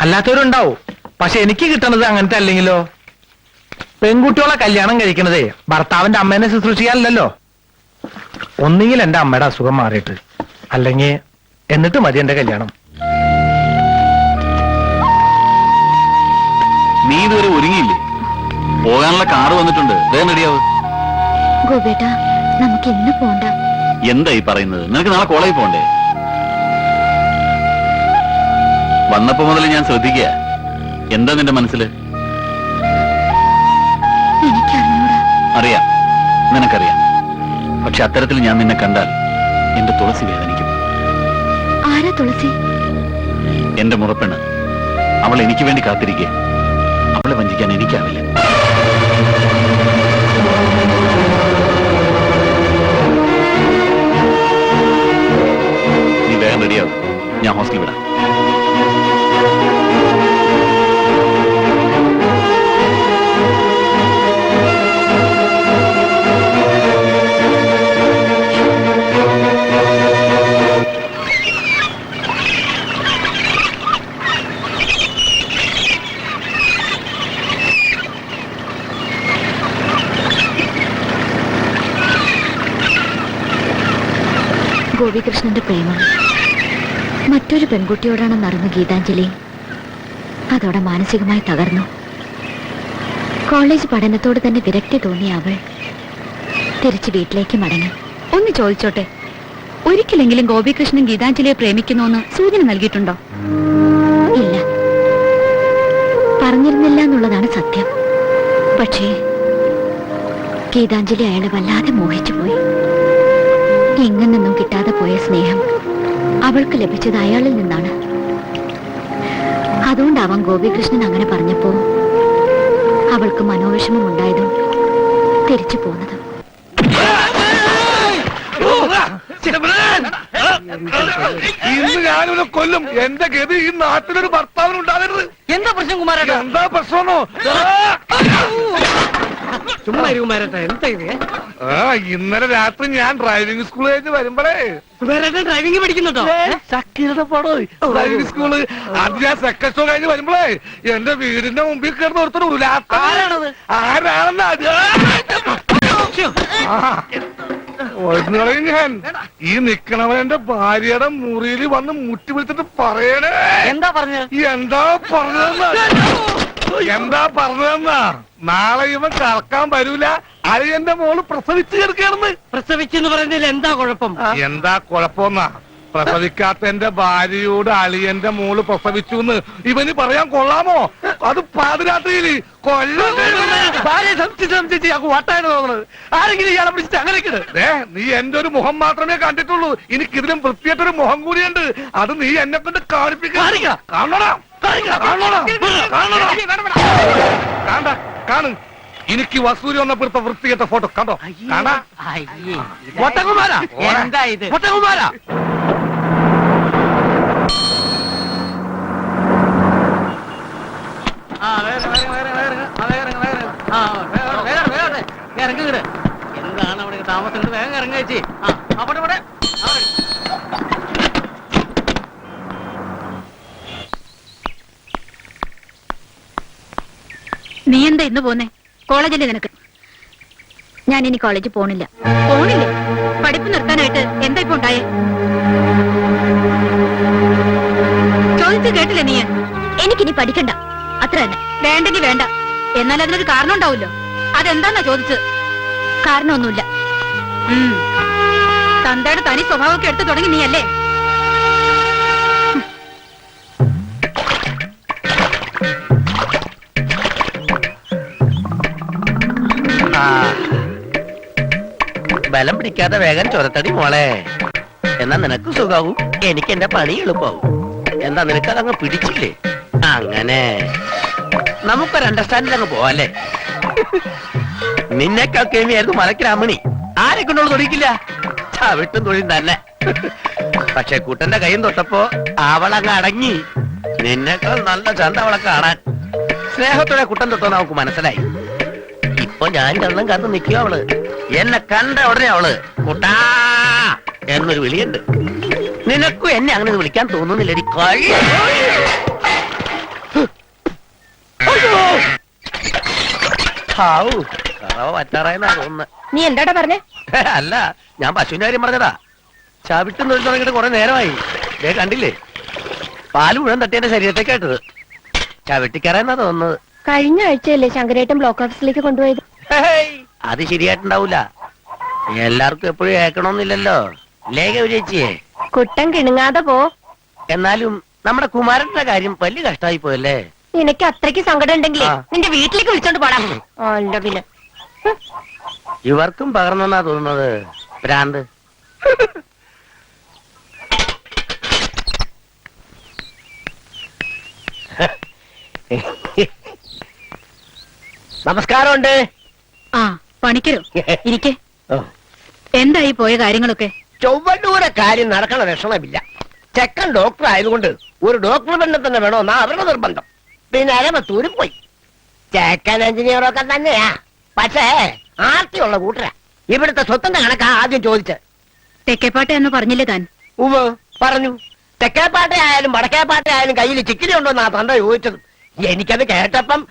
അല്ലാത്തവരുണ്ടാവും. പക്ഷെ എനിക്ക് കിട്ടണത് അങ്ങനത്തെ അല്ലെങ്കിലോ? പെൺകുട്ടികളെ കല്യാണം കഴിക്കണതേ ഭർത്താവിന്റെ അമ്മേനെ ശുശ്രൂഷിക്കാനല്ലോ. ഒന്നുകിൽ എന്റെ അമ്മയുടെ അസുഖം മാറിയിട്ട്, അല്ലെങ്കിൽ എന്നിട്ട് മതി എന്റെ കല്യാണം. നീ ഇതുവരെ ഒരുങ്ങിയില്ലേ? പോകാനുള്ള കാറ് വന്നിട്ടുണ്ട്, വേഗം റെഡിയാവ്. ഗോപേട്ടാ, നമുക്ക് ഇന്ന് പോണ്ട. എന്താ ഈ പറയുന്നത്? നിനക്ക് നാളെ കോളേജിൽ പോണ്ടേ? വന്നപ്പോ മുതൽ ഞാൻ ശ്രദ്ധിക്കുക. എന്താ നിന്റെ മനസ്സില്? അറിയാം, നിനക്കറിയാം. പക്ഷെ അത്തരത്തിൽ ഞാൻ നിന്നെ കണ്ടാൽ എന്റെ തുളസി വേദനിക്കും. ആരാ തുളസി? എന്റെ മുറപ്പെണ്ണ്. അവൾ എനിക്ക് വേണ്ടി കാത്തിരിക്കുക. അവളെ വഞ്ചിക്കാൻ എനിക്കാവില്ല. നീ വേഗം റെഡിയാവും, ഞാൻ ഹോസ്റ്റലിൽ വിടാം. ഗോപികൃഷ്ണന്റെ പ്രേമം മറ്റൊരു പെൺകുട്ടിയോടാണെന്നറിഞ്ഞ ഗീതാഞ്ജലി അതോടെ മാനസികമായി തകർന്നു. കോളേജ് പഠനത്തോട് തന്നെ വിരക്തി തോന്നിയ അവൾ തിരിച്ച് വീട്ടിലേക്ക് മടങ്ങി. ഒന്ന് ചോദിച്ചോട്ടെ, ഒരിക്കലെങ്കിലും ഗോപികൃഷ്ണൻ ഗീതാഞ്ജലിയെ പ്രേമിക്കുന്നുവെന്ന് സൂചന നൽകിയിട്ടുണ്ടോ? ഇല്ല, പറഞ്ഞിരുന്നില്ല എന്നുള്ളതാണ് സത്യം. പക്ഷേ ഗീതാഞ്ജലി അയാളെ വല്ലാതെ മോഹിച്ചു പോയി. എങ്ങും നിന്നും കിട്ടാതെ പോയ സ്നേഹം അവൾക്ക് ലഭിച്ചത് അയാളിൽ നിന്നാണ്. അതുകൊണ്ടാവാം ഗോപികൃഷ്ണൻ അങ്ങനെ പറഞ്ഞപ്പോ അവൾക്ക് മനോവിഷമം ഉണ്ടായതും തിരിച്ചു പോന്നതും. ഇന്ന് ഞാനൊരു കൊല്ലും. എന്റെ ഗതി ഈ നാട്ടിലൊരു ഭർത്താവിന് ഉണ്ടാകരുത്. എന്താ പ്രശ്നം കുമാരേട്ടാ? എന്താ പ്രശ്നമോ? ചുമ്മാ കുമാരേട്ടാ, എന്താ ഇത്? ഇന്നലെ രാത്രി ഞാൻ ഡ്രൈവിംഗ് സ്കൂൾ കഴിഞ്ഞ് വരുമ്പോഴേ കുമാരേട്ടൻ ഡ്രൈവിംഗ് പഠിക്കുന്നുണ്ടോ? ഡ്രൈവിംഗ് സ്കൂള് അത് ഞാൻ സെക്കൻഡ് ഷോ കഴിഞ്ഞ് വരുമ്പോഴേ എന്റെ വീടിന്റെ മുമ്പിൽ കിടന്ന് ഒരുത്തർ ആരാണത്? ആരാണെന്ന് ഒന്നുകളെയും ഞാൻ ഈ നിക്കണവൻ എന്റെ ഭാര്യയുടെ മുറിയിൽ വന്ന് മുട്ടി വിളിച്ചിട്ട് പറയണേ. എന്താ പറഞ്ഞത്? എന്താ പറഞ്ഞതെന്നാ? നാളെ ഇവൻ കറക്കാൻ വരൂല. അളിയന്റെ മോള് പ്രസവിച്ചു കിടക്കുകയാണെന്ന്. പ്രസവിച്ചെന്ന് പറയുന്നതിൽ എന്താ കുഴപ്പം? എന്താ കുഴപ്പമെന്നാ? പ്രസവിക്കാത്ത എന്റെ ഭാര്യയോട് അളിയന്റെ മോള് പ്രസവിച്ചു എന്ന് ഇവന് പറയാൻ കൊള്ളാമോ? അത് പാതിരാത്രിയിൽ വട്ടാണ് തോന്നുന്നത്. ആരെങ്കിലും ഇയാളെ പിടിച്ചിട്ട് അങ്ങനെ നീ എന്റെ ഒരു മുഖം മാത്രമേ കണ്ടിട്ടുള്ളൂ. എനിക്കിതിലും വൃത്തിയായിട്ടൊരു മുഖം കൂടിയുണ്ട്. അത് നീ എന്നെ കൊണ്ട് കാണിപ്പിക്കാ. കാണു. എനിക്ക് വസൂരി വന്നപ്പോഴത്തെ വൃത്തികെട്ട ഫോട്ടോ കണ്ടോ? കാണാ. എന്താ ഇത്? പൊട്ടകുമാരാ, ഇറങ്ങുകട്. എന്താണ് അവിടെ താമസം? വേഗം ഇറങ്ങി. നീ എന്താ ഇന്ന് പോന്നേ? കോളേജില്ലേ നിനക്ക്? ഞാൻ ഇനി കോളേജിൽ പോണില്ല. പോണില്ലേ? പഠിപ്പ് നിർത്താനായിട്ട് എന്താ ഇപ്പൊ ഉണ്ടായേ? ചോദിച്ചു കേട്ടില്ലേ നീ? എനിക്കിനി പഠിക്കണ്ട, അത്ര തന്നെ. വേണ്ടെങ്കിൽ വേണ്ട. എന്നാൽ അതിനൊരു കാരണം ഉണ്ടാവുമല്ലോ. അതെന്താന്നാ ചോദിച്ചത്? കാരണമൊന്നുമില്ല. തന്തയുടെ തനി സ്വഭാവമൊക്കെ എടുത്തു തുടങ്ങി നീ അല്ലേ? ബലം പിടിക്കാതെ വേഗം ചൊരത്തടി മോളെ. എന്നാ നിനക്ക് സുഖാവും, എനിക്ക് എന്റെ പണി എളുപ്പമാവും. എന്താ നിനക്കതങ്ങ് പിടിച്ചില്ലേ? അങ്ങനെ നമുക്കൊരു അണ്ടർസ്റ്റാൻഡിൽ അങ്ങ് പോവല്ലേ? നിന്നെക്കാൾ കേമിയായിരുന്നു മലക്കിരാമണി. ആരെ കൊണ്ടുള്ള തൊടിക്കില്ല, ചവിട്ടും തൊഴിൽ തന്നെ. പക്ഷെ കൂട്ടന്റെ കൈയും തൊട്ടപ്പോ അവളങ്ങ് അടങ്ങി. നിന്നെക്കാൾ നല്ല ചന്ത അവളെ കാണാൻ. സ്നേഹത്തോടെ കുട്ടൻ തൊട്ടോ നമുക്ക് മനസ്സിലായി. ഇപ്പൊ ഞാൻ കള്ളം കാത്തു നിൽക്കുക അവള്. എന്നെ കണ്ട ഉടനെ അവള് കുട്ടാ എന്നൊരു വിളിയുണ്ട്. നിനക്കും എന്നെ അങ്ങനെ വിളിക്കാൻ തോന്നുന്നില്ലടി. പറ്റാറായെന്നാ തോന്നുന്നത്. നീ എന്താടാ പറഞ്ഞേ? അല്ല, ഞാൻ പശുവിന്റെ കാര്യം പറഞ്ഞതാ. ചവിട്ടും തൊഴിൽ തുടങ്ങിയിട്ട് കുറെ നേരമായി. കണ്ടില്ലേ, പാല് മുഴുവൻ തട്ടി എന്റെ ശരീരത്തേക്കായിട്ടത്. ചവിട്ടിക്കറായെന്നാ തോന്നുന്നത്. കഴിഞ്ഞ ആഴ്ചയല്ലേ ശങ്കരേട്ടൻ ബ്ലോക്ക് ഓഫീസിലേക്ക് കൊണ്ടുപോയത്? അത് ശരിയായിട്ടുണ്ടാവൂല. എല്ലാവർക്കും എപ്പോഴും ഏക്കണമെന്നില്ലല്ലോ. ലേഖ ചേച്ചിയെ കുട്ടൻ കിണുങ്ങാതെ പോ. എന്നാലും നമ്മുടെ കുമാരന്റെ കാര്യം വലിയ കഷ്ടമായി പോയല്ലേ? നിനക്ക് അത്രയ്ക്ക് സങ്കടം ഉണ്ടെങ്കിലേ നിന്റെ വീട്ടിലേക്ക് വിളിച്ചോണ്ട് പോടാ. അല്ല പിന്നെ ഇവർക്കും പകർന്നെന്നാ തോന്നുന്നത് ഭ്രാന്ത്. നമസ്കാരമുണ്ട്. ആ, പണിക്കരോ? ഇരിക്കെ. എന്തായി പോയ കാര്യങ്ങളൊക്കെ? ചൊവ്വന്നൂരെ കാര്യം നടക്കണ ലക്ഷണമില്ല. ചെക്കൻ ഡോക്ടർ ആയതുകൊണ്ട് ഒരു ഡോക്ടർ ബന്ധം തന്നെ വേണമെന്നാ അവരുടെ നിർബന്ധം. പിന്നെ അരമത്തൂര് പോയി. ചെക്കൻ എഞ്ചിനീയറൊക്കെ തന്നെയാ, പക്ഷേ ആർത്തിയുള്ള കൂട്ടരാ. ഇവിടുത്തെ സ്വത്തിന്റെ കണക്കാ ആദ്യം ചോദിച്ചത്. തെക്കേപ്പാട്ട എന്ന് പറഞ്ഞില്ലേ താൻ? ഉവ്വ് പറഞ്ഞു. തെക്കേപ്പാട്ട ആയാലും വടക്കേപ്പാട്ട ആയാലും കയ്യിൽ ചിക്കിരി ഉണ്ടോന്നാ തന്ത ചോദിച്ചത്. എനിക്കത് കേട്ടപ്പം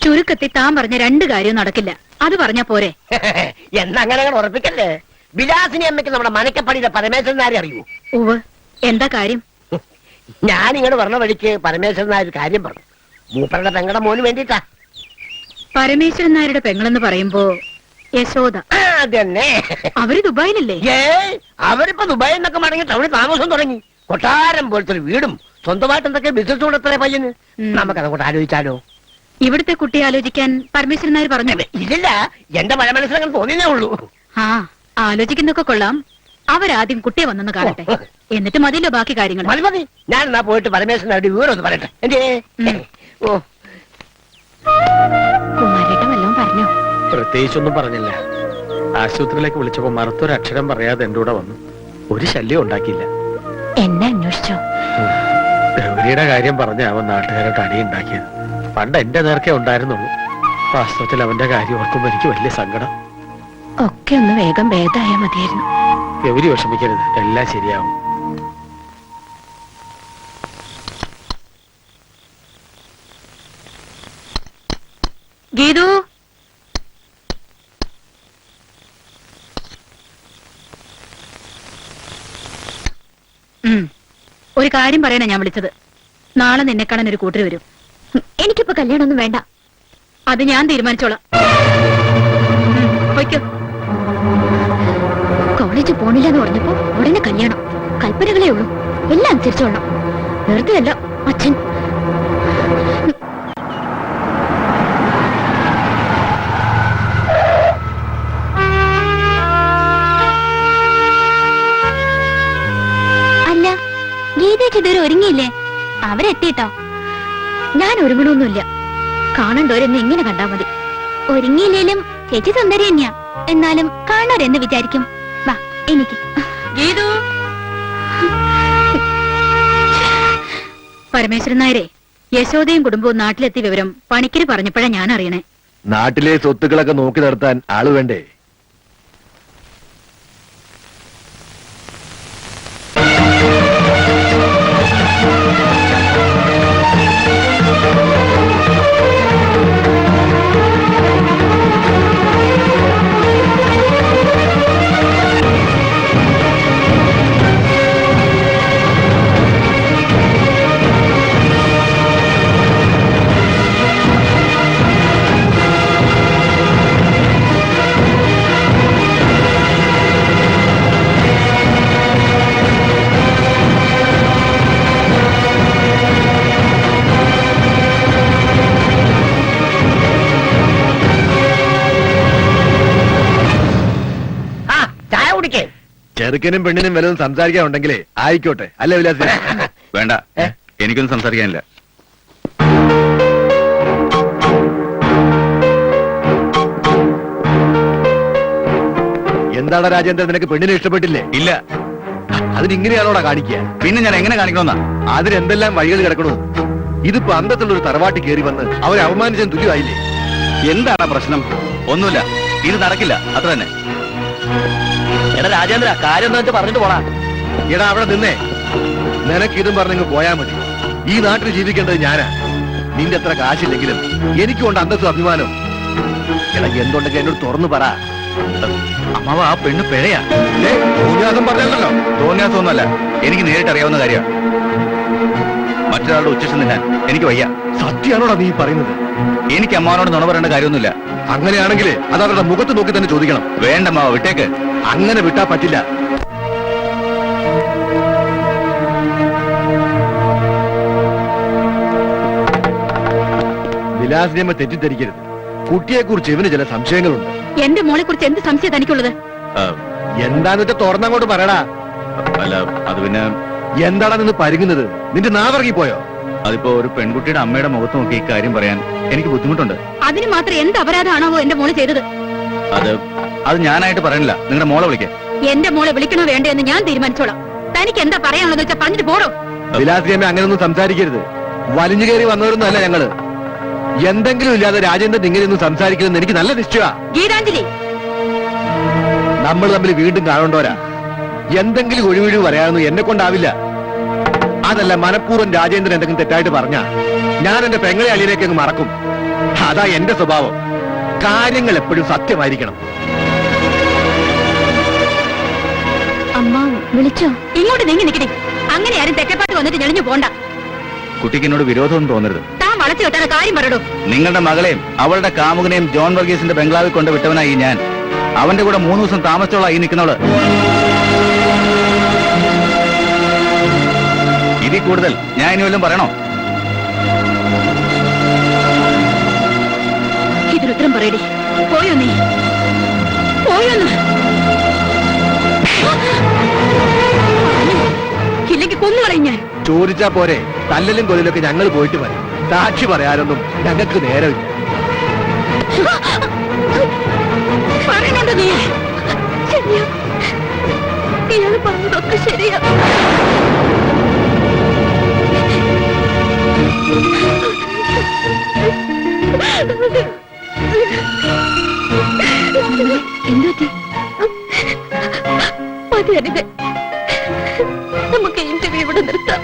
ചുരുക്കത്തിൽ താൻ പറഞ്ഞ രണ്ട് കാര്യവും നടക്കില്ല. അത് പറഞ്ഞാ പോരെ? എന്നങ്ങനെ ഉറപ്പിക്കല്ലേ. വിലാസിനി അമ്മയ്ക്ക് നമ്മുടെ മനക്കപ്പടിയുടെ പരമേശ്വരൻ നാരെ അറിയൂ? ഉവ്വ്. എന്താ കാര്യം? ഞാൻ ഇങ്ങോട്ട് പറഞ്ഞ വഴിക്ക് പരമേശ്വരൻ നായർ കാര്യം പറഞ്ഞു. മൂപ്പരുടെ പെങ്ങളുടെ മോന് വേണ്ടിട്ടാ. പരമേശ്വരൻ നായരുടെ പെങ്ങളെന്ന് പറയുമ്പോ യശോദ. അതന്നെ. അവര് ദുബായിലല്ലേ? അവരിപ്പോ ദുബായിൽ നിന്നൊക്കെ മടങ്ങി ടൗണിൽ താമസം തുടങ്ങി. കൊട്ടാരം പോലത്തെ ഒരു വീടും സ്വന്തമായിട്ട് എന്തൊക്കെ ബിസിനസ് കൂടെ എത്ര പയ്യന്. നമുക്കതങ്ങോട്ട് ആലോചിച്ചാലോ? ഇവിടുത്തെ കുട്ടിയെ ആലോചിക്കാൻ പരമേശ്വരൻ നായർ പറഞ്ഞു. ഇല്ല, എന്റെ മഴ മനസ്സിലങ്ങനെ തോന്നിയേ ഉള്ളൂ. ആ ആലോചിക്കുന്നൊക്കെ കൊള്ളാം. അവരാദ്യം കുട്ടിയെ വന്നെന്ന് കാണട്ടെ, എന്നിട്ട് മതിയല്ലോ ബാക്കി കാര്യങ്ങൾ. മതി മതി, ഞാൻ എന്നാ പോയിട്ട് പരമേശ്വരനോട് വിവരം ഒന്ന് പറയട്ടെ. ഓ, കുമാരേട്ടൻ വല്ലതും പറഞ്ഞോ? പ്രത്യേകിച്ചൊന്നും പറഞ്ഞില്ല. ആശുപത്രിയിലേക്ക് വിളിച്ചപ്പോ മറുത്തൊരക്ഷരം പറയാതെ എന്റെ കൂടെ വന്നു. ഒരു ശല്യം ഉണ്ടാക്കിയില്ല. എന്നെ അന്വേഷിച്ചോ? ഗൗരിയുടെ കാര്യം പറഞ്ഞ അവൻ നാട്ടുകാരോട്ട് അടിയുണ്ടാക്കിയത്. പണ്ട് എന്റെ നേർക്കേ ഉണ്ടായിരുന്നുള്ളൂ. വാസ്തവത്തിൽ അവന്റെ കാര്യം ഓർക്കുമ്പോ എനിക്ക് വലിയ സങ്കടം. ഒക്കെ ഒന്ന് വേഗം ഭേദമായാ മതിയായിരുന്നു. ഗൗരി വിഷമിക്കരുത്, എല്ലാം ശരിയാവും. ഗീതു, ഒരു കാര്യം പറയാനാ ഞാൻ വിളിച്ചത്. നാളെ നിന്നെ കാണാൻ ഒരു കൂട്ടർ വരും. എനിക്കിപ്പോ കല്യാണമൊന്നും വേണ്ട. അത് ഞാൻ തീരുമാനിച്ചോളാം. പൊയ്ക്കോ. കോളേജിൽ പോണില്ല എന്ന് പറഞ്ഞപ്പോ ഉടനെ കല്യാണം. കൽപ്പനകളേ ഉള്ളൂ, എല്ലാം അനുസരിച്ചോളണം. വെറുതെ അല്ല അച്ഛൻ. അല്ല, ഗീതയ്ക്ക് ഇതുവരെ ഒരുങ്ങിയില്ലേ? അവരെത്തിട്ടോ. ഞാൻ ഒരുങ്ങണമൊന്നുമില്ല. കാണണ്ടോരെന്ന് ഇങ്ങനെ കണ്ടാ മതി. ഒരുങ്ങിയില്ലേലും ചേച്ചി സുന്ദരി തന്നെയാ. എന്നാലും കാണാരെന്ന് വിചാരിക്കും. വാ എനിക്ക്. ഗീതു, പരമേശ്വരൻ നായരെ, യശോദയും കുടുംബവും നാട്ടിലെത്തിയ വിവരം പണിക്കര് പറഞ്ഞപ്പോഴാ ഞാൻ അറിയണേ. നാട്ടിലെ സ്വത്തുക്കളൊക്കെ നോക്കി നടത്താൻ ആള് വേണ്ടേ? ചെറുക്കനും പെണ്ണിനും വല്ലതും സംസാരിക്കാൻ ഉണ്ടെങ്കിലേ ആയിക്കോട്ടെ. അല്ലേ വിലാസി? വേണ്ട, എനിക്കൊന്നും സംസാരിക്കാനില്ല. എന്താണ് രാജേന്ദ്രൻ, നിനക്ക് പെണ്ണിനെ ഇഷ്ടപ്പെട്ടില്ലേ? ഇല്ല. അതിനിങ്ങനെയാണോടാ കാണിക്കുക? പിന്നെ ഞാൻ എങ്ങനെ കാണിക്കണമെന്നാ? അതിനെന്തെല്ലാം വഴികൾ കിടക്കണു. ഇതിപ്പോ അന്തത്തുള്ള ഒരു തറവാട്ടി കയറി വന്ന് അവരെ അവമാനിച്ചതിന് തുല്യമായില്ലേ? എന്താണ് പ്രശ്നം? ഒന്നുമില്ല, ഇത് നടക്കില്ല, അത്ര തന്നെ. എടാ രാജേന്ദ്ര, കാര്യം എന്താ വെച്ചാൽ പറഞ്ഞിട്ട് പോടാ. എടാ അവിടെ നിന്നേ, നിനക്ക് ഇതും പറഞ്ഞെങ്കിൽ പോയാ മതി. ഈ നാട്ടിൽ ജീവിക്കേണ്ടത് ഞാനാ. നിന്റെ അത്ര കാശില്ലെങ്കിലും എനിക്കുണ്ട് അന്തസ്സും അഭിമാനം. എടാ എന്തുണ്ടെങ്കിൽ എന്നോട് തുറന്നു പറ. അമ്മാവ, ആ പെണ്ണ് പിഴയാ. തോന്നിയാസം പറഞ്ഞല്ലോ. തോന്നിയാസമൊന്നുമല്ല, എനിക്ക് നേരിട്ട് അറിയാവുന്ന കാര്യമാണ്. മറ്റൊരാളുടെ ഉച്ചം തിന്നാൻ എനിക്ക് വയ്യ. സത്യമാണോടാ നീ പറയുന്നത്? എനിക്ക് അമ്മാവനോട് നുണ പറയേണ്ട കാര്യമൊന്നുമില്ല. അങ്ങനെയാണെങ്കിൽ അത് അവരുടെ മുഖത്ത് നോക്കി തന്നെ ചോദിക്കണം. വേണ്ട അമ്മാവ, വിട്ടേക്ക്. അങ്ങനെ വിട്ടാ പറ്റില്ല. വിലാസിനിയമ്മ തെറ്റിദ്ധരിക്കരുത്. കുട്ടിയെ കുറിച്ച് ഇവന് ചില സംശയങ്ങളുണ്ട്. എന്റെ മോളെ കുറിച്ച് എന്ത് സംശയം തനിക്കുള്ളത്? എന്താന്ന് വെച്ചാൽ തുറന്നങ്ങോട്ട് പറയടാ. അല്ല, അത് പിന്നെ എന്താടാ നിന്ന് പരുങ്ങുന്നത്? നിന്റെ നാവിറങ്ങി പോയോ? അതിപ്പോ ഒരു പെൺകുട്ടിയുടെ അമ്മയുടെ മുഖത്ത് നോക്കി ഇക്കാര്യം പറയാൻ എനിക്ക് ബുദ്ധിമുട്ടുണ്ട്. അതിന് മാത്രം എന്ത് അപരാധമാണോ എന്റെ മോള് ചെയ്തത്? അത് ഞാനായിട്ട് പറയണില്ല, നിങ്ങളുടെ മോളെ വിളിക്കേ. എന്റെ മോളെ വിളിക്കണോ വേണ്ടോ എന്ന് ഞാൻ തീരുമാനിച്ചോളാം. തനിക്ക് എന്താ പറയാനുള്ളത് വെച്ചാൽ പറഞ്ഞിട്ട് പോടോ. വിലാസിയമ്മ അങ്ങനെയൊന്നും സംസാരിക്കരുത്. വലിഞ്ഞു കയറി വന്നവരൊന്നും അല്ല ഞങ്ങള്. എന്തെങ്കിലും ഇല്ലാതെ രാജേന്ദ്രൻ ഇങ്ങനെയൊന്നും സംസാരിക്കണമെന്ന് എനിക്ക് നല്ല നിശ്ചയമാ. ഗീതാഞ്ജലി, നമ്മൾ തമ്മിൽ വീണ്ടും കാണണ്ടോരാ. എന്തെങ്കിലും ഒഴിവൊഴിവ് പറയാനൊന്നും എന്നെ കൊണ്ടാവില്ല. അതല്ല, മനഃപൂർവ്വം രാജേന്ദ്രൻ എന്തെങ്കിലും തെറ്റായിട്ട് പറഞ്ഞാ ഞാൻ എന്റെ പെങ്ങളെ അളിയിലേക്ക് അങ്ങ് മറക്കും. അതാ എന്റെ സ്വഭാവം. കാര്യങ്ങൾ എപ്പോഴും സത്യമായിരിക്കണം. അമ്മ വിളിച്ചോ? ഇങ്ങോട്ട് നീങ്ങി നിൽക്കണേ. അങ്ങനെ ആരും തെറ്റപ്പാട്ട് വന്നിട്ട് ഞെളിഞ്ഞു പോണ്ട. കുട്ടിക്ക് എന്നോട് വിരോധമൊന്നും തോന്നരുത്. താൻ വളച്ചു കെട്ടാൻ കാര്യം പറയടോ. നിങ്ങളുടെ മകളെയും അവളുടെ കാമുകനെയും ജോൺ വർഗീസിന്റെ ബംഗ്ലാവിൽ കൊണ്ട് വിട്ടവനായി ഞാൻ. അവന്റെ കൂടെ 3 ദിവസം താമസിച്ചോളാം ഈ നിൽക്കുന്നവള്. ഇതിൽ കൂടുതൽ ഞാൻ ഇനി വല്ലതും പറയണോ? ചരിത്രം പറയടി. പോയോ നീ? പോയോന്ന്? ഇല്ലെങ്കിൽ കൊന്നുകളയും ഞാൻ. ചോദിച്ചാ പോരെ, തല്ലലും കൊല്ലലൊക്കെ ഞങ്ങൾ പോയിട്ട് മതി. സാക്ഷി പറയാനൊന്നും ഞങ്ങൾക്ക് നേരമില്ല. പറയണുണ്ടോ നീ? ശരിയാ, ഇയാള് പറഞ്ഞതൊക്കെ ശരിയാ. എന്തുപറ്റി? മതി അനിത, നമുക്ക് ഇന്റർവ്യൂ ഇവിടെ നിർത്താം.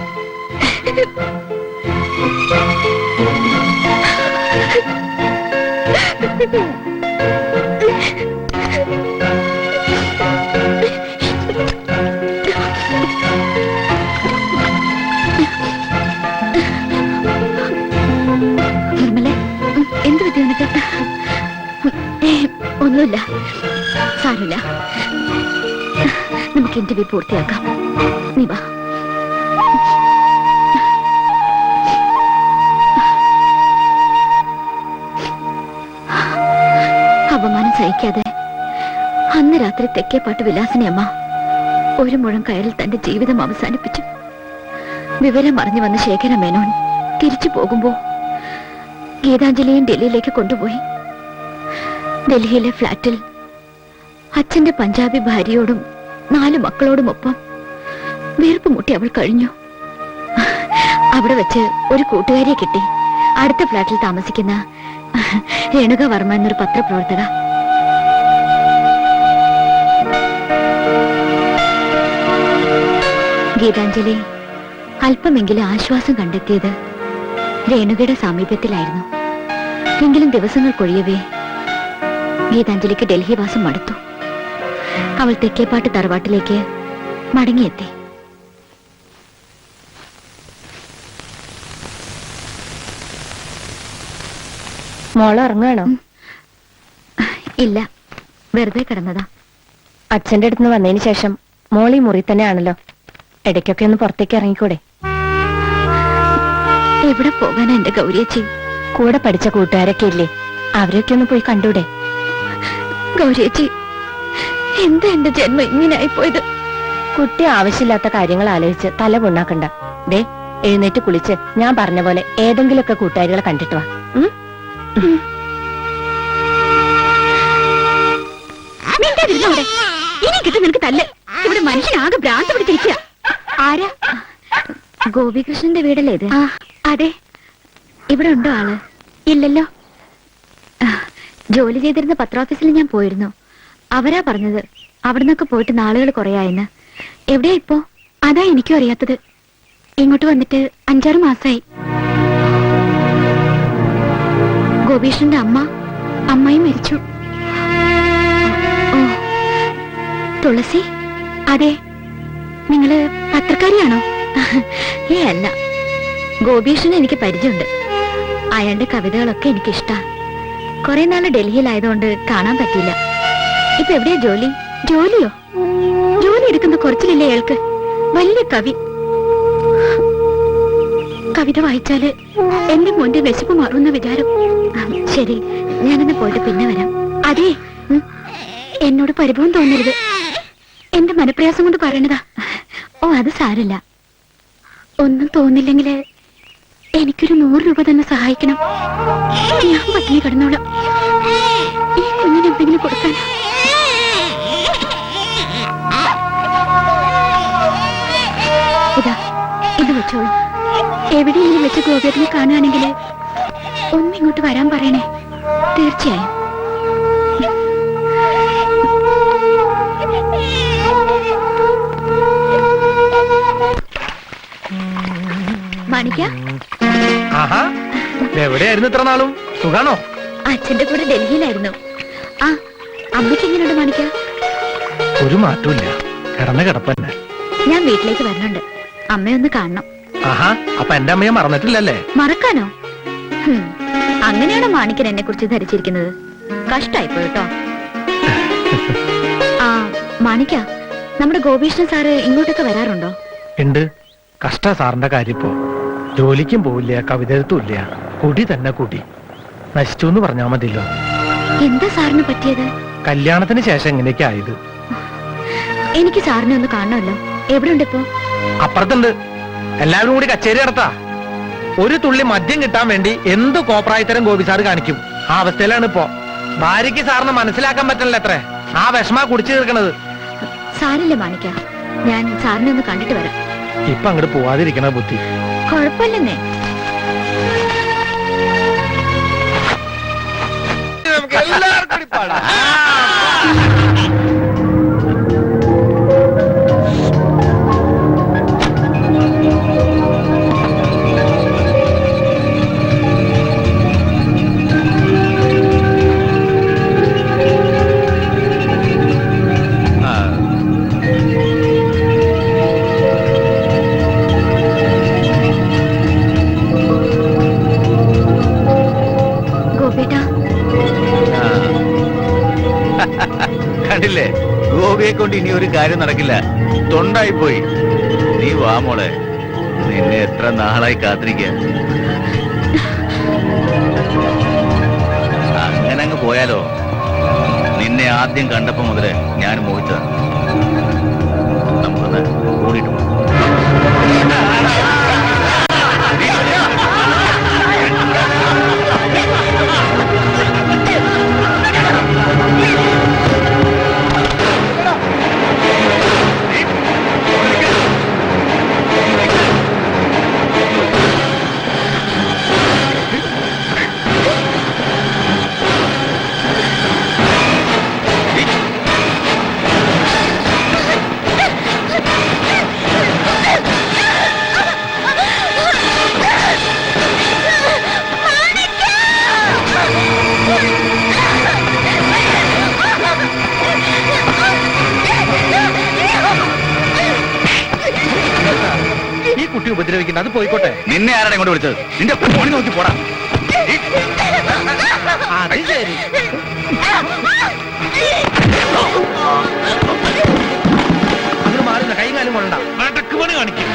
നിർമ്മലേ, എന്ത് പറ്റി നിനക്ക്? ഒന്നുമില്ല, സാരമില്ല. നമുക്ക് ഇന്റർവ്യൂ പൂർത്തിയാക്കാം. നീ വാ. അപമാനം സഹിക്കാതെ അന്ന് രാത്രി തെക്കേപ്പാട്ട് വിലാസിനി അമ്മ ഒരു മുഴം കയറിൽ തന്റെ ജീവിതം അവസാനിപ്പിച്ചു. വിവരം അറിഞ്ഞു വന്ന ശേഖര മേനോൻ തിരിച്ചു പോകുമ്പോ ഗീതാഞ്ജലിയും ഡൽഹിയിലേക്ക് കൊണ്ടുപോയി. ഡൽഹിയിലെ ഫ്ലാറ്റിൽ അച്ഛന്റെ പഞ്ചാബി ഭാര്യയോടും 4 മക്കളോടുമൊപ്പം വീർപ്പ് മുട്ടി അവൾ കഴിഞ്ഞു. അവിടെ വെച്ച് ഒരു കൂട്ടുകാരിയെ കിട്ടി. അടുത്ത ഫ്ലാറ്റിൽ താമസിക്കുന്ന രേണുക വർമ്മ എന്നൊരു പത്രപ്രവർത്തക. ഗീതാഞ്ജലി അല്പമെങ്കിലും ആശ്വാസം കണ്ടെത്തിയത് രേണുകയുടെ സാമീപ്യത്തിലായിരുന്നു. എങ്കിലും ദിവസങ്ങൾ കൊഴിയവേ ഗീതാഞ്ജലിക്ക് ഡൽഹി വാസം മടുത്തു. അവൾ തെക്കേപ്പാട്ട് തറവാട്ടിലേക്ക് മടങ്ങിയെത്തി. മോള് ഇറങ്ങുകയാണോ? ഇല്ല, വെറുതെ കിടന്നതാ. അച്ഛന്റെ അടുത്ത് വന്നതിന് ശേഷം മോളി മുറി തന്നെയാണല്ലോ. ഇടയ്ക്കൊക്കെ ഒന്ന് പുറത്തേക്ക് ഇറങ്ങിക്കൂടെ? എവിടെ പോകാനാ എന്റെ ഗൗരിയച്ചി? കൂടെ പഠിച്ച കൂട്ടുകാരൊക്കെ ഇല്ലേ, അവരൊക്കെ ഒന്ന് പോയി കണ്ടൂടെ? ഗൗരിയച്ചി, എന്താ എന്റെ ജന്മം ഇങ്ങനെ ആയിപ്പോയത്? കുട്ടി ആവശ്യമില്ലാത്ത കാര്യങ്ങൾ ആലോചിച്ച് തല പുണ്ണാക്കണ്ട. ദേ, എഴുന്നേറ്റ് കുളിച്ച് ഞാൻ പറഞ്ഞ പോലെ ഏതെങ്കിലുമൊക്കെ കൂട്ടുകാരികളെ കണ്ടിട്ട് വാ. ഇനി കിട്ടും നിനക്ക് തല്ല്. ഇവിടെ മനുഷ്യനാകെ ഭ്രാന്ത് പിടിച്ചിരിക്കുക. ആരാ? ഗോപികൃഷ്ണന്റെ വീടല്ലേ ഇത്? അതെ. ഇവിടെ ഉണ്ടോ ആള്? ഇല്ലല്ലോ. ജോലി ചെയ്തിരുന്ന പത്രോഫീസിൽ ഞാൻ പോയിരുന്നു. അവരാ പറഞ്ഞത് അവിടെ നിന്നൊക്കെ പോയിട്ട് നാളുകൾ കുറയായെന്ന്. എവിടെയാ ഇപ്പോ? അതാ എനിക്കും അറിയാത്തത്. ഇങ്ങോട്ട് വന്നിട്ട് 5-6 മാസമായി. ഗോപീഷന്റെ അമ്മായി മരിച്ചു. ഓ, തുളസി? അതെ. നിങ്ങള് പത്രക്കാരിയാണോ? ഏ അല്ല, ഗോപീഷന് എനിക്ക് പരിചയമുണ്ട്. അയാളുടെ കവിതകളൊക്കെ എനിക്കിഷ്ടാ. കുറെ നാള് ഡൽഹിയിലായതുകൊണ്ട് കാണാൻ പറ്റിയില്ല. ഇപ്പൊ എവിടെയാ ജോലി? ജോലിയോ? ജോലി എടുക്കുന്ന കുറച്ചിലില്ലേ അയാൾക്ക്? വലിയ കവി. കവിത വായിച്ചാല് എന്റെ മോന്റെ വിശപ്പ് മാറുന്ന വിചാരം. ശരി, ഞാനെന്ന് പോയിട്ട് പിന്നെ വരാം. അതെ, എന്നോട് പരിഭവം തോന്നരുത്. എന്റെ മനപ്രയാസം കൊണ്ട് പറയണതാ. ഓ, അത് സാരല്ല. ഒന്നും തോന്നില്ലെങ്കില് എനിക്കൊരു 100 രൂപ തന്നെ സഹായിക്കണം. ഞാൻ പട്ടിണി കിടന്നോളാം. ഈ കുഞ്ഞിന് എന്തെങ്കിലും കൊടുക്കാൻ. ഇതാ, ഇത് വെച്ചോളൂ. എവിടെയെങ്കിലും വെച്ച് ഗോപിയേട്ടനെ കാണുകയാണെങ്കിൽ ഒന്നിങ്ങോട്ട് വരാൻ പറയണേ. തീർച്ചയായും. മാണിക്ക, എവിടെയായിരുന്നു ഇത്ര നാളും? സുഖാണോ? അച്ഛന്റെ കൂടെ ഡൽഹിയിലായിരുന്നു. ആ, അമ്മയ്ക്ക് എങ്ങനെയുണ്ട് മാണിക്ക? ഒരു മാറ്റമില്ല, കിടന്ന കിടപ്പന്നെ. ഞാൻ വീട്ടിലേക്ക് വരുന്നുണ്ട്. അമ്മയൊന്ന് കാണണം. ആഹാ, അപ്പൊ എന്റെ അമ്മയെ മറന്നിട്ടില്ലല്ലേ? മറക്കാനോ? അങ്ങനെയാണോ മാണിക്കൻ എന്നെ കുറിച്ച് ധരിച്ചിരിക്കുന്നത്? കഷ്ടായിപ്പോയി കേട്ടോ. ആ മാണിക്ക, നമ്മുടെ ഗോപീഷ്ണൻ സാറ് ഇങ്ങോട്ടൊക്കെ വരാറുണ്ടോ? ഉണ്ട്. കഷ്ട സാറിന്റെ കാര്യം ഇപ്പോ. ജോലിക്കും പോവില്ല, കവിത എഴുത്തുമില്ല, കുടി തന്നെ കുടി. നശിച്ചു എന്ന് പറഞ്ഞാ മതിയല്ലോ. എന്താ സാറിന് പറ്റിയത്? കല്യാണത്തിന് ശേഷം എങ്ങനെയൊക്കെ ആയത്? എനിക്ക് സാറിനെ ഒന്ന് കാണണമല്ലോ. എവിടെ ഉണ്ട് ഇപ്പോ? അപ്പുറത്തുണ്ട്. എല്ലാവരും കൂടി കച്ചേരി നടത്താ. ഒരു തുള്ളി മദ്യം കിട്ടാൻ വേണ്ടി എന്ത് കോപ്രായത്തരം ഗോപി സാറ് കാണിക്കും. ആ അവസ്ഥയിലാണ് ഇപ്പോ. ഭാര്യയ്ക്ക് സാറിന് മനസ്സിലാക്കാൻ പറ്റില്ല അത്രേ. ആ വിഷമ കുടിച്ചു തീർക്കണത്. സാരില്ല മാണിക്ക, ഞാൻ സാറിനെ ഒന്ന് കണ്ടിട്ട് വരാം. ഇപ്പൊ അങ്ങോട്ട് പോവാതിരിക്കണ ബുദ്ധി. കുഴപ്പമില്ലെന്നേ. കണ്ടില്ലേ, ഗോപിയെ കൊണ്ട് ഇനി ഒരു കാര്യം നടക്കില്ല. തൊണ്ടായി പോയി. നീ വാ മോളെ, നിന്നെ എത്ര നാളായി കാത്തിരിക്ക. അങ്ങനെ അങ്ങ് പോയാലോ? നിന്നെ ആദ്യം കണ്ടപ്പോ മുതലേ ഞാൻ മോഹിച്ചതാണ്. നമുക്കൊന്ന് കൂടിയിട്ട് പോകാം. കുട്ടി ഉപദ്രവിക്കുന്നത് അത് പോയിക്കോട്ടെ. നിന്നെ ആരാണ് ഇങ്ങോട്ട് വിളിച്ചത്? നിന്റെ ഫോണി നോക്കി പോടാ. അത് ശരി. അങ്ങനെ മാറുന്ന കൈ കാലും കൊണ്ട നടക്കുപണി കാണിക്കും.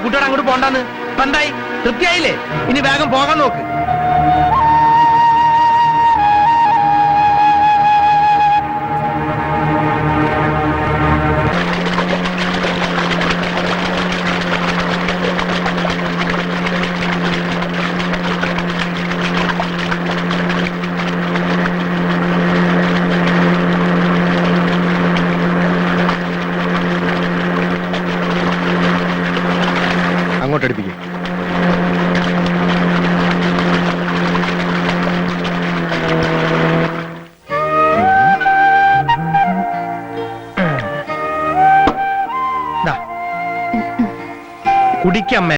കുട്ടിയോട് അങ്ങോട്ട് പോണ്ടാന്ന് പണ്ടായി തൃപ്തിയായില്ലേ? ഇനി വേഗം പോകാൻ നോക്ക്. അങ്ങോട്ടടുപ്പിക്കും. കുടിക്കമ്മേ.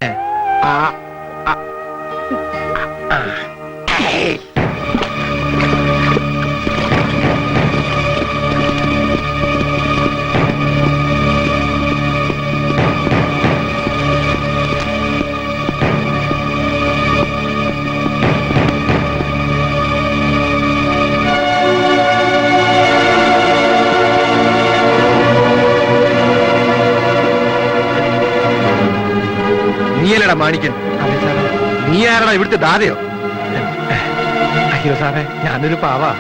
നീയല്ലടാ മാണിക്കൻ. അതെ സാറേ. നീ ആരടാ ഇവിടുത്തെ ദാതയോ? അയ്യോ സാറേ, ഞാനൊരു പാവാ.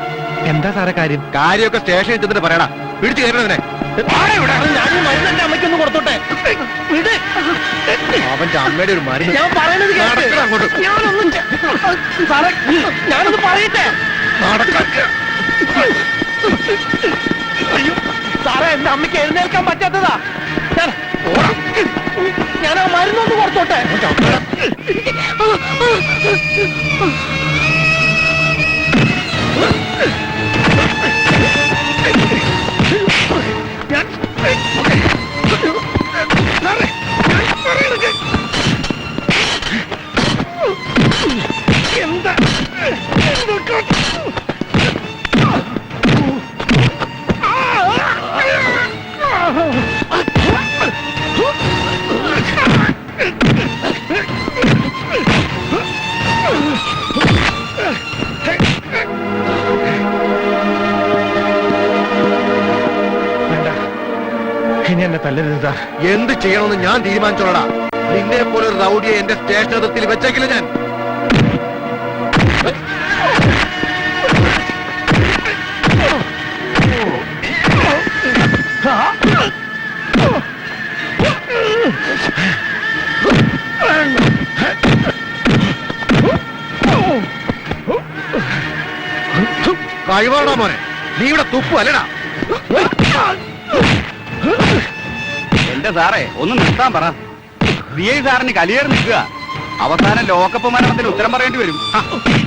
എന്താ സാറേ കാര്യം? കാര്യമൊക്കെ സ്റ്റേഷനിൽ ചെന്നിട്ട് പറയടാ. പിടിച്ചു കയറണവനെ. എന്റെ അമ്മയ്ക്കൊന്ന് കൊടുത്തോട്ടെ. അവന്റെ അമ്മയുടെ ഒരു മരുന്ന്. ഞാൻ പറയുന്നത് കേൾക്ക്. നടക്കടാ അങ്ങോട്ട്. സാറേ, ഞാനൊന്ന് പറയട്ടെ. അയ്യോ സാറേ, എന്റെ അമ്മയ്ക്ക് എഴുന്നേൽക്കാൻ പറ്റാത്തതാ. ഞാൻ ആ മരുന്നൊന്ന് കൊടുത്തോട്ടെ. എന്താ ഇനി എന്നെ തല്ലരുത് സാർ. എന്ത് ചെയ്യണമെന്ന് ഞാൻ തീരുമാനിച്ചോളടാ. നിന്നെ പോലെ ഒരു റൗഡിയെ എന്റെ സ്റ്റേഷൻ അതിർത്തിയിൽ വെച്ചേക്കില്ല ഞാൻ. കഴിവാടാ മോനെ, നീ ഇവിടെ തുപ്പു അല്ലടാ. എന്റെ സാറേ ഒന്ന് നിർത്താൻ പറ. VI സാറിന് കലിയേറി നിൽക്കുക. അവസാനം ലോക്കപ്പ് മരണത്തിന് ഉത്തരം പറയേണ്ടി വരും.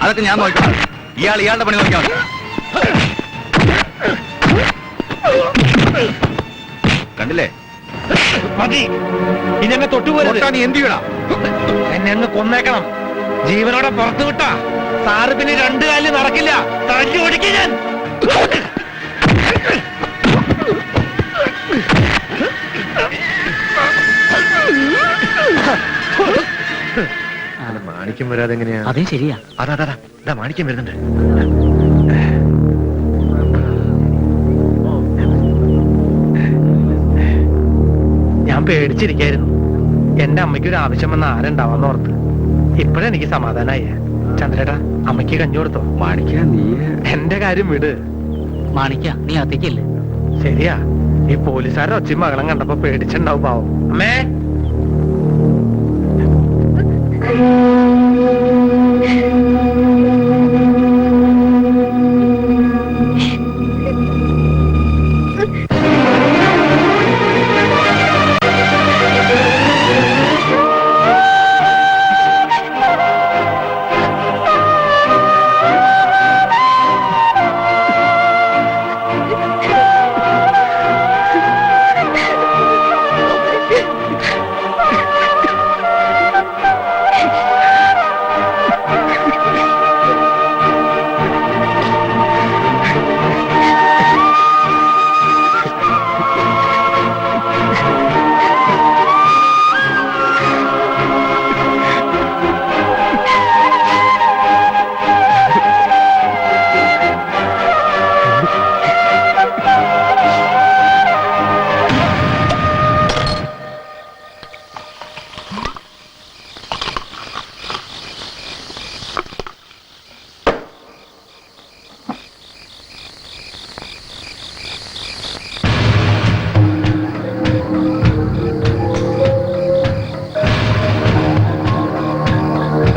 അതൊക്കെ ഞാൻ നോക്കണം. ഇയാളുടെ പണി നോക്കിയാൽ മതി. കണ്ടില്ലേ? മതി. ഇനി എന്നെ തൊട്ടുപോരുത്. നീ എന്ത് ചെയ്യടാ? എന്നെ അങ്ങ് കൊന്നേക്കണം. ജീവനോടെ പുറത്തു വിട്ടാ സാറ് പിന്നെ രണ്ടു കാലിൽ നടക്കില്ല. തല്ലി ഓടിക്കും ഞാൻ. മാണിക്യം വരാതെ എങ്ങനെയാ? അതേ ശരിയാ. അതാ മാണിക്യം വരുന്നുണ്ട്. ഞാൻ പേടിച്ചിരിക്കായിരുന്നു. എന്റെ അമ്മയ്ക്ക് ഒരു ആവശ്യം വന്ന ആരുണ്ടാവാന്ന് ഓർത്ത്. ഇപ്പഴെനിക്ക് സമാധാനായ. ചന്ദ്രേട്ടാ, അമ്മയ്ക്ക് കഞ്ഞി കൊടുത്തോ? മാണിക്ക നീ എന്റെ കാര്യം വിട്. മാണിക്ക, നീ അത്തേക്കല്ലേ? ശരിയാ, ഈ പോലീസുകാരുടെ ഒച്ചയും മകളും കണ്ടപ്പോ പേടിച്ചിണ്ടാവും പാവം. അമ്മേ,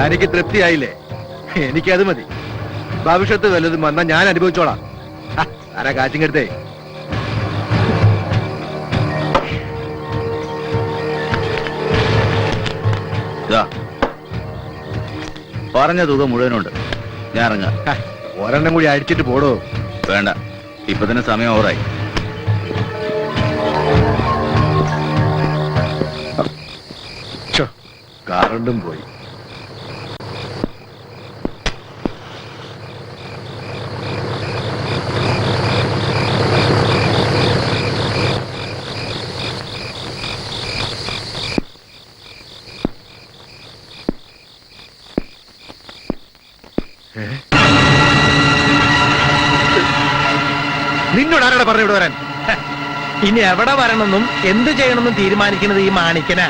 തനിക്ക് തൃപ്തിയായില്ലേ? എനിക്കത് മതി. ഭവിഷ്യത്ത് വല്ലതും വന്നാൽ ഞാൻ അനുഭവിച്ചോളാം. ആരാ കാറ്റും കെടുത്തേ? പറഞ്ഞ തുക മുഴുവനുണ്ട്. ഞാൻ ഇറങ്ങാം. ഒരെണ്ണം കൂടി അടിച്ചിട്ട് പോടോ. വേണ്ട, ഇപ്പൊ തന്നെ സമയം ഓവറായി. കറണ്ടും പോയി. നിന്നോട് ആരാണ് പറഞ്ഞു ഇവിടെ വരാൻ? ഇനി എവിടെ വരണമെന്നും എന്ത് ചെയ്യണമെന്നും തീരുമാനിക്കുന്നത് ഈ മാണിക്കനാ.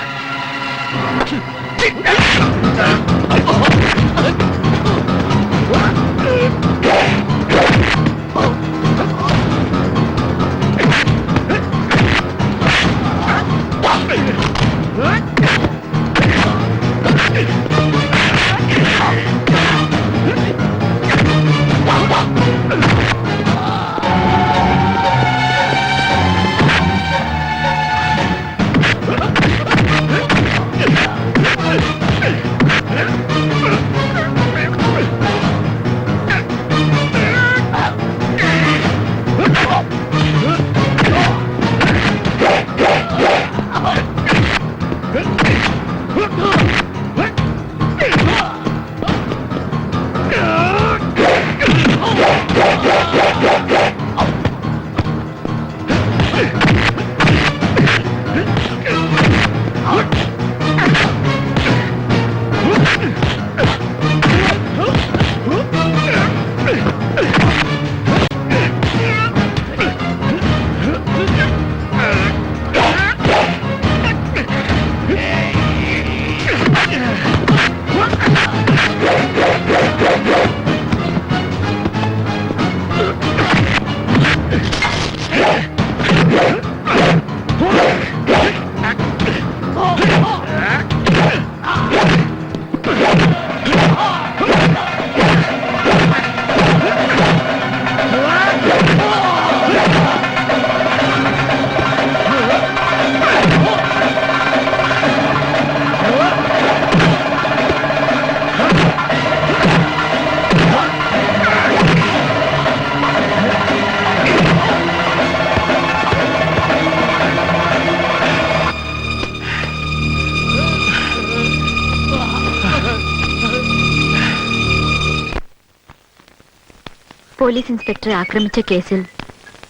പോലീസ് ഇൻസ്പെക്ടറെ ആക്രമിച്ച കേസിൽ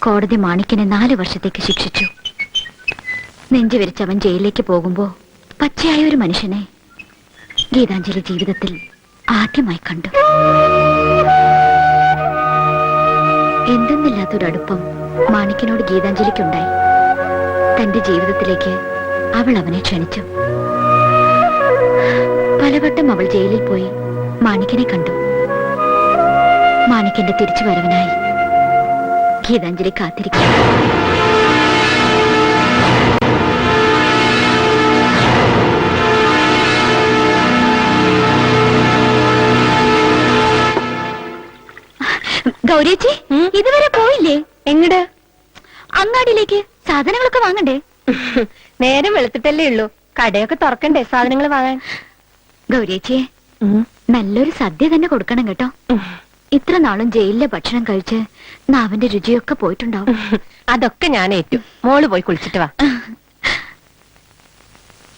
കോടതി മാണിക്കനെ 4 വർഷത്തേക്ക് ശിക്ഷിച്ചു. നെഞ്ചുവിരിച്ച് അവൻ ജയിലിലേക്ക് പോകുമ്പോ പച്ചയായ ഒരു മനുഷ്യനെ ഗീതാഞ്ജലി ജീവിതത്തിൽ ആദ്യമായി കണ്ടു. എന്തെന്നില്ലാത്തൊരടുപ്പം മാണിക്കനോട് ഗീതാഞ്ജലിക്കുണ്ടായി. തന്റെ ജീവിതത്തിലേക്ക് അവൾ അവനെ ക്ഷണിച്ചു. പലവട്ടം അവൾ ജയിലിൽ പോയി മാണിക്കനെ കണ്ടു. മാണിക്കന്റെ തിരിച്ചു വരവിനായി ഗീതാഞ്ജലി കാത്തിരിക്കും. ഗൗരിയേച്ചി ഇതുവരെ പോയില്ലേ? എങ്ങട്? അങ്ങാടിയിലേക്ക് സാധനങ്ങളൊക്കെ വാങ്ങണ്ടേ? നേരം വെളുത്തിട്ടല്ലേ ഉള്ളൂ, കടയൊക്കെ തുറക്കണ്ടേ സാധനങ്ങൾ വാങ്ങാൻ. ഗൗരിയേച്ചിയെ നല്ലൊരു സദ്യ തന്നെ കൊടുക്കണം കേട്ടോ. ഇത്ര നാളും ജയിലിലെ ഭക്ഷണം കഴിച്ച് നാവിന്റെ രുചിയൊക്കെ പോയിട്ടുണ്ടാവും. അതൊക്കെ ഞാൻ ഏറ്റു. മോള് പോയി കുളിച്ചിട്ട് വാ.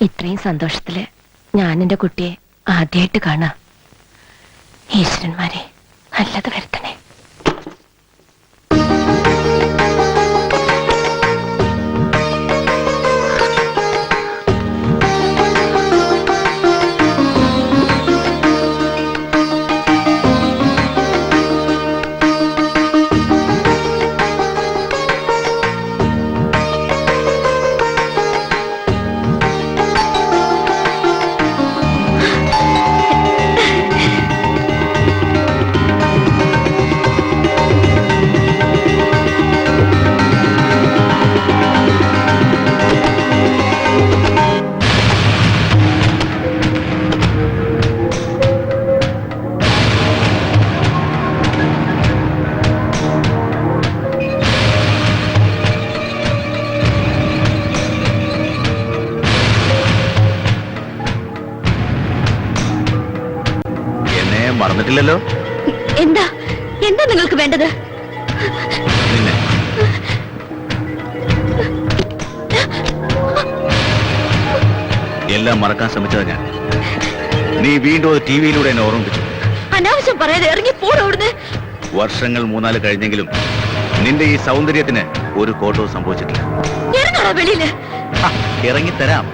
ഇത്രയും സന്തോഷത്തില് ഞാൻ എന്റെ കുട്ടിയെ ആദ്യമായിട്ട് കാണാം. ഈശ്വരന്മാരെ നല്ലത് വരുത്തണേ. മറന്നിട്ടില്ലല്ലോ. എന്താ എന്താ നിങ്ങൾക്ക് വേണ്ടത്? നിന്നെ എല്ലാം മറക്കാൻ ശ്രമിച്ചതാ ഞാൻ. നീ വീണ്ടും ടിവിയിലൂടെ എന്നെ ഓർമ്മിപ്പിച്ചു. അനാവശ്യം പറയാതെ ഇറങ്ങി പോടോടുന്ന്. വർഷങ്ങൾ 3-4 കഴിഞ്ഞെങ്കിലും നിന്റെ ഈ സൗന്ദര്യത്തിന് ഒരു കോട്ടവും സംഭവിച്ചിട്ടില്ല. ഇറങ്ങണോ വെളിയില്? ഇറങ്ങിത്തരാം,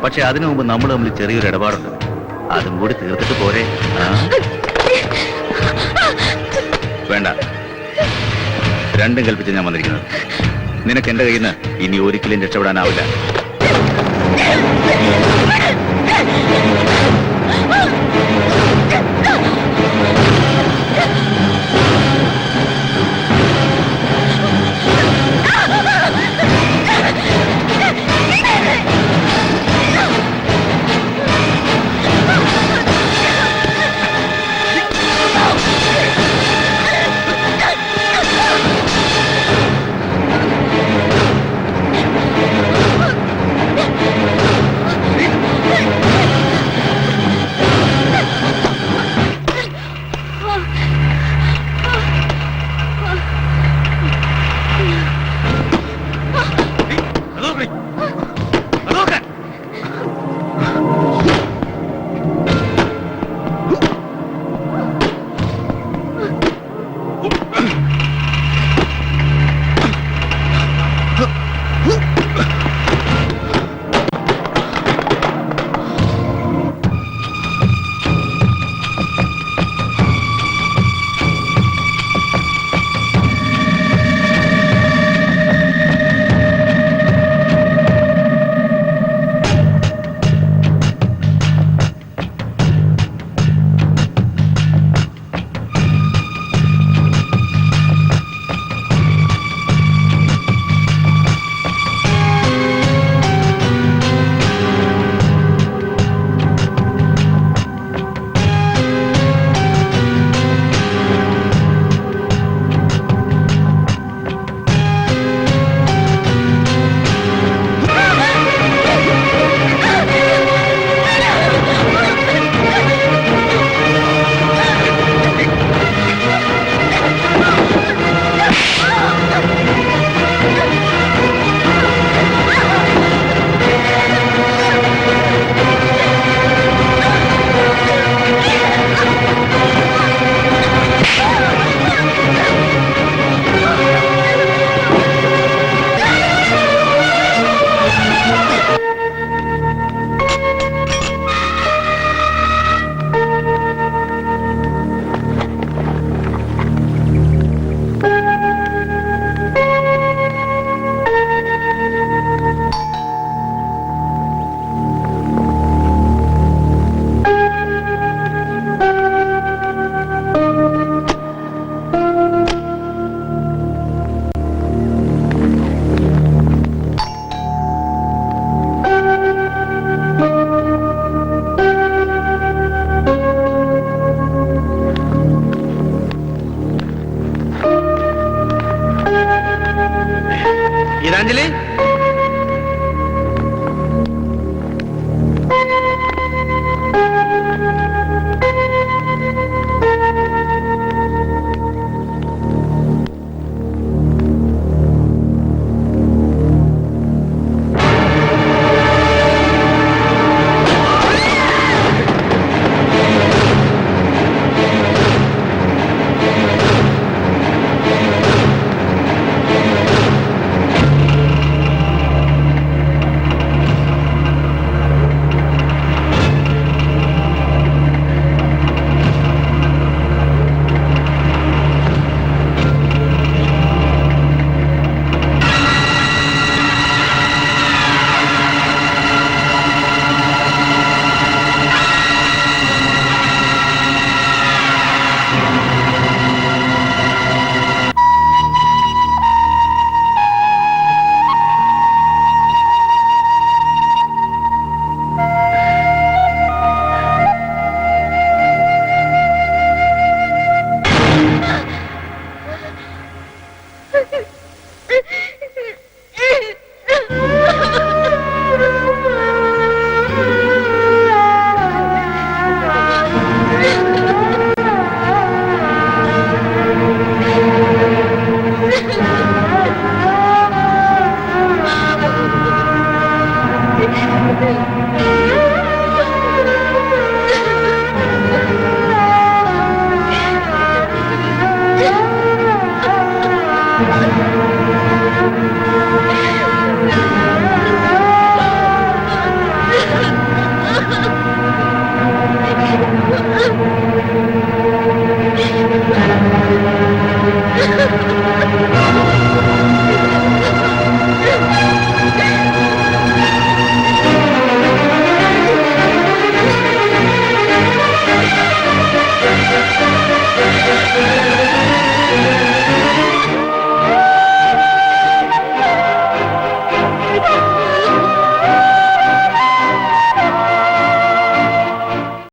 പക്ഷെ അതിനു മുമ്പ് നമ്മൾ തമ്മിൽ ചെറിയൊരു ഇടപാടുണ്ട്. അതും കൂടി തീർത്തിട്ട് പോരെ? വേണ്ട, രണ്ടും കൽപ്പിച്ച് ഞാൻ വന്നിരിക്കുന്നത്. നിനക്ക് എന്റെ കയ്യിൽ നിന്ന് ഇനി ഒരിക്കലും രക്ഷപ്പെടാനാവില്ല.